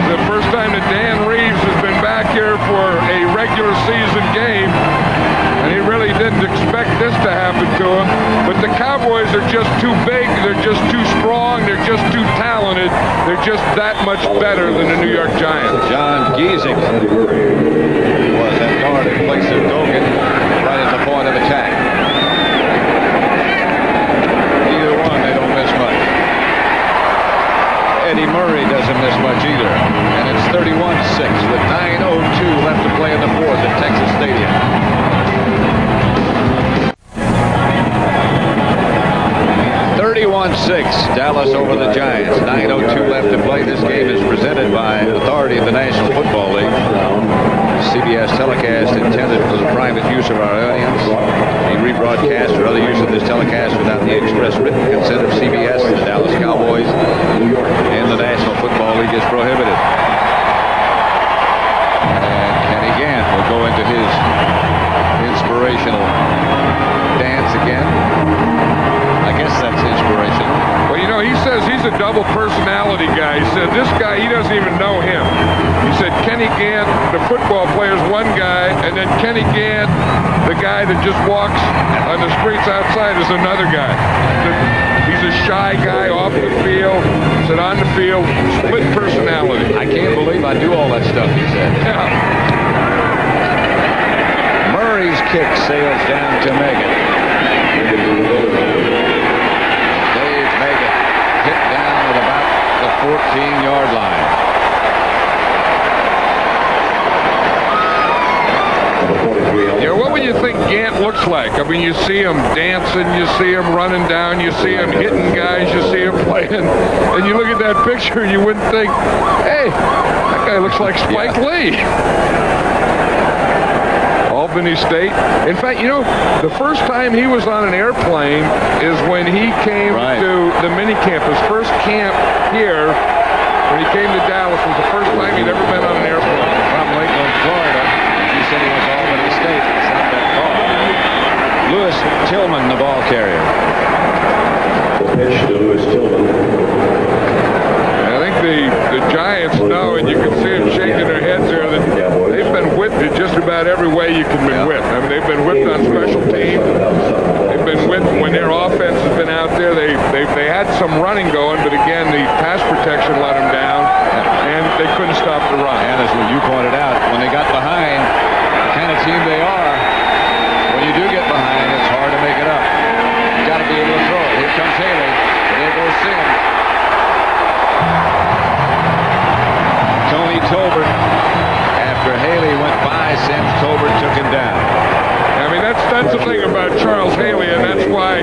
The first time that Dan Reeves has been back here for a regular season game, and he really didn't expect this to happen to him. But the Cowboys are just too big, they're just too strong, they're just too talented, they're just that much better than the New York Giants. John Giesick was at guard in place of Dogan right at the point of attack. Either one, they don't miss much. Eddie Murray doesn't miss much either. And it's 31-6 with 9:02 left to play in the 4th at Texas Stadium. Dallas over the Giants. 9:02 left to play. This game is presented by authority of the National Football League. CBS telecast intended for the private use of our audience. Any rebroadcast or other use of this telecast without the express written consent of CBS, the Dallas Cowboys, and the is prohibited. And Kenny Gant will go into his inspirational dance again. I guess that's inspirational. Well, you know, he says he's a double personality guy. He said this guy, he doesn't even know him. He said Kenny Gant, the football player, is one guy, and then Kenny Gant, the guy that just walks on the streets outside, is another guy. He's a shy guy off the field. He said on the field, split personality. I can't believe I do all that stuff, he said. Yeah. Murray's kick sails down to Megan. Dave Megan hit down at about the 14-yard line. Yeah, what would you think Gant looks like? I mean, you see him dancing, you see him running down, you see him hitting guys, you see him playing, and you look at that picture and you wouldn't think, hey, that guy looks like Spike Lee. Albany State. In fact, you know, the first time he was on an airplane is when he came to the mini camp. His first camp here, when he came to Dallas, was the first time he'd ever been on an airplane. From Lakeland, Florida. He said he was Albany State. It's not that far. Lewis Tillman, the ball carrier. The pitch to Lewis Tillman. I think the Giants know, and you can see them shaking their heads there, that they've been whipped in just about every way you can be whipped. I mean, they've been whipped on special teams. They've been whipped when their offense has been out there. They had some running going, but again, the pass protection let them down, and they couldn't stop the run. And as you pointed out, when they got behind, the kind of team they are, when you do get behind, it's hard to make it up. You got to be able to throw it. Here comes Haley. There goes Sims. Tony Tolbert. After Haley went by, Sims Tolbert took him down. I mean, that's the thing about Charles Haley, and that's why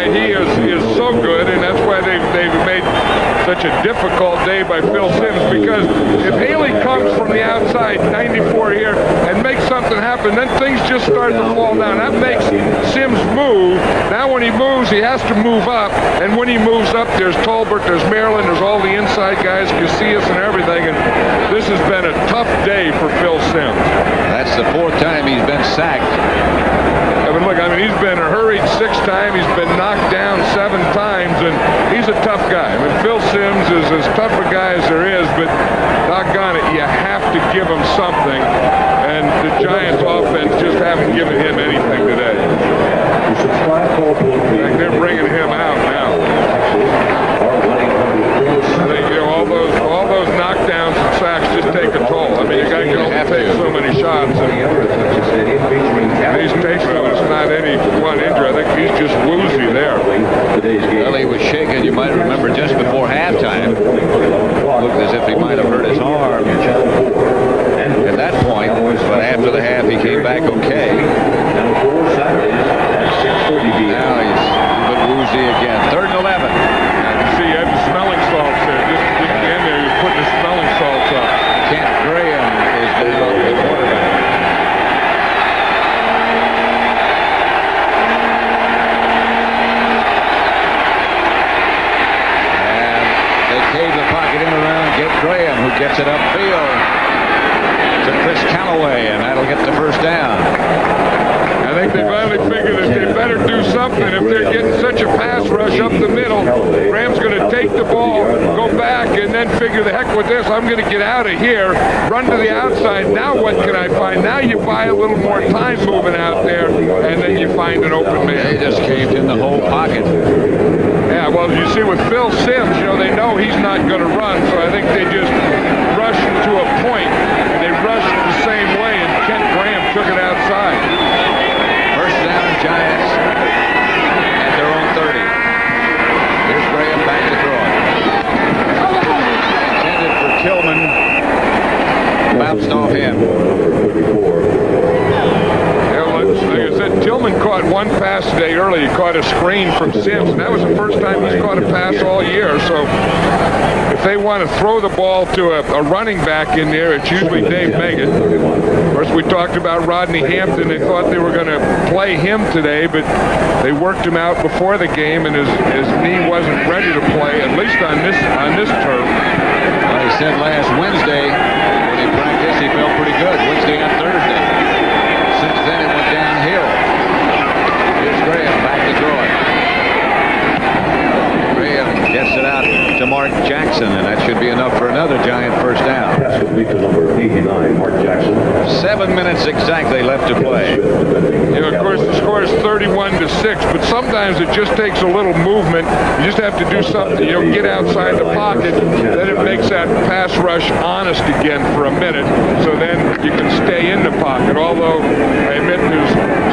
he is so good, and that's why they've made such a difficult day by Phil Sims, because if Haley comes from the outside, 94 here, and makes something happen, then things just start to fall down. That makes Sims move. Now when he moves, he has to move up, and when he moves up, there's Tolbert, there's Maryland, there's all the inside guys, Casillas and everything, and this has been a tough day for Phil Sims. That's the fourth time he's been sacked. I mean, he's been hurried 6 times. He's been knocked down 7 times, and he's a tough guy. I mean, Phil Sims is as tough a guy as there is, but doggone it, you have to give him something, and the Giants offense just haven't given him anything today. In fact, they're bringing him out now. I think, you know, all those knockdowns and sacks just take a toll. I mean, you guys can only take so many shots, and he's taking them. It's not any one injury. I think he's just woozy there. Well, he was shaken. You might remember just before halftime. Looked as if he might have hurt his arm at that point, but after the half, he came back okay. Now he's a bit woozy again. 3rd and 11. I can see you have the smelling salts there. Just in there, you're putting the smelling salts up. Kent Graham is the quarterback. And they cave the pocket in around Graham, who gets it upfield to Chris Callaway, and that'll get the first down. I think they finally figured that they better do something if they're getting such a pass rush up the middle. Graham's going to take the ball, go back, and then figure the heck with this. I'm going to get out of here, run to the outside. Now what can I find? Now you buy a little more time moving out there, and then you find an open man. They just caved in the whole pocket. Yeah, well, you see with Phil Sims, you know, they know he's not going to run, so I think they just rushed to a point, and they rushed the same way, and Kent Graham took it outside. First down, Giants at their own 30. Here's Graham back to throw it. Intended for Tillman. Bounced off him. Like I said, Tillman caught one pass today early. He caught a screen from Sims, and that was the first time he's caught a pass all year. So if they want to throw the ball to a running back in there, it's usually Dave Megan. Of course, we talked about Rodney Hampton. They thought they were going to play him today, but they worked him out before the game, and his knee wasn't ready to play, at least on this turf. said last Wednesday when he practiced he felt pretty good. Wednesday and Thursday. Since then it went downhill. Here's Graham back to throw it. Graham gets it out to Mark Jackson, and that should be enough for another Giant first down. Pass complete to number 89, Mark Jackson. 7 minutes exactly left to play. You know, of course, the score is 31-6, but sometimes it just takes a little movement. You just have to do something, get outside the pocket. Then it makes that pass rush honest again for a minute, so then you can stay in the pocket. Although, I admit there's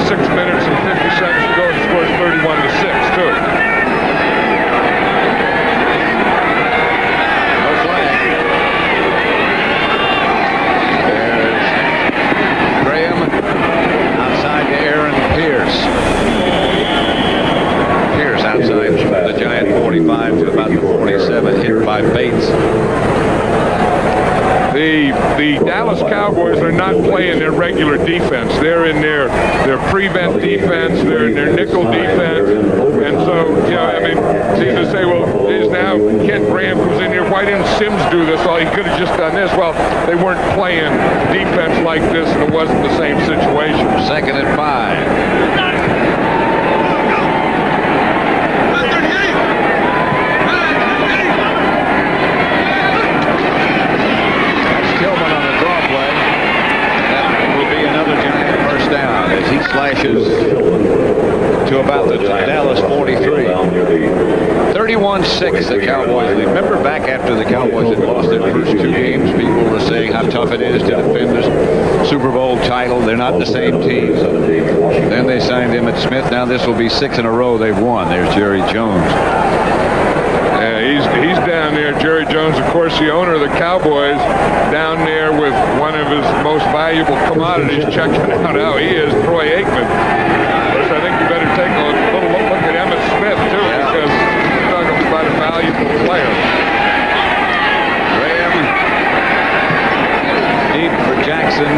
6 minutes and 50 seconds to go, the score is 31-6, too. Pierce outside the Giant 45 to about the 47, hit by Bates. The Dallas Cowboys are not playing their regular defense. They're in their prevent defense, they're in their nickel defense. And so, seem to say, well, it is now Kent Graham comes in here. Why didn't Sims do this? Well, he could have just done this. Well, they weren't playing defense like this, and it wasn't the same situation. 2nd and 5. He slashes to about the Dallas 43. 31-6, the Cowboys. Remember back after the Cowboys had lost their first 2 games, people were saying how tough it is to defend the Super Bowl title. They're not the same team. Then they signed Emmitt Smith. Now this will be 6 in a row they've won. There's Jerry Jones. He's down there. Jerry Jones, of course, the owner of the Cowboys, down there with one of his most valuable commodities, checking out how he is, Troy Aikman. Of course, I think you better take a little look at Emmitt Smith, too, because you're talking about a valuable player. Graham, deep for Jackson.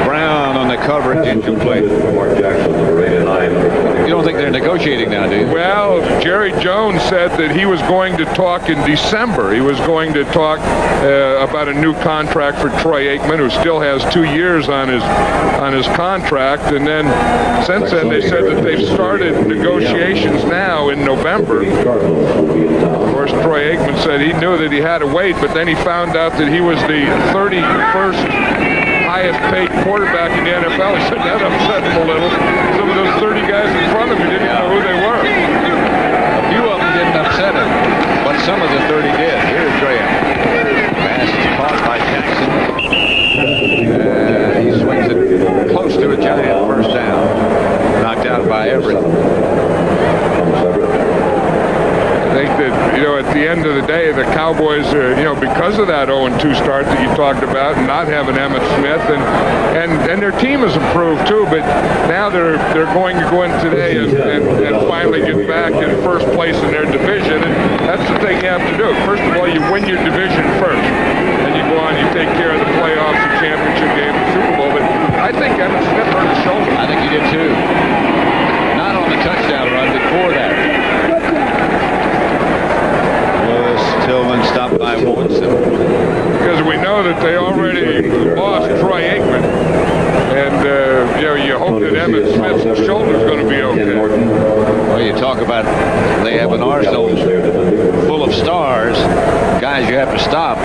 Brown on the coverage, incomplete. Mark Jackson, number 89. You don't think they're negotiating now, do you? Well, Jerry Jones said that he was going to talk in December. He was going to talk about a new contract for Troy Aikman, who still has 2 years on his contract. And then since then, they said that they've started negotiations now in November. Of course, Troy Aikman said he knew that he had to wait, but then he found out that he was the 31st highest paid quarterback in the NFL. He said that upset him a little. Some of those 30 guys in front of him, he didn't know who they were. A few of them didn't upset him, but some of the 30 did. Here's Graham. Pass is caught by Jackson. He swings it close to a Giant first down. Knocked out by Everett. I think that, at the end of the day, the Cowboys are, because of that 0-2 start that you talked about and not having Emmitt Smith, and their team has improved too, but now they're going to go in today and finally get back in first place in their division, and that's the thing you have to do. First of all, you win your division first, and you go on, you take care of the playoffs, the championship game, the Super Bowl, but I think Emmitt Smith hurt his shoulder. I think he did too. Not on the touchdown run, before that. Tillman stopped by Woodson. Because we know that they already lost Troy Aikman. And, you hope that Emmitt Smith's shoulder is going to be okay. Well, you talk about they have an arsenal full of stars, guys you have to stop.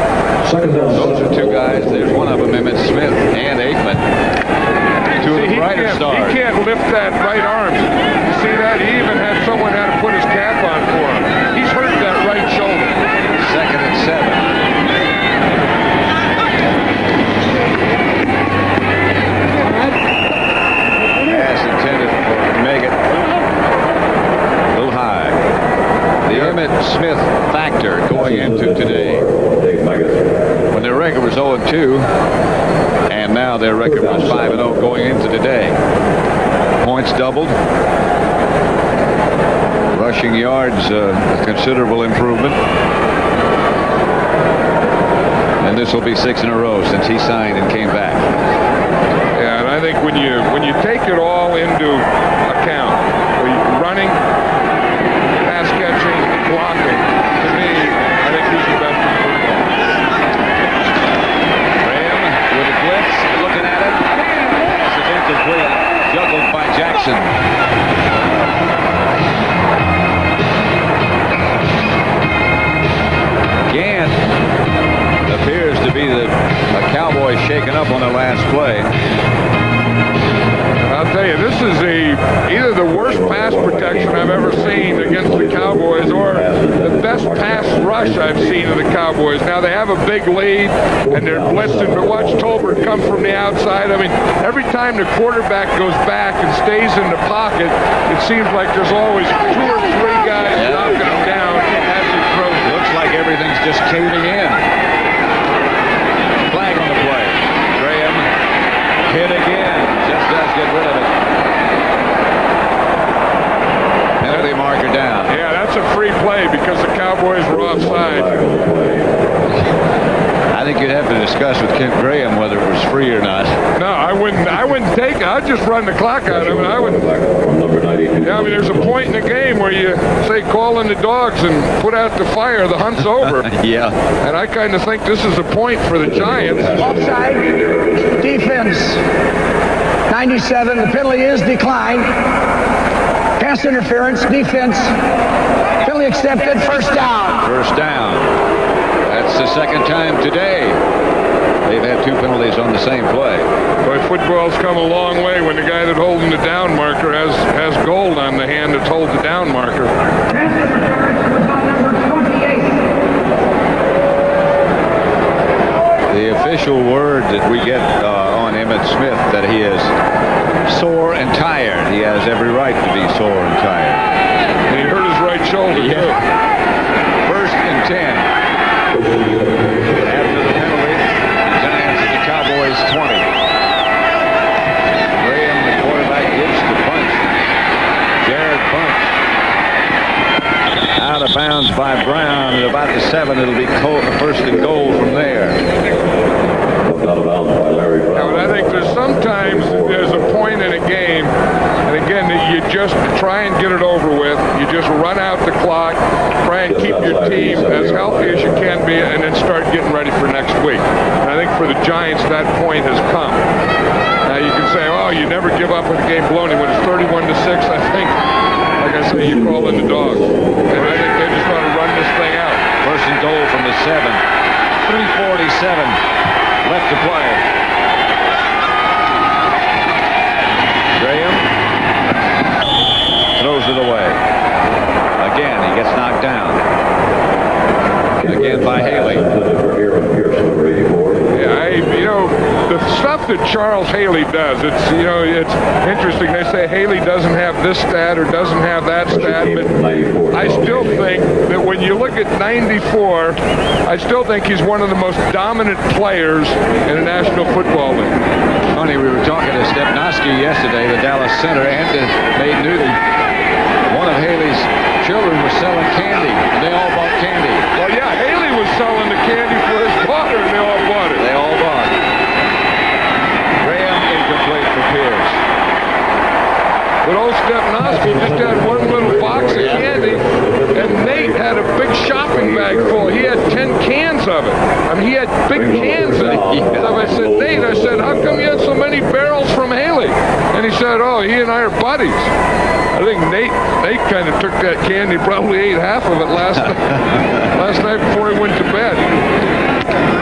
Those are 2 guys. There's one of them, Emmitt Smith and Aikman. 2 of the brighter stars. He can't lift that right arm. You see that? He even had someone had to put his cap on for him. He's hurt that right shoulder. 2nd and 7. Pass intended for Meggett. A little high. The Emmitt Smith factor going into today. When their record was 0-2, and now their record was 5-0 going into today. Points doubled. Rushing yards, considerable improvement. And this will be 6 in a row since he signed and came back. Yeah, and I think when you take it all into account, running, pass catching, blocking, to me, I think he's the best in football. play. I'll tell you, this is either the worst pass protection I've ever seen against the Cowboys or the best pass rush I've seen of the Cowboys. Now, they have a big lead, and they're blitzing, but watch Tolbert come from the outside. I mean, every time the quarterback goes back and stays in the pocket, it seems like there's always 2 or 3 guys knocking him down as he throws it. Looks like everything's just caving in. Flag on the play. Graham hit again. Just does get rid of it. Penalty marker down. Yeah, that's a free play because the Cowboys were offside. I think you'd have to discuss with Kent Graham whether it was free or not. No, I wouldn't take it. I'd just run the clock out of it. I wouldn't. Yeah, I mean, there's a point in the game where you say call in the dogs and put out the fire. The hunt's over. Yeah. And I kind of think this is a point for the Giants. Offside. Defense. 97. The penalty is declined. Pass interference. Defense. Penalty accepted. First down. First down. That's the second time today they've had 2 penalties on the same play. Boy, football's come a long way when the guy that's holding the down marker has gold on the hand that holds the down marker. The official word that we get on Emmitt Smith that he is sore and tired. He has every right to be sore and tired. And he hurt his right shoulder, too. First and 10. After the penalty, the Giants at the Cowboys 20. Graham, the quarterback, gives the punch. Jared Bunch. Out of bounds by Brown at about the 7. It'll be first and goal from there. Yeah, but I think sometimes there's a point in a game, and again, you just try and get it over with. You just run out the clock, try and keep your team as healthy as you can be, and then start getting ready for next week. And I think for the Giants, that point has come. Now, you can say, oh, you never give up with a game blown. When it's 31-6, I think, like I say, you call in the dogs. And I think they just want to run this thing out. First and goal from the 7. 3:47 left to play. Graham throws it away. Again, he gets knocked down. Again by Haley. Yeah, the stuff that Charles Haley does, it's interesting. They say Haley doesn't have this stat or doesn't have that stat, but I still think that when you look at 94, I still think he's one of the most dominant players in the National Football League. Funny, we were talking to Stepnoski yesterday, the Dallas center, and to Nate Newton. One of Haley's children was selling candy, and they all bought candy. Well, yeah, Haley was selling the candy for his daughter, and they all bought it. They all bought it. Graham incomplete for Pierce. But old Stepnoski just had one little box of candy, and Nate had a big shopping bag full. He had 10 cans of it. I mean, he had big cans of it. So I said, Nate, how come you had so many barrels from Haley? And he said, oh, he and I are buddies. I think Nate kind of took that candy, probably ate half of it last night before he went to bed.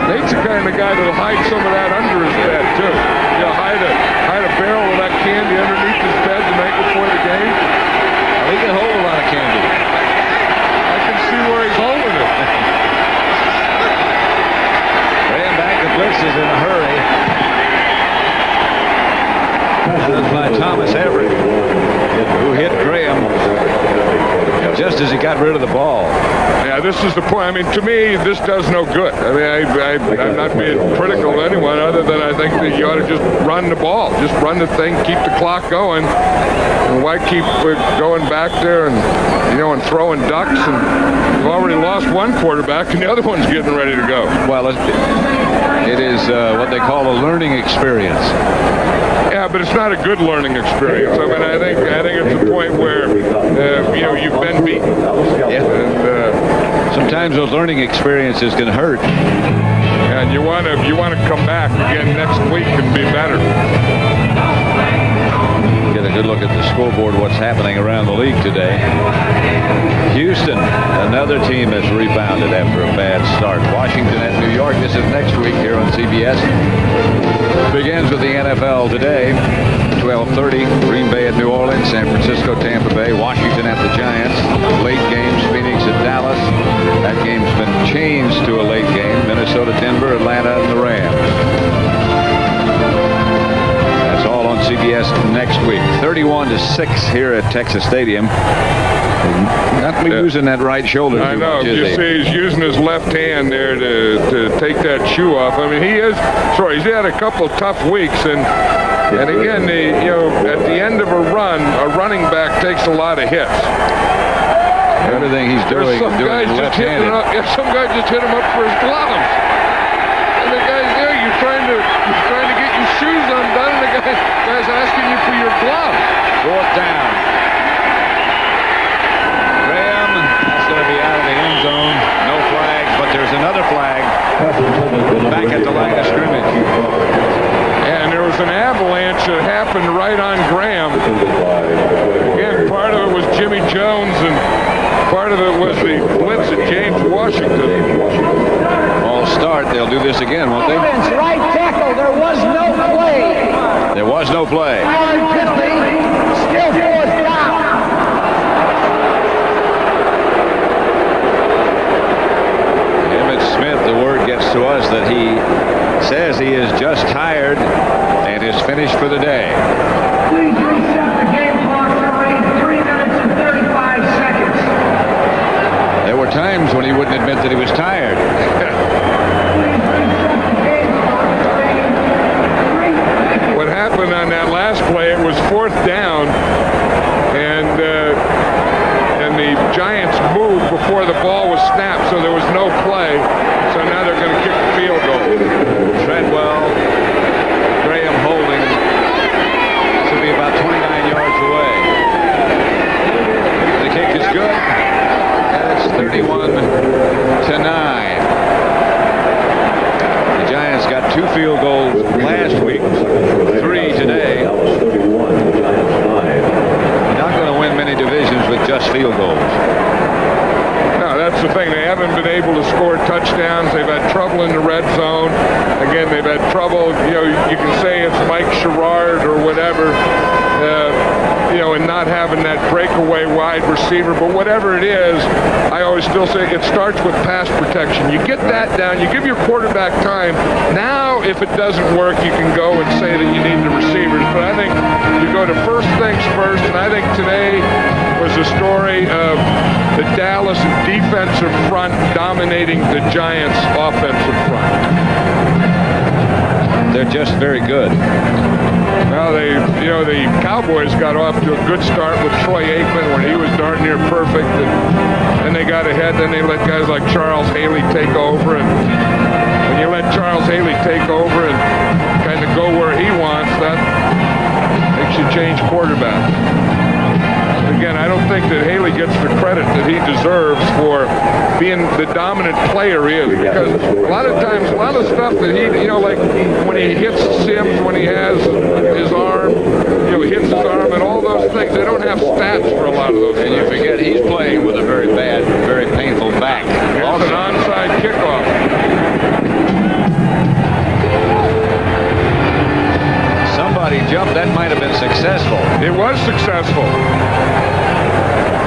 Nate's the kind of guy that'll hide some of that under his bed, too. He'll hide a barrel of that candy underneath his bed the night before the game. Well, he can hold a lot of candy. I can see where he's holding it. Ran back the blitzes in a hurry. That's by Thomas Everett, who hit Graham just as he got rid of the ball. Yeah, this is the point. I mean, to me, this does no good. I mean, I'm not being critical of anyone other than I think that you ought to just run the ball. Just run the thing, keep the clock going. And why keep going back there and throwing ducks? And you've already lost one quarterback and the other one's getting ready to go. Well, it is what they call a learning experience. Yeah, but it's not a good learning experience. I mean, I think it's a point where you've been beaten. Yeah. And sometimes those learning experiences can hurt. And you want to come back again next week and be better. Get a Good look at the scoreboard, what's happening around the league today. Houston, another team that's rebounded after a bad start. Washington at New York. This is next week here on CBS. Begins with the NFL today. 12:30, Green Bay at New Orleans, San Francisco, Tampa Bay, Washington at the Giants. Late games, Phoenix at Dallas. That game's been changed to a late game. Minnesota, Denver, Atlanta, and the Rams. On CBS next week. 31-6 here at Texas Stadium. Not using that right shoulder. I know. You see, he's using his left hand there to take that shoe off. I mean, he's had a couple of tough weeks, and again, at the end of a running back takes a lot of hits. Everything he's doing, some guy just hit him up for his gloves. And the guy's there. You're trying to get your shoes undone, and the guy's asking you for your gloves. Fourth down. Graham is going to be out of the end zone. No flags, but there's another flag back at the line of scrimmage. And there was an avalanche that happened right on Graham. Again, part of it was Jimmy Jones, and part of it was the blitz at James Washington. All start. They'll do this again, won't they? Offense, right tackle. There was no play. There was no play. Still fourth down. Emmett Smith, the word gets to us that he says he is just tired and is finished for the day. Please reset the game clock to 3 minutes and 35 seconds. There were times when he wouldn't admit that he was tired. What happened on that last play, it was fourth down, and the Giants moved before the ball was snapped, so there was no play. So now they're going to kick the field goal. Treadwell, Graham holding, should be about 29 yards away. The kick is good, and it's 31-9. The Giants got 2 field goals last week, 3 today. Not going to win many divisions with just field goals. No, that's the thing. They haven't been able to score touchdowns. They've had trouble in the red zone. Again, they've had trouble. You can say it's Mike Sherrard or whatever, and not having that breakaway wide receiver. But whatever it is, I always still say it starts with pass protection. You get that down. You give your quarterback time. Now, if it doesn't work, you can go and say that you need the receivers. But I think you go to first things first. And I think today was a story of the Dallas defensive front dominating the Giants offensive front. They're just very good. Well, the Cowboys got off to a good start with Troy Aikman when he was darn near perfect. And then they got ahead. Then they let guys like Charles Haley take over. And when you let Charles Haley take over and kind of go where he wants, that makes you change quarterback. Again, I don't think that Haley gets the credit that he deserves for being the dominant player he is, because a lot of times, a lot of stuff that he, like when he hits Sims, when he has his arm, hits his arm and all those things, they don't have stats for a lot of those things. And you forget he's playing with a very bad, very painful back. Here's an onside kickoff. Somebody jumped. That might have been successful. It was successful.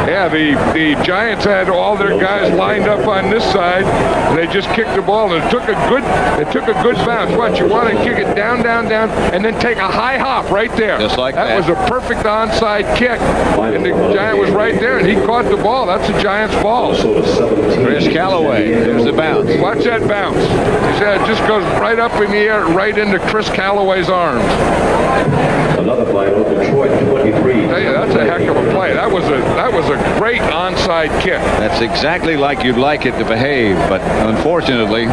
Yeah, the Giants had all their guys lined up on this side, and they just kicked the ball, and it took a good bounce. What, you want to kick it down, down, down, and then take a high hop right there. Just like that. That was a perfect onside kick, and the Giant was right there, and he caught the ball. That's a Giants ball. Chris Callaway, there's the bounce. Watch that bounce. He said it just goes right up in the air, right into Chris Callaway's arms. Another final, Detroit 23. That's a heck of a play. That was a great onside kick. That's exactly like you'd like it to behave, but unfortunately,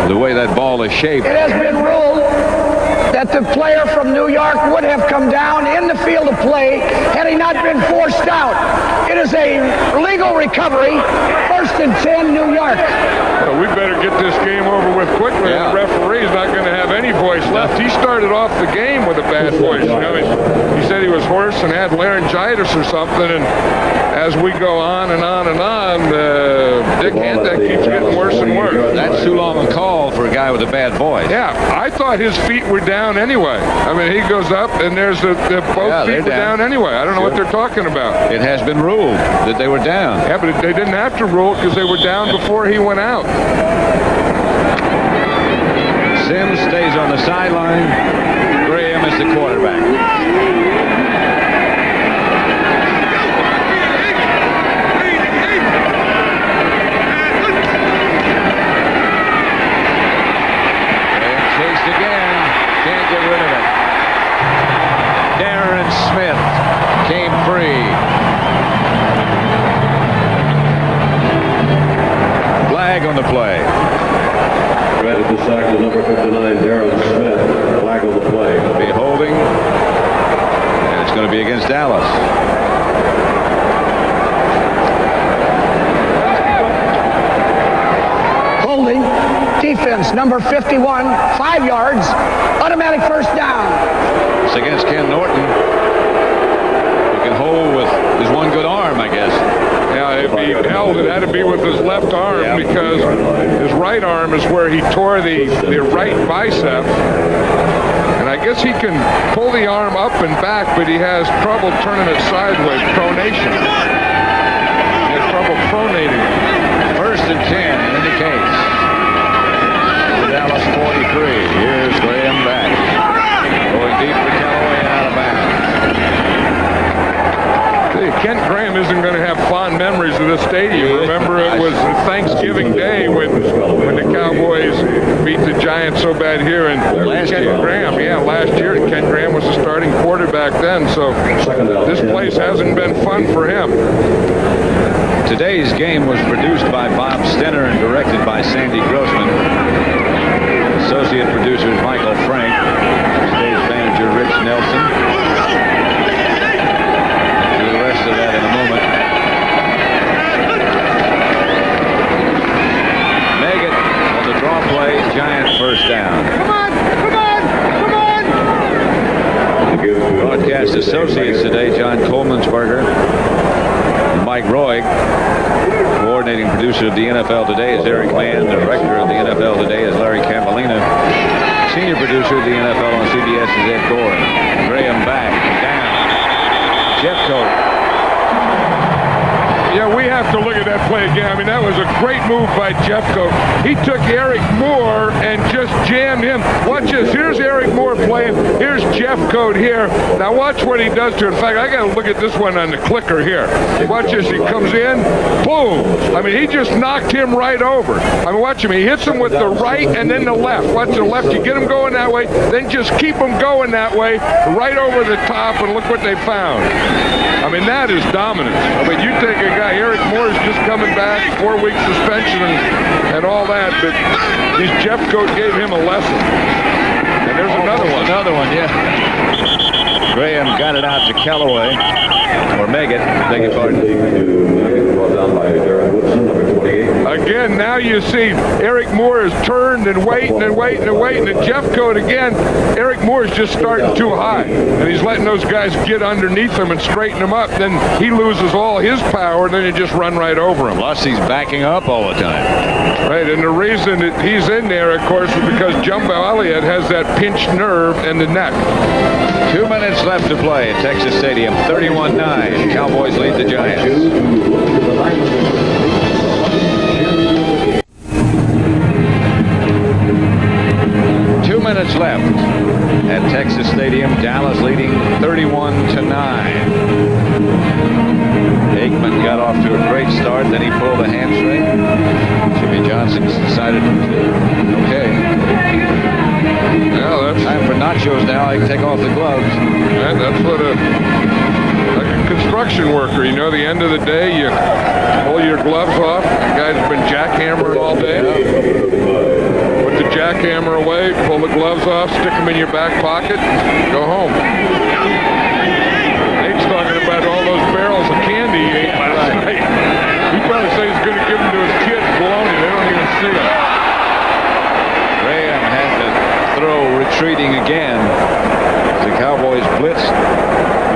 the way that ball is shaped. It has been ruled that the player from New York would have come down in the field of play had he not been forced out. It is a legal recovery. 1st and 10, New York. Well, we better get this game over with quickly. Yeah. The referee's not going to have any voice voice left. He started off the game with a bad voice. You know, he said he was hoarse and had laryngitis or something. And as we go on and on and on, Dick Hantek keeps getting worse and worse. That's too long a call for a guy with a bad voice. Yeah, I thought his feet were down anyway. I mean, he goes up and there's both feet were down anyway. I don't know what they're talking about. It has been ruled that they were down. Yeah, but they didn't have to rule because they were down before he went out. Sims stays on the sideline. Graham is the quarterback. Smith came free. Flag on the play. Right at the sack to number 59, Darren Smith. Flag on the play. Be holding. And it's going to be against Dallas. Holding. Defense, number 51, 5 yards. Automatic first down. It's against Ken Norton. Who can hold with his one good arm, I guess. Yeah, if he held, it had to be with his left arm because his right arm is where he tore the right bicep. And I guess he can pull the arm up and back, but he has trouble turning it sideways, pronation. He has trouble pronating. 1st and 10 indicates. Dallas 43. Here's Graham back. Going deep for Callaway and out of bounds. Kent Graham isn't going to have fond memories of this stadium. Remember, it was Thanksgiving Day when the Cowboys beat the Giants so bad here. And last Kent year. Graham, last year, Kent Graham was the starting quarterback then. So this place hasn't been fun for him. Today's game was produced by Bob Stenner and directed by Sandy Grossman. Associate producers Michael Frank. Stage manager Rich Nelson. Do the rest of that in a moment. Meggett on the draw play. Giant first down. Come on! Broadcast associates today, John Coleman'sberger. Mike Roig. Coordinating producer of the NFL Today is Eric Mann. Director of the NFL Today is Larry Campolina. Senior producer of the NFL on CBS is Ed Goren. Graham back, down. Jeffcoat. Yeah, we have to look at that play again. I mean, that was a great move by Jeffcoat. He took Eric Moore and just jammed him. Watch this. Here's Eric Moore playing. Here's Jeffcoat here. Now watch what he does to it. In fact, I got to look at this one on the clicker here. Watch this. He comes in. Boom. I mean, he just knocked him right over. I mean, watch him. He hits him with the right and then the left. Watch the left. You get him going that way. Then just keep him going that way. Right over the top. And look what they found. I mean, that is dominance. I mean, you take a guy, Eric Moore is just coming back, 4-week suspension and all that, but Jeffcoat gave him a lesson. And there's another one. Another one, yeah. Graham got it out to Callaway, or Meggett, beg your pardon. Again, now you see Eric Moore is turned and waiting and waiting and waiting. And Jeffcoat again, Eric Moore is just starting too high. And he's letting those guys get underneath him and straighten him up. Then he loses all his power and then you just run right over him. Plus he's backing up all the time. Right, and the reason that he's in there, of course, is because Jumbo Elliott has that pinched nerve in the neck. 2 minutes left to play at Texas Stadium. 31-9. Cowboys lead the Giants. 2 minutes left at Texas Stadium. Dallas leading 31-9. Aikman got off to a great start, then he pulled a hamstring. Jimmy Johnson's decided, okay, well, that's time for nachos now. I can take off the gloves. Yeah, that's what like a construction worker, you know, the end of the day, you pull your gloves off. The guy's been jackhammering all day. Put the jackhammer away, pull the gloves off, stick them in your back pocket, go home. Nate's talking about all those barrels of candy he ate last night. He probably said he's going to give them to his kids. Baloney, they don't even see them. Graham had to throw retreating again. The Cowboys blitz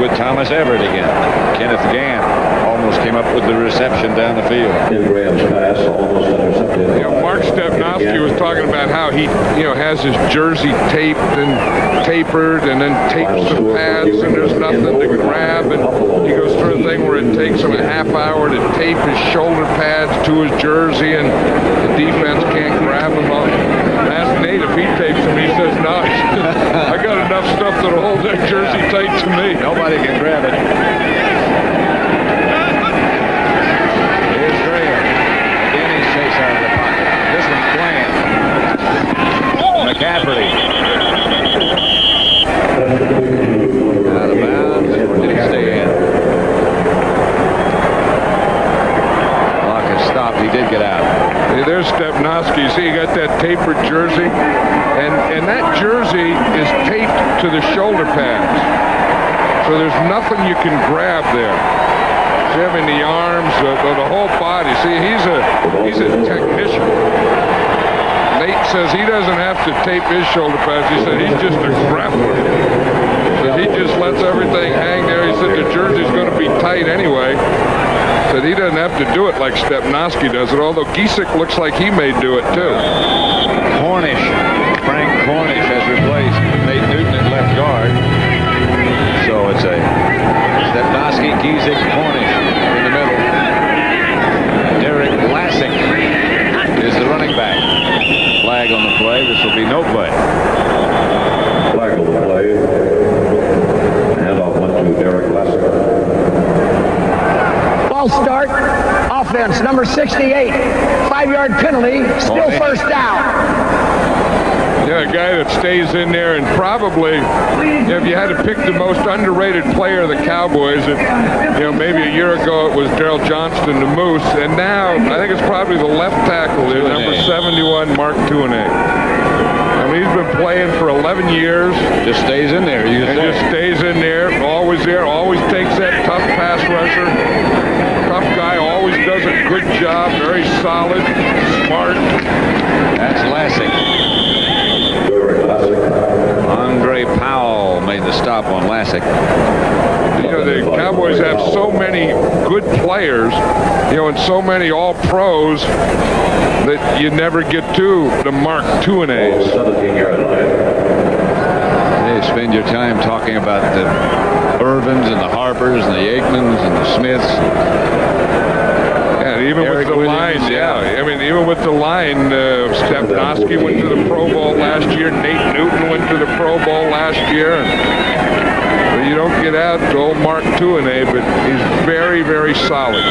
with Thomas Everett again. Kenneth Gann almost came up with the reception down the field. Graham's pass almost intercepted. Mark Stepnoski was talking about how he, has his jersey taped and tapered and then tapes the pads and there's nothing to grab. And he goes through a thing where it takes him a half hour to tape his shoulder pads to his jersey and the defense can't grab him up. Ask Nate if he tapes him. He says, no, I got enough stuff that'll hold that jersey tight to me. Nobody can grab it. Here's Graham. Again, he's chased out of the pocket. This one's Bland. McCaffrey. Out of bounds. Or did he stay in? Clock has stopped. He did get out. There's Stepnoski. See, he got that tapered jersey, and that jersey is taped to the shoulder pads. So there's nothing you can grab there. See him in the arms, the whole body. See, he's a technician. Nate says he doesn't have to tape his shoulder pads. He said he's just a grappler. He just lets everything hang there. He said the jersey's going to be tight anyway. Said he doesn't have to do it like Stepnoski does it, although Giesick looks like he may do it too. Cornish. Frank Cornish has replaced Nate Newton at left guard. So it's a Stepnoski, Giesick, Cornish in the middle. Derek Lassick is the running back. Flag on the play. This will be no play. Flag on the play. Handoff went to Derek Lassick. False start. Offense, number 68. 5-yard penalty. Still first down. Yeah, a guy that stays in there and probably, if you had to pick the most underrated player of the Cowboys, maybe a year ago it was Darrell Johnston, the Moose, and now I think it's probably the left tackle there, number 71, Mark Tuanay. I mean, he's been playing for 11 years. Just stays in there. Just stays in there, always takes that tough pass rusher. Tough guy, always does a good job, very solid, smart. That's Lassick. Andre Powell made the stop on Lassick. The Cowboys have so many good players, and so many all-pros that you never get to the Mark Tuanays. 17-yard line. They spend your time talking about the Irvins and the Harpers and the Aikmans and the Smiths. And even Eric with the Williams, line, I mean, even with the line, Stepnoski went to the Pro Bowl last year. Nate Newton went to the Pro Bowl last year. And you don't get out to old Mark Tuanay, but he's very, very solid.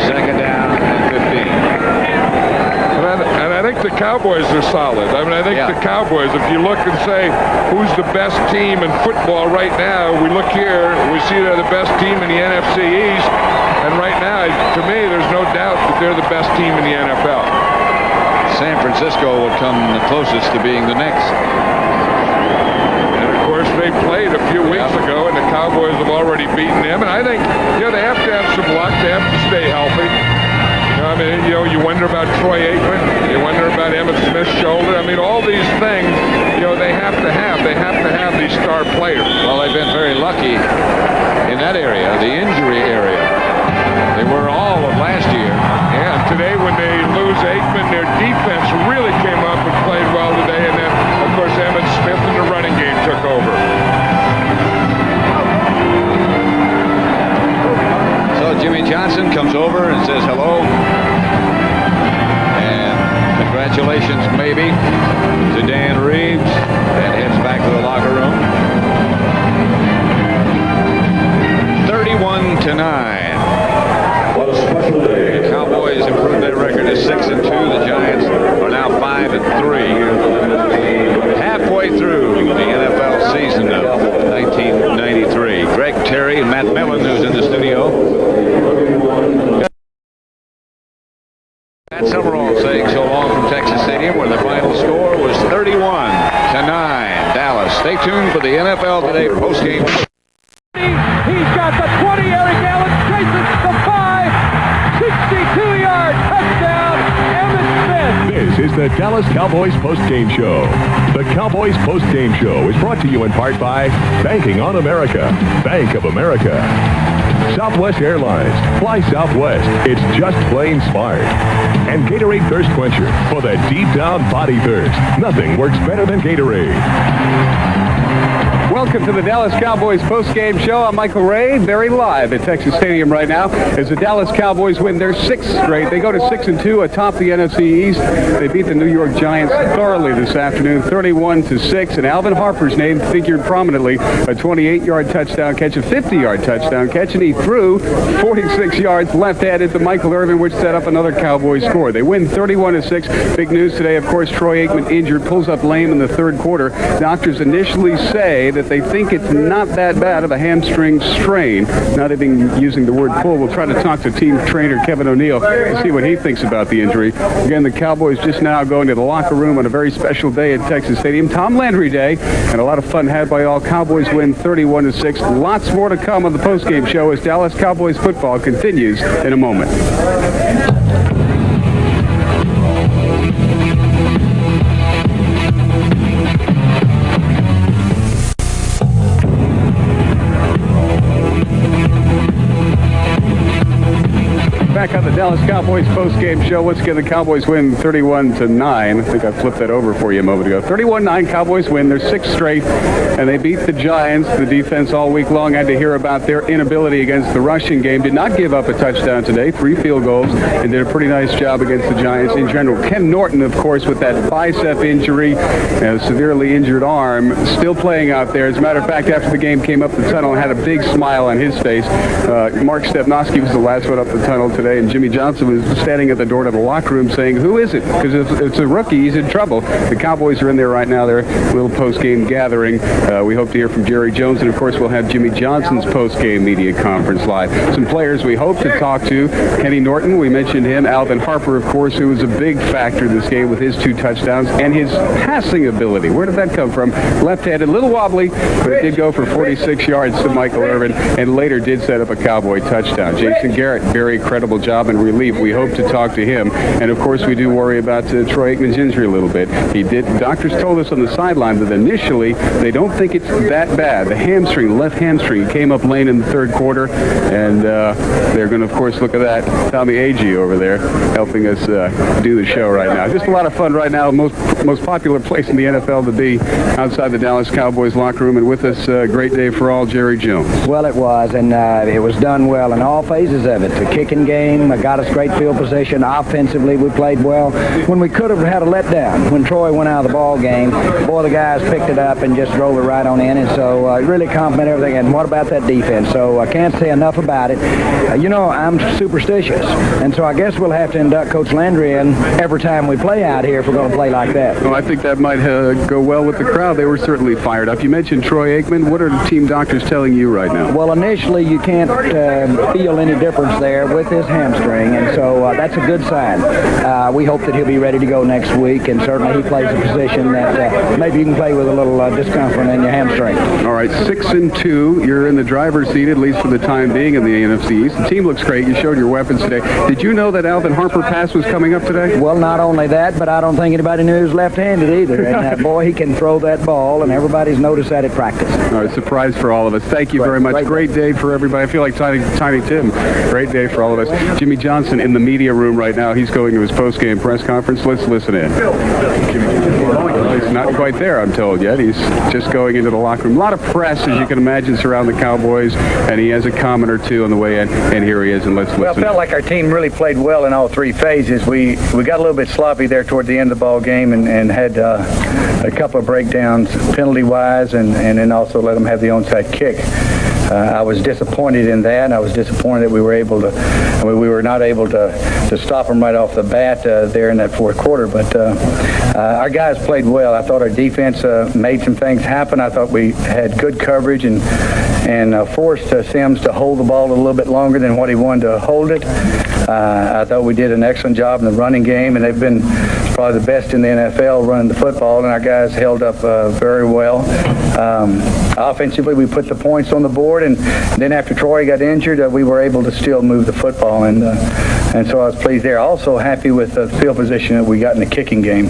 Second down and 15. And I think the Cowboys are solid. I mean, I think the Cowboys, if you look and say, who's the best team in football right now, we look here, we see they're the best team in the NFC East. And right now, to me, there's no doubt that they're the best team in the NFL. San Francisco would come the closest to being the next. And, of course, they played a few weeks ago, and the Cowboys have already beaten them. And I think, they have to have some luck. They have to stay healthy. I mean, you wonder about Troy Aikman. You wonder about Emmitt Smith's shoulder. I mean, all these things, they have to have. They have to have these star players. Well, they've been very lucky in that area, the injury area. They were all of last year. Yeah, today when they lose Aikman, their defense really came up and played well today. And then, of course, Emmitt Smith in the running game took over. So Jimmy Johnson comes over and says hello. And congratulations, maybe, to Dan Reeves. And heads back to the locker room. 31-9. What a special day. The Cowboys improved their record to 6-2. The Giants are now 5-3. Halfway through the NFL season of 1993. Greg Terry and Matt Millen, who's in the studio. Matt Summerall saying so long from Texas Stadium, where the final score was 31-9. Dallas. Stay tuned for the NFL Today postgame. He's got the 20, Eric Allen traces the 5, 62-yard touchdown, Emmitt Smith. This is is the Dallas Cowboys Post-Game Show. The Cowboys Post-Game Show is brought to you in part by Banking on America, Bank of America. Southwest Airlines, fly Southwest, it's just plain smart. And Gatorade Thirst Quencher, for the deep down body thirst. Nothing works better than Gatorade. Welcome to the Dallas Cowboys post-game show. I'm Michael Ray, very live at Texas Stadium right now as the Dallas Cowboys win their 6th straight. They go to 6-2 atop the NFC East. They beat the New York Giants thoroughly this afternoon, 31-6, and Alvin Harper's name figured prominently. A 28-yard touchdown catch, a 50-yard touchdown catch, and he threw 46 yards left-handed to Michael Irvin, which set up another Cowboys score. They win 31-6. Big news today, of course, Troy Aikman injured, pulls up lame in the third quarter. Doctors initially say that they think it's not that bad of a hamstring strain. Not even using the word pull. We'll try to talk to team trainer Kevin O'Neill to see what he thinks about the injury. Again, the Cowboys just now going to the locker room on a very special day at Texas Stadium, Tom Landry Day, and a lot of fun had by all. Cowboys win 31-6. Lots more to come on the postgame show as Dallas Cowboys football continues in a moment. Back on the Dallas Cowboys post-game show. Once again, the Cowboys win 31-9. I think I flipped that over for you a moment ago. 31-9, Cowboys win their 6th straight, and they beat the Giants. The defense all week long had to hear about their inability against the rushing game. Did not give up a touchdown today, 3 field goals, and did a pretty nice job against the Giants in general. Ken Norton, of course, with that bicep injury, a severely injured arm, still playing out there. As a matter of fact, after the game came up the tunnel, had a big smile on his face. Mark Stepnoski was the last one up the tunnel today, and Jimmy Johnson was standing at the door to the locker room saying, "Who is it?" Because if it's a rookie, he's in trouble. The Cowboys are in there right now, their little post-game gathering. We hope to hear from Jerry Jones, and of course we'll have Jimmy Johnson's post-game media conference live. Some players we hope to talk to: Kenny Norton, we mentioned him; Alvin Harper, of course, who was a big factor in this game with his 2 touchdowns, and his passing ability. Where did that come from? Left-handed, a little wobbly, but it did go for 46 yards to Michael Irvin, and later did set up a Cowboy touchdown. Jason Garrett, very credible job in relief. We hope to talk to him. And of course, we do worry about Troy Aikman's injury a little bit. Doctors told us on the sideline that initially they don't think it's that bad. The hamstring, left hamstring, came up late in the third quarter, and they're going to, of course, look at that. Tommy Agee over there helping us do the show right now. Just a lot of fun right now. Most popular place in the NFL to be, outside the Dallas Cowboys locker room. And with us, great day for all, Jerry Jones. Well, it was, and it was done well in all phases of it. The kicking game got us great field position. Offensively, we played well. When we could have had a letdown, when Troy went out of the ball game, boy, the guys picked it up and just drove it right on in. And so it really complimented everything. And what about that defense? So I can't say enough about it. I'm superstitious, and so I guess we'll have to induct Coach Landry in every time we play out here if we're going to play like that. Well, I think that might go well with the crowd. They were certainly fired up. You mentioned Troy Aikman. What are the team doctors telling you right now? Well, initially, you can't feel any difference there with his hamstring, and so that's a good sign. We hope that he'll be ready to go next week, and certainly he plays a position that maybe you can play with a little discomfort in your hamstring. All right, 6-2. You're in the driver's seat, at least for the time being, in the NFC East. The team looks great. You showed your weapons today. Did you know that Alvin Harper pass was coming up today? Well, not only that, but I don't think anybody knew he was left-handed either. And boy, he can throw that ball, and everybody's noticed that at practice. All right, surprise for all of us. Thank you very much. Great day for everybody. I feel like Tiny Tim. Great day for all of us. Jimmy Johnson in the media room right now. He's going to his post-game press conference. Let's listen in. He's not quite there, I'm told, yet. He's just going into the locker room. A lot of press, as you can imagine, surround the Cowboys, and he has a comment or two on the way in, and here he is, and let's listen. Well, it felt like our team really played well in all 3 phases. We got a little bit sloppy there toward the end of the ball game and had a couple of breakdowns penalty-wise, and then also let them have the onside kick. I was disappointed in that. I was disappointed that we were not able to stop them right off the bat there in that fourth quarter. But our guys played well. I thought our defense made some things happen. I thought we had good coverage and forced Sims to hold the ball a little bit longer than what he wanted to hold it. I thought we did an excellent job in the running game, and they've been probably the best in the NFL running the football, and our guys held up very well. Offensively, we put the points on the board, and then after Troy got injured, we were able to still move the football, and and so I was pleased there. Also happy with the field position that we got in the kicking game.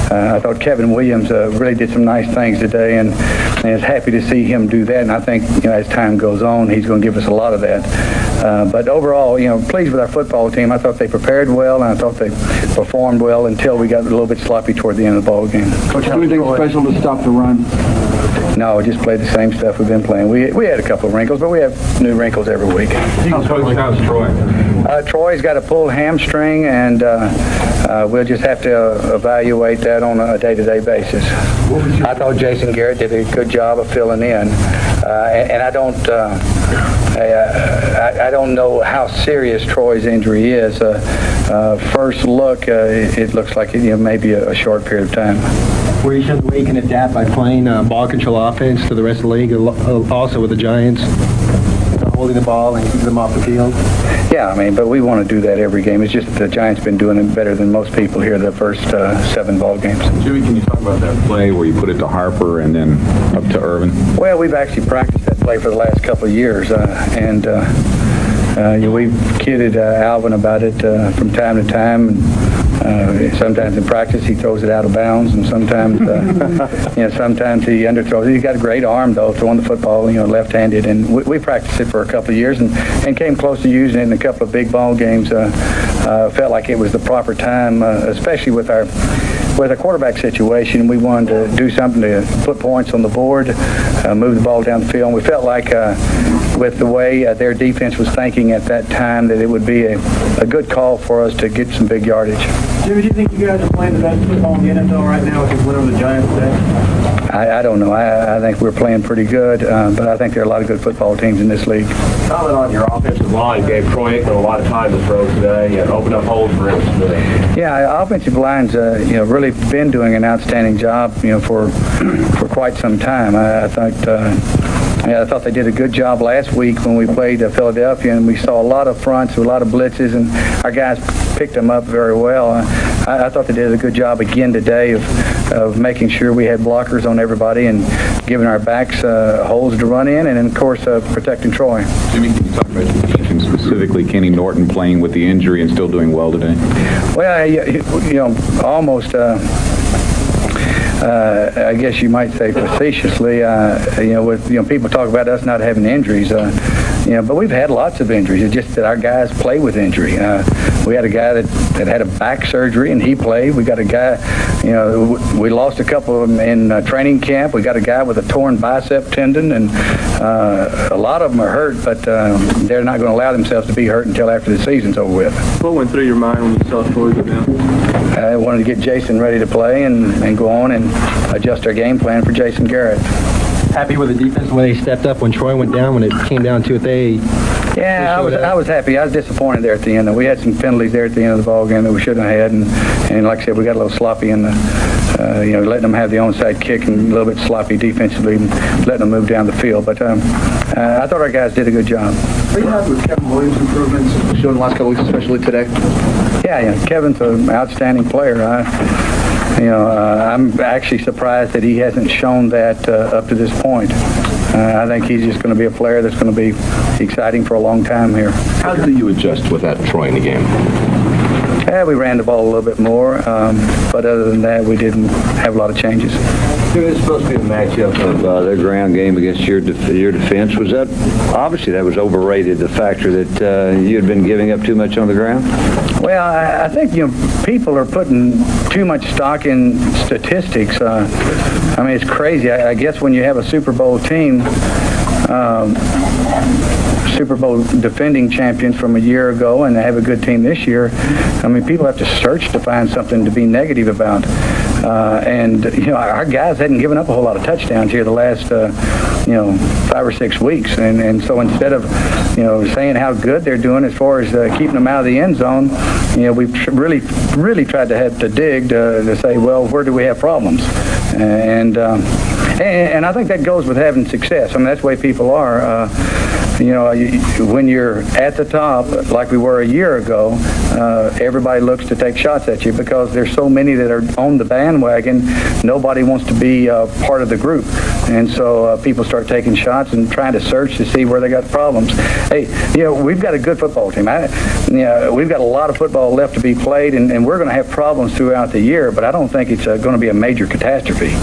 I thought Kevin Williams really did some nice things today, and is happy to see him do that. And I think as time goes on, he's going to give us a lot of that. But overall, pleased with our football team. I thought they prepared well, and I thought they performed well until we got a little bit sloppy toward the end of the ball game. Coach, anything special to stop the run? No, just played the same stuff we've been playing. We had a couple of wrinkles, but we have new wrinkles every week. How's Troy? Troy's got a pulled hamstring, and we'll just have to evaluate that on a day-to-day basis. I thought Jason Garrett did a good job of filling in, and I don't know how serious Troy's injury is. First look, it looks like it maybe a short period of time. Where you showed the way you can adapt by playing ball control offense to the rest of the league, also with the Giants, holding the ball and keeping them off the field. Yeah, but we want to do that every game. It's just that the Giants been doing it better than most people here the first 7 ball games. Jimmy, can you talk about that play where you put it to Harper and then up to Irvin? Well, we've actually practiced that play for the last couple of years, and we've kidded Alvin about it from time to time. Sometimes in practice he throws it out of bounds, and sometimes sometimes he underthrows it. He's got a great arm though, throwing the football, left-handed, and we practiced it for a couple of years and came close to using it in a couple of big ball games. Felt like it was the proper time, especially with our quarterback situation. We wanted to do something to put points on the board, move the ball down the field. And we felt like with the way their defense was thinking at that time that it would be a good call for us to get some big yardage. Jimmy, do you think you guys are playing the best football in the NFL right now with this win over the Giants today? I don't know. I think we're playing pretty good, but I think there are a lot of good football teams in this league. Comment on your offensive line gave Troy Aikman a lot of time to throw today and open up holes for him today. Yeah, offensive line's really been doing an outstanding job for quite some time. I thought they did a good job last week when we played Philadelphia, and we saw a lot of fronts, a lot of blitzes, and our guys picked them up very well. I thought they did a good job again today of making sure we had blockers on everybody and giving our backs holes to run in, and of course protecting Troy. Jimmy, can you talk about your position, specifically Kenny Norton playing with the injury and still doing well today? Well, almost. I guess you might say facetiously, with people talk about us not having injuries, but we've had lots of injuries. It's just that our guys play with injury. We had a guy that had a back surgery and he played. We got a guy, we lost a couple of them in training camp. We got a guy with a torn bicep tendon, and a lot of them are hurt, but they're not going to allow themselves to be hurt until after the season's over with. What went through your mind when you saw Troy go down? I wanted to get Jason ready to play and go on and adjust our game plan for Jason Garrett. Happy with the defense when they stepped up when Troy went down, when it came down to it? I was happy. I was disappointed there at the end. We had some penalties there at the end of the ball game that we shouldn't have had, and like I said, we got a little sloppy in the, letting them have the onside kick and a little bit sloppy defensively, letting them move down the field. But I thought our guys did a good job. What are you happy with Kevin Williams' improvements shown the last couple weeks, especially today? Yeah, Kevin's an outstanding player. I'm actually surprised that he hasn't shown that up to this point. I think he's just going to be a player that's going to be exciting for a long time here. How do you adjust with that Troy in the game? Yeah, we ran the ball a little bit more, but other than that, we didn't have a lot of changes. It was supposed to be a matchup of their ground game against your defense. Was that, obviously that was overrated, the factor that you had been giving up too much on the ground? Well, I think, people are putting too much stock in statistics. It's crazy. I guess when you have a Super Bowl team, Super Bowl defending champions from a year ago, and they have a good team this year, people have to search to find something to be negative about. Our guys hadn't given up a whole lot of touchdowns here the last, 5 or 6 weeks. And so instead of, saying how good they're doing as far as keeping them out of the end zone, we've really tried to dig to say, well, where do we have problems? And I think that goes with having success. That's the way people are. when you're at the top, like we were a year ago, everybody looks to take shots at you because there's so many that are on the bandwagon. Nobody wants to be part of the group. And so people start taking shots and trying to search to see where they got problems. Hey, we've got a good football team. We've got a lot of football left to be played, and we're going to have problems throughout the year, but I don't think it's going to be a major catastrophe.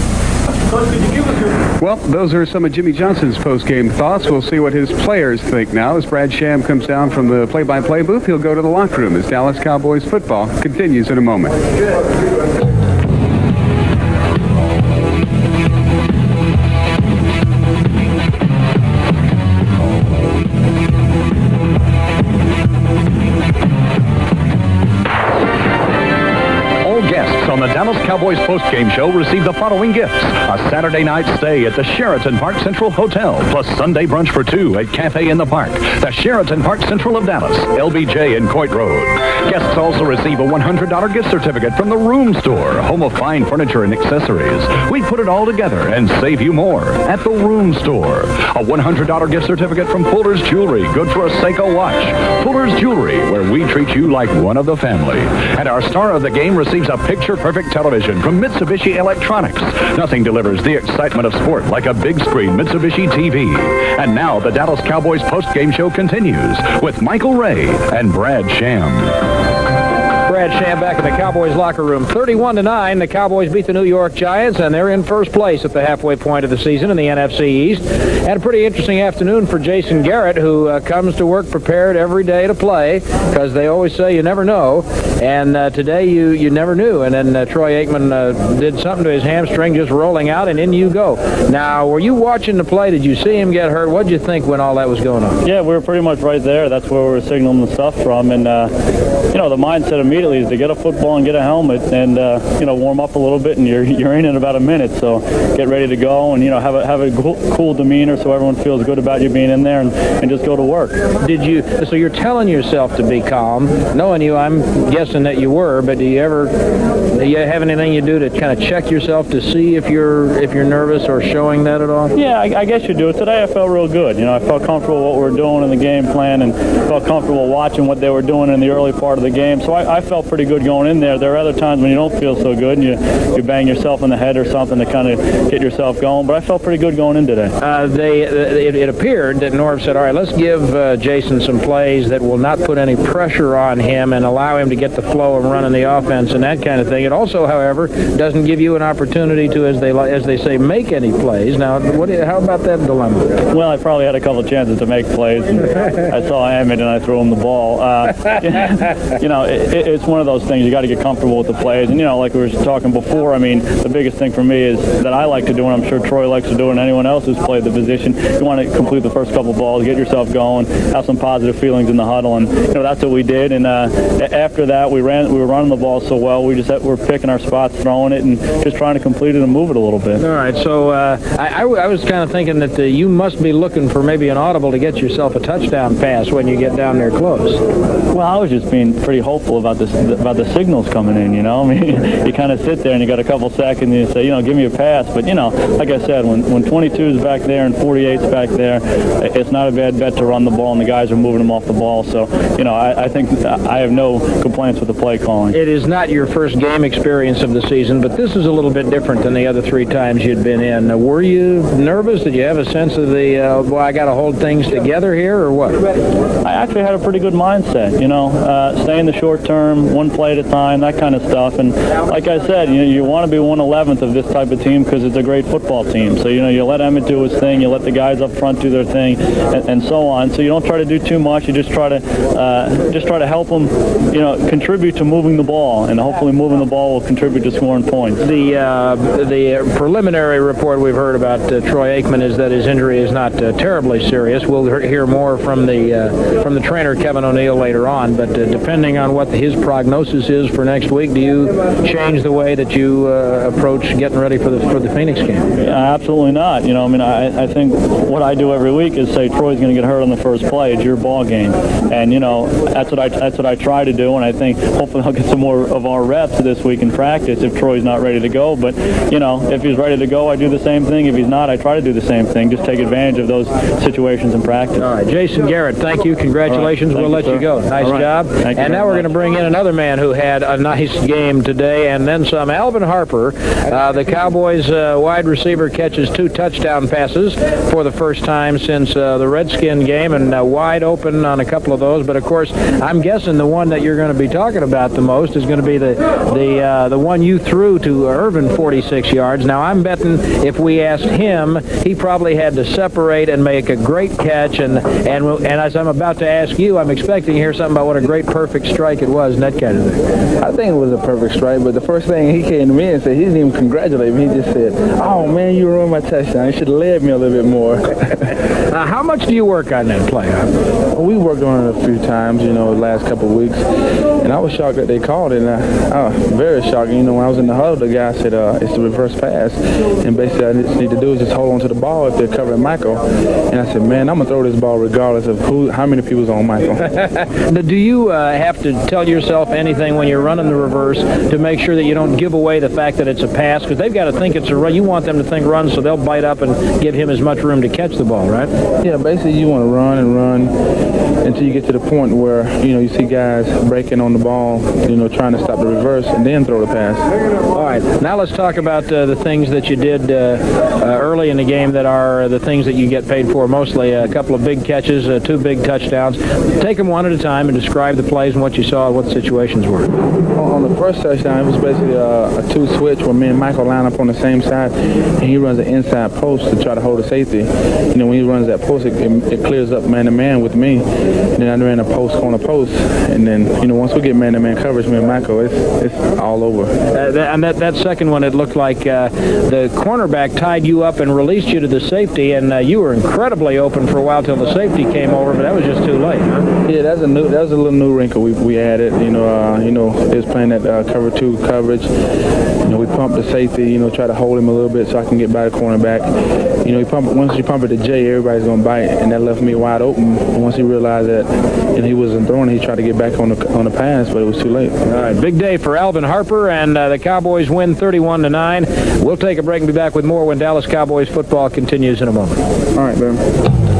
Well, those are some of Jimmy Johnson's post-game thoughts. We'll see what his players think now. As Brad Sham comes down from the play-by-play booth, he'll go to the locker room as Dallas Cowboys football continues in a moment. On the Dallas Cowboys post-game show, receive the following gifts: a Saturday night stay at the Sheraton Park Central Hotel, plus Sunday brunch for two at Cafe in the Park, the Sheraton Park Central of Dallas, LBJ and Coit Road. Guests also receive a $100 gift certificate from the Room Store, home of fine furniture and accessories. We put it all together and save you more at the Room Store. A $100 gift certificate from Fuller's Jewelry, good for a Seiko watch. Fuller's Jewelry, where we treat you like one of the family. And our star of the game receives a picture-perfect television from Mitsubishi Electronics. Nothing delivers the excitement of sport like a big screen Mitsubishi TV. And now the Dallas Cowboys post-game show continues with Michael Ray and Brad Sham. Brad Sham back in the Cowboys locker room. 31-9, the Cowboys beat the New York Giants, and they're in first place at the halfway point of the season in the NFC East. And a pretty interesting afternoon for Jason Garrett, who comes to work prepared every day to play, because they always say you never know. And today you never knew. And then Troy Aikman did something to his hamstring, just rolling out, and in you go. Now, were you watching the play? Did you see him get hurt? What did you think when all that was going on? Yeah, we were pretty much right there. That's where we were signaling the stuff from. And, the mindset immediately is to get a football and get a helmet and, warm up a little bit, and you're in about a minute. So get ready to go and, have a cool demeanor so everyone feels good about you being in there and just go to work. So you're telling yourself to be calm. Knowing you, I'm guessing that you were, but do you have anything you do to kind of check yourself to see if you're nervous or showing that at all? Yeah, I guess you do. Today I felt real good. I felt comfortable with what we were doing in the game plan and felt comfortable watching what they were doing in the early part of the game. So I felt pretty good going in there. There are other times when you don't feel so good and you bang yourself in the head or something to kind of get yourself going, but I felt pretty good going in today. It appeared that Norv said, all right, let's give Jason some plays that will not put any pressure on him and allow him to get the flow of running the offense and that kind of thing. It also, however, doesn't give you an opportunity to, as they say, make any plays. Now, how about that dilemma? Well, I probably had a couple of chances to make plays, and I saw Emmett and I threw him the ball. It's one of those things. You got to get comfortable with the plays. And, like we were talking before, the biggest thing for me is that I like to do, and I'm sure Troy likes to do, and anyone else who's played the position, you want to complete the first couple balls, get yourself going, have some positive feelings in the huddle, and that's what we did. And after that, we were running the ball so well, we're picking our spots, throwing it, and just trying to complete it and move it a little bit. All right, so I was kind of thinking that you must be looking for maybe an audible to get yourself a touchdown pass when you get down there close. Well, I was just being pretty hopeful about the signals coming in, you kind of sit there and you got a couple seconds and you say, give me a pass. But, like I said, when 22 is back there and 48 is back there, it's not a bad bet to run the ball, and the guys are moving them off the ball. So, I think I have no complaints with the play calling. It is not your first game experience of the season, but this is a little bit different than the other three times you'd been in. Were you nervous? Did you have a sense of I got to hold things together here, or what? I actually had a pretty good mindset, stay in the short term, one play at a time, that kind of stuff. And like I said, you want to be 1/11th of this type of team because it's a great football team. So, you let Emmett do his thing, you let the guys up front do their thing, and so on. So you don't try to do too much. You just try to help them, contribute to moving the ball, and hopefully moving the ball will contribute to scoring points. The preliminary report we've heard about Troy Aikman is that his injury is not terribly serious. We'll hear more from the trainer Kevin O'Neill later on, but depending depending on what his prognosis is for next week, do you change the way that you approach getting ready for the Phoenix game? Yeah, absolutely not. You know, I mean, I think what I do every week is say Troy's going to get hurt on the first play. It's your ball game, and you know that's what I try to do. And I think hopefully I'll get some more of our reps this week in practice if Troy's not ready to go. But you know, if he's ready to go, I do the same thing. If he's not, I try to do the same thing. Just take advantage of those situations in practice. All right, Jason Garrett, thank you. Congratulations. Right. We'll let you go. Nice job. And now we're going to bring in another man who had a nice game today, and then some. Alvin Harper, the Cowboys wide receiver, catches 2 touchdown passes for the first time since the Redskin game, and wide open on a couple of those. But of course, I'm guessing the one that you're going to be talking about the most is going to be the one you threw to Irvin, 46 yards. Now I'm betting if we asked him, he probably had to separate and make a great catch. And as I'm about to ask you, I'm expecting to hear something about what a great perfect strike it was, net catch. I think it was a perfect strike, but the first thing he came to me and said, he didn't even congratulate me. He just said, "Oh man, you ruined my touchdown. You should have led me a little bit more." How much do you work on that play? We worked on it a few times, you know, the last couple of weeks, and I was shocked that they called it. Very shocking. You know, when I was in the huddle, the guy said it's the reverse pass, and basically I just need to do is just hold on to the ball if they're covering Michael. And I said, man, I'm gonna throw this ball regardless of how many people's on Michael. Do you have to tell yourself anything when you're running the reverse to make sure that you don't give away the fact that it's a pass? Because they've got to think it's a run. You want them to think run, so they'll bite up and give him as much room to catch the ball, right? Yeah, basically you want to run and run until you get to the point where, you know, you see guys breaking on the ball, you know, trying to stop the reverse and then throw the pass. All right, now let's talk about the things that you did early in the game that are the things that you get paid for mostly. A couple of big catches, 2 big touchdowns. Take them one at a time and describe the plays and what you saw and what the situations were. On the first touchdown, it was basically a 2 switch where me and Michael line up on the same side, and he runs an inside post to try to hold a safety. You know, when he runs that post, it clears up man-to-man with me. And then I ran a post on a post, and then, you know, once we get man-to-man coverage, me and Michael, it's all over. And that second one, it looked like the cornerback tied you up and released you to the safety, and you were incredibly open for a while till the safety came over, but that was just too late, huh? Yeah, that was a little new wrinkle we added. You know, they was playing that cover 2 coverage. You know, we pumped the safety, you know, try to hold him a little bit so I can get by the cornerback. You know, once you pump it to Jay, everybody's going to bite, and that left me wide open. And once he realized that, you know, he wasn't throwing, he tried to get back on the pass, but it was too late. All right, big day for Alvin Harper, and the Cowboys win 31-9. We'll take a break and be back with more when Dallas Cowboys football continues in a moment. All right, man.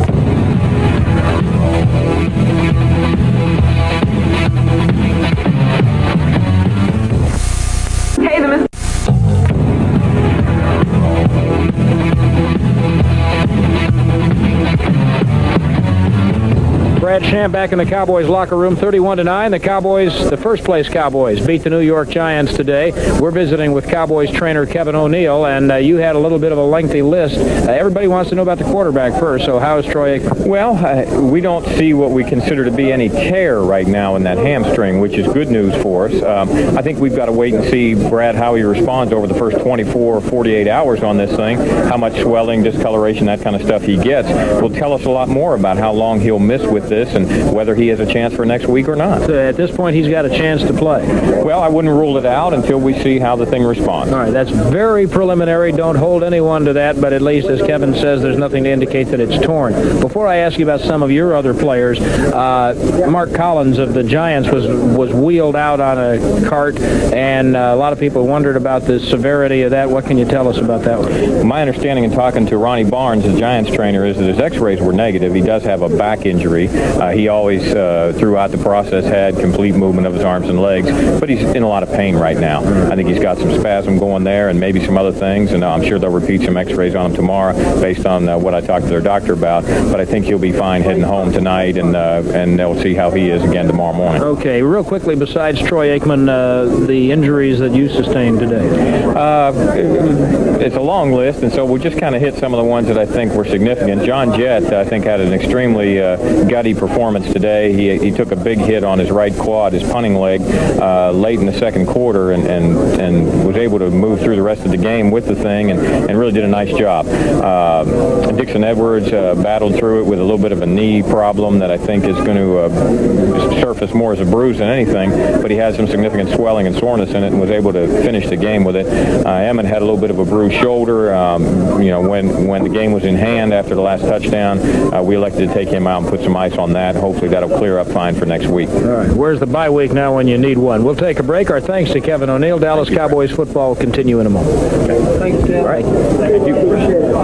Brad Sham back in the Cowboys locker room, 31-9. The Cowboys, the first-place Cowboys, beat the New York Giants today. We're visiting with Cowboys trainer Kevin O'Neill, and you had a little bit of a lengthy list. Everybody wants to know about the quarterback first, so how is Troy Aikman? Well, we don't see what we consider to be any tear right now in that hamstring, which is good news for us. I think we've got to wait and see, Brad, how he responds over the first 24 or 48 hours on this thing, how much swelling, discoloration, that kind of stuff he gets. Will tell us a lot more about how long he'll miss with this and whether he has a chance for next week or not. So at this point, he's got a chance to play. Well, I wouldn't rule it out until we see how the thing responds. All right, that's very preliminary. Don't hold anyone to that, but at least, as Kevin says, there's nothing to indicate that it's torn. Before I ask you about some of your other players, Mark Collins of the Giants was wheeled out on a cart, and a lot of people wondered about the severity of that. What can you tell us about that one? My understanding in talking to Ronnie Barnes, the Giants trainer, is that his x-rays were negative. He does have a back injury. He always, throughout the process, had complete movement of his arms and legs, but he's in a lot of pain right now. I think he's got some spasm going there and maybe some other things, and I'm sure they'll repeat some x-rays on him tomorrow based on what I talked to their doctor about, but I think he'll be fine heading home tonight, and they'll see how he is again tomorrow morning. Okay, real quickly, besides Troy Aikman, the injuries that you sustained today? it's a long list, and so we'll just kind of hit some of the ones that I think were significant. John Jett, I think, had an extremely gutty performance today. He took a big hit on his right quad, his punting leg, late in the second quarter, and was able to move through the rest of the game with the thing, and really did a nice job. Dixon Edwards battled through it with a little bit of a knee problem that I think is going to surface more as a bruise than anything, but he has some significant swelling and soreness in it and was able to finish the game with it. Emmett had a little bit of a bruised shoulder. When the game was in hand after the last touchdown, we elected to take him out and put some ice on that. Hopefully that'll clear up fine for next week. All right. Where's the bye week now when you need one? We'll take a break. Our thanks to Kevin O'Neill. Dallas Cowboys football will continue in a moment. Okay. Thanks, Tim. All right. Thank you. Appreciate it.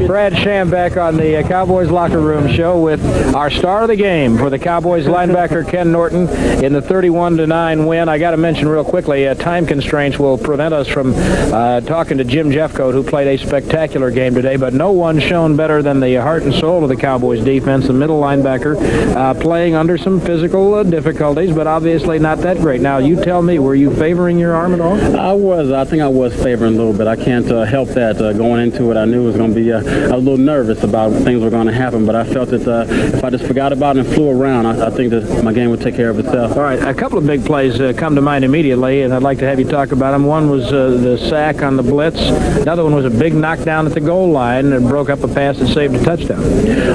Brad Sham back on the Cowboys Locker Room Show with our star of the game for the Cowboys, linebacker Ken Norton, in the 31-9 win. I got to mention real quickly, time constraints will prevent us from talking to Jim Jeffcoat, who played a spectacular game today, but no one shone better than the heart and soul of the Cowboys defense, the middle linebacker, playing under some physical difficulties, but obviously not that great. Now, you tell me, were you favoring your arm at all? I think I was favoring a little bit. I can't help that. Going into it, I knew it was going to be I was a little nervous about things were going to happen, but I felt that if I just forgot about it and flew around, I think that my game would take care of itself. All right, a couple of big plays come to mind immediately, and I'd like to have you talk about them. One was the sack on the blitz. Another one was a big knockdown at the goal line and broke up a pass that saved a touchdown.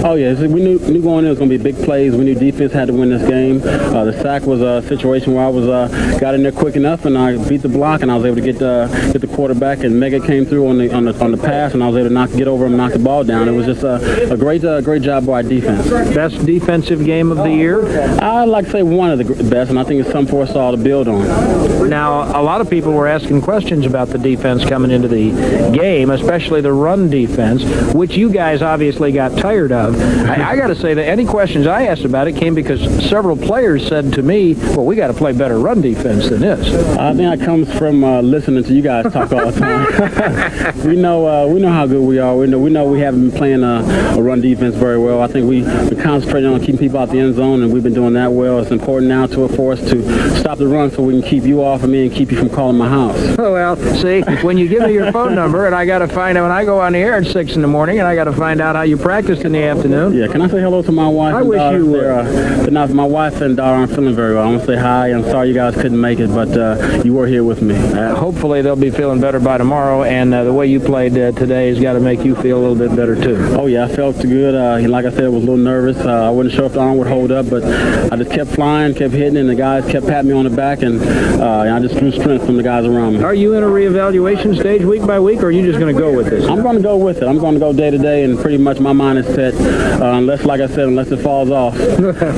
Oh, yeah. We knew going in it was going to be big plays. We knew defense had to win this game. The sack was a situation where I got in there quick enough, and I beat the block, and I was able to get the quarterback, and Mega came through on the pass, and I was able to get over him and knock the ball down. It was just a great job by our defense. Best defensive game of the year? I'd like to say one of the best, and I think it's something for us all to build on. Now, a lot of people were asking questions about the defense coming into the game, especially the run defense, which you guys obviously got tired of. I got to say that any questions I asked about it came because several players said to me, well, we got to play better run defense than this. I think that comes from listening to you guys talk all the time. we know how good we are. We know we haven't been playing a run defense very well. I think we're concentrating on keeping people out the end zone, and we've been doing that well. It's important now for us to stop the run so we can keep you off of me and keep you from calling my house. Oh, well, see, when you give me your phone number, and I got to find out when I go on the air at 6 in the morning, and I got to find out how you practiced in the afternoon. Yeah, can I say hello to my wife? I wish you would. But my wife and daughter aren't feeling very well. I want to say hi. I'm sorry you guys couldn't make it, but you were here with me. Hopefully they'll be feeling better by tomorrow, and the way you played today has got to make you feel a little bit better, too. Oh, yeah, I felt good. Like I said, I was a little nervous. I wasn't sure if the arm would hold up, but I just kept flying, kept hitting, and the guys kept patting me on the back, and I just drew strength from the guys around me. Are you in a reevaluation stage week by week, or are you just going to go with this? I'm going to go with it. I'm going to go day to day, and pretty much my mind is set. Unless it falls off,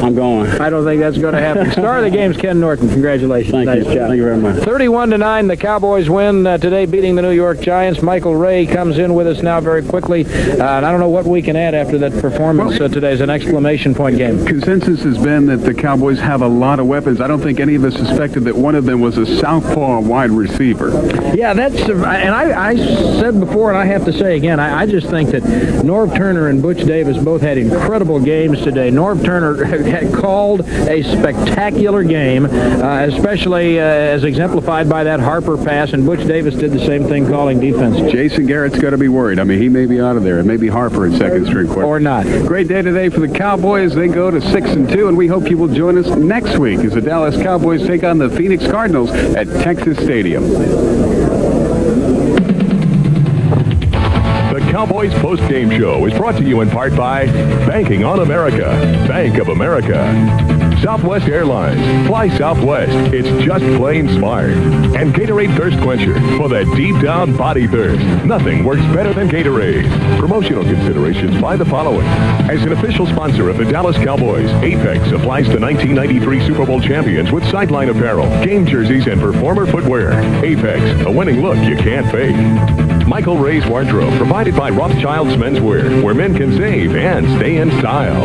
I'm going. I don't think that's going to happen. Star of the game's Ken Norton. Congratulations. Thank you. Job. Thank you very much. 31-9, the Cowboys win today, beating the New York Giants. Michael Ray comes in with us now very quickly, and I don't know what we can add after that performance today. Is an exclamation point game. Consensus has been that the Cowboys have a lot of weapons. I don't think any of us suspected that one of them was a southpaw wide receiver. Yeah, that's, and I said before, and I have to say again, I just think that Norv Turner and Butch Davis both had incredible games today. Norv Turner had called a spectacular game, especially as exemplified by that Harper pass, and Butch Davis did the same thing calling defense. Jason Garrett's got to be worried. I mean, he may be out of there. It may be Harper at second string quarterback. Or not. Great day today for the Cowboys. They go to 6-2, and we hope you will join us next week as the Dallas Cowboys take on the Phoenix Cardinals at Texas Stadium. The Cowboys post-game show is brought to you in part by Banking on America, Bank of America. Southwest Airlines. Fly Southwest. It's just plain smart. And Gatorade Thirst Quencher for that deep down body thirst. Nothing works better than Gatorade. Promotional considerations by the following. As an official sponsor of the Dallas Cowboys, Apex applies to 1993 Super Bowl champions with sideline apparel, game jerseys, and performer footwear. Apex, a winning look you can't fake. Michael Ray's Wardrobe, provided by Rothschild's Menswear, where men can save and stay in style.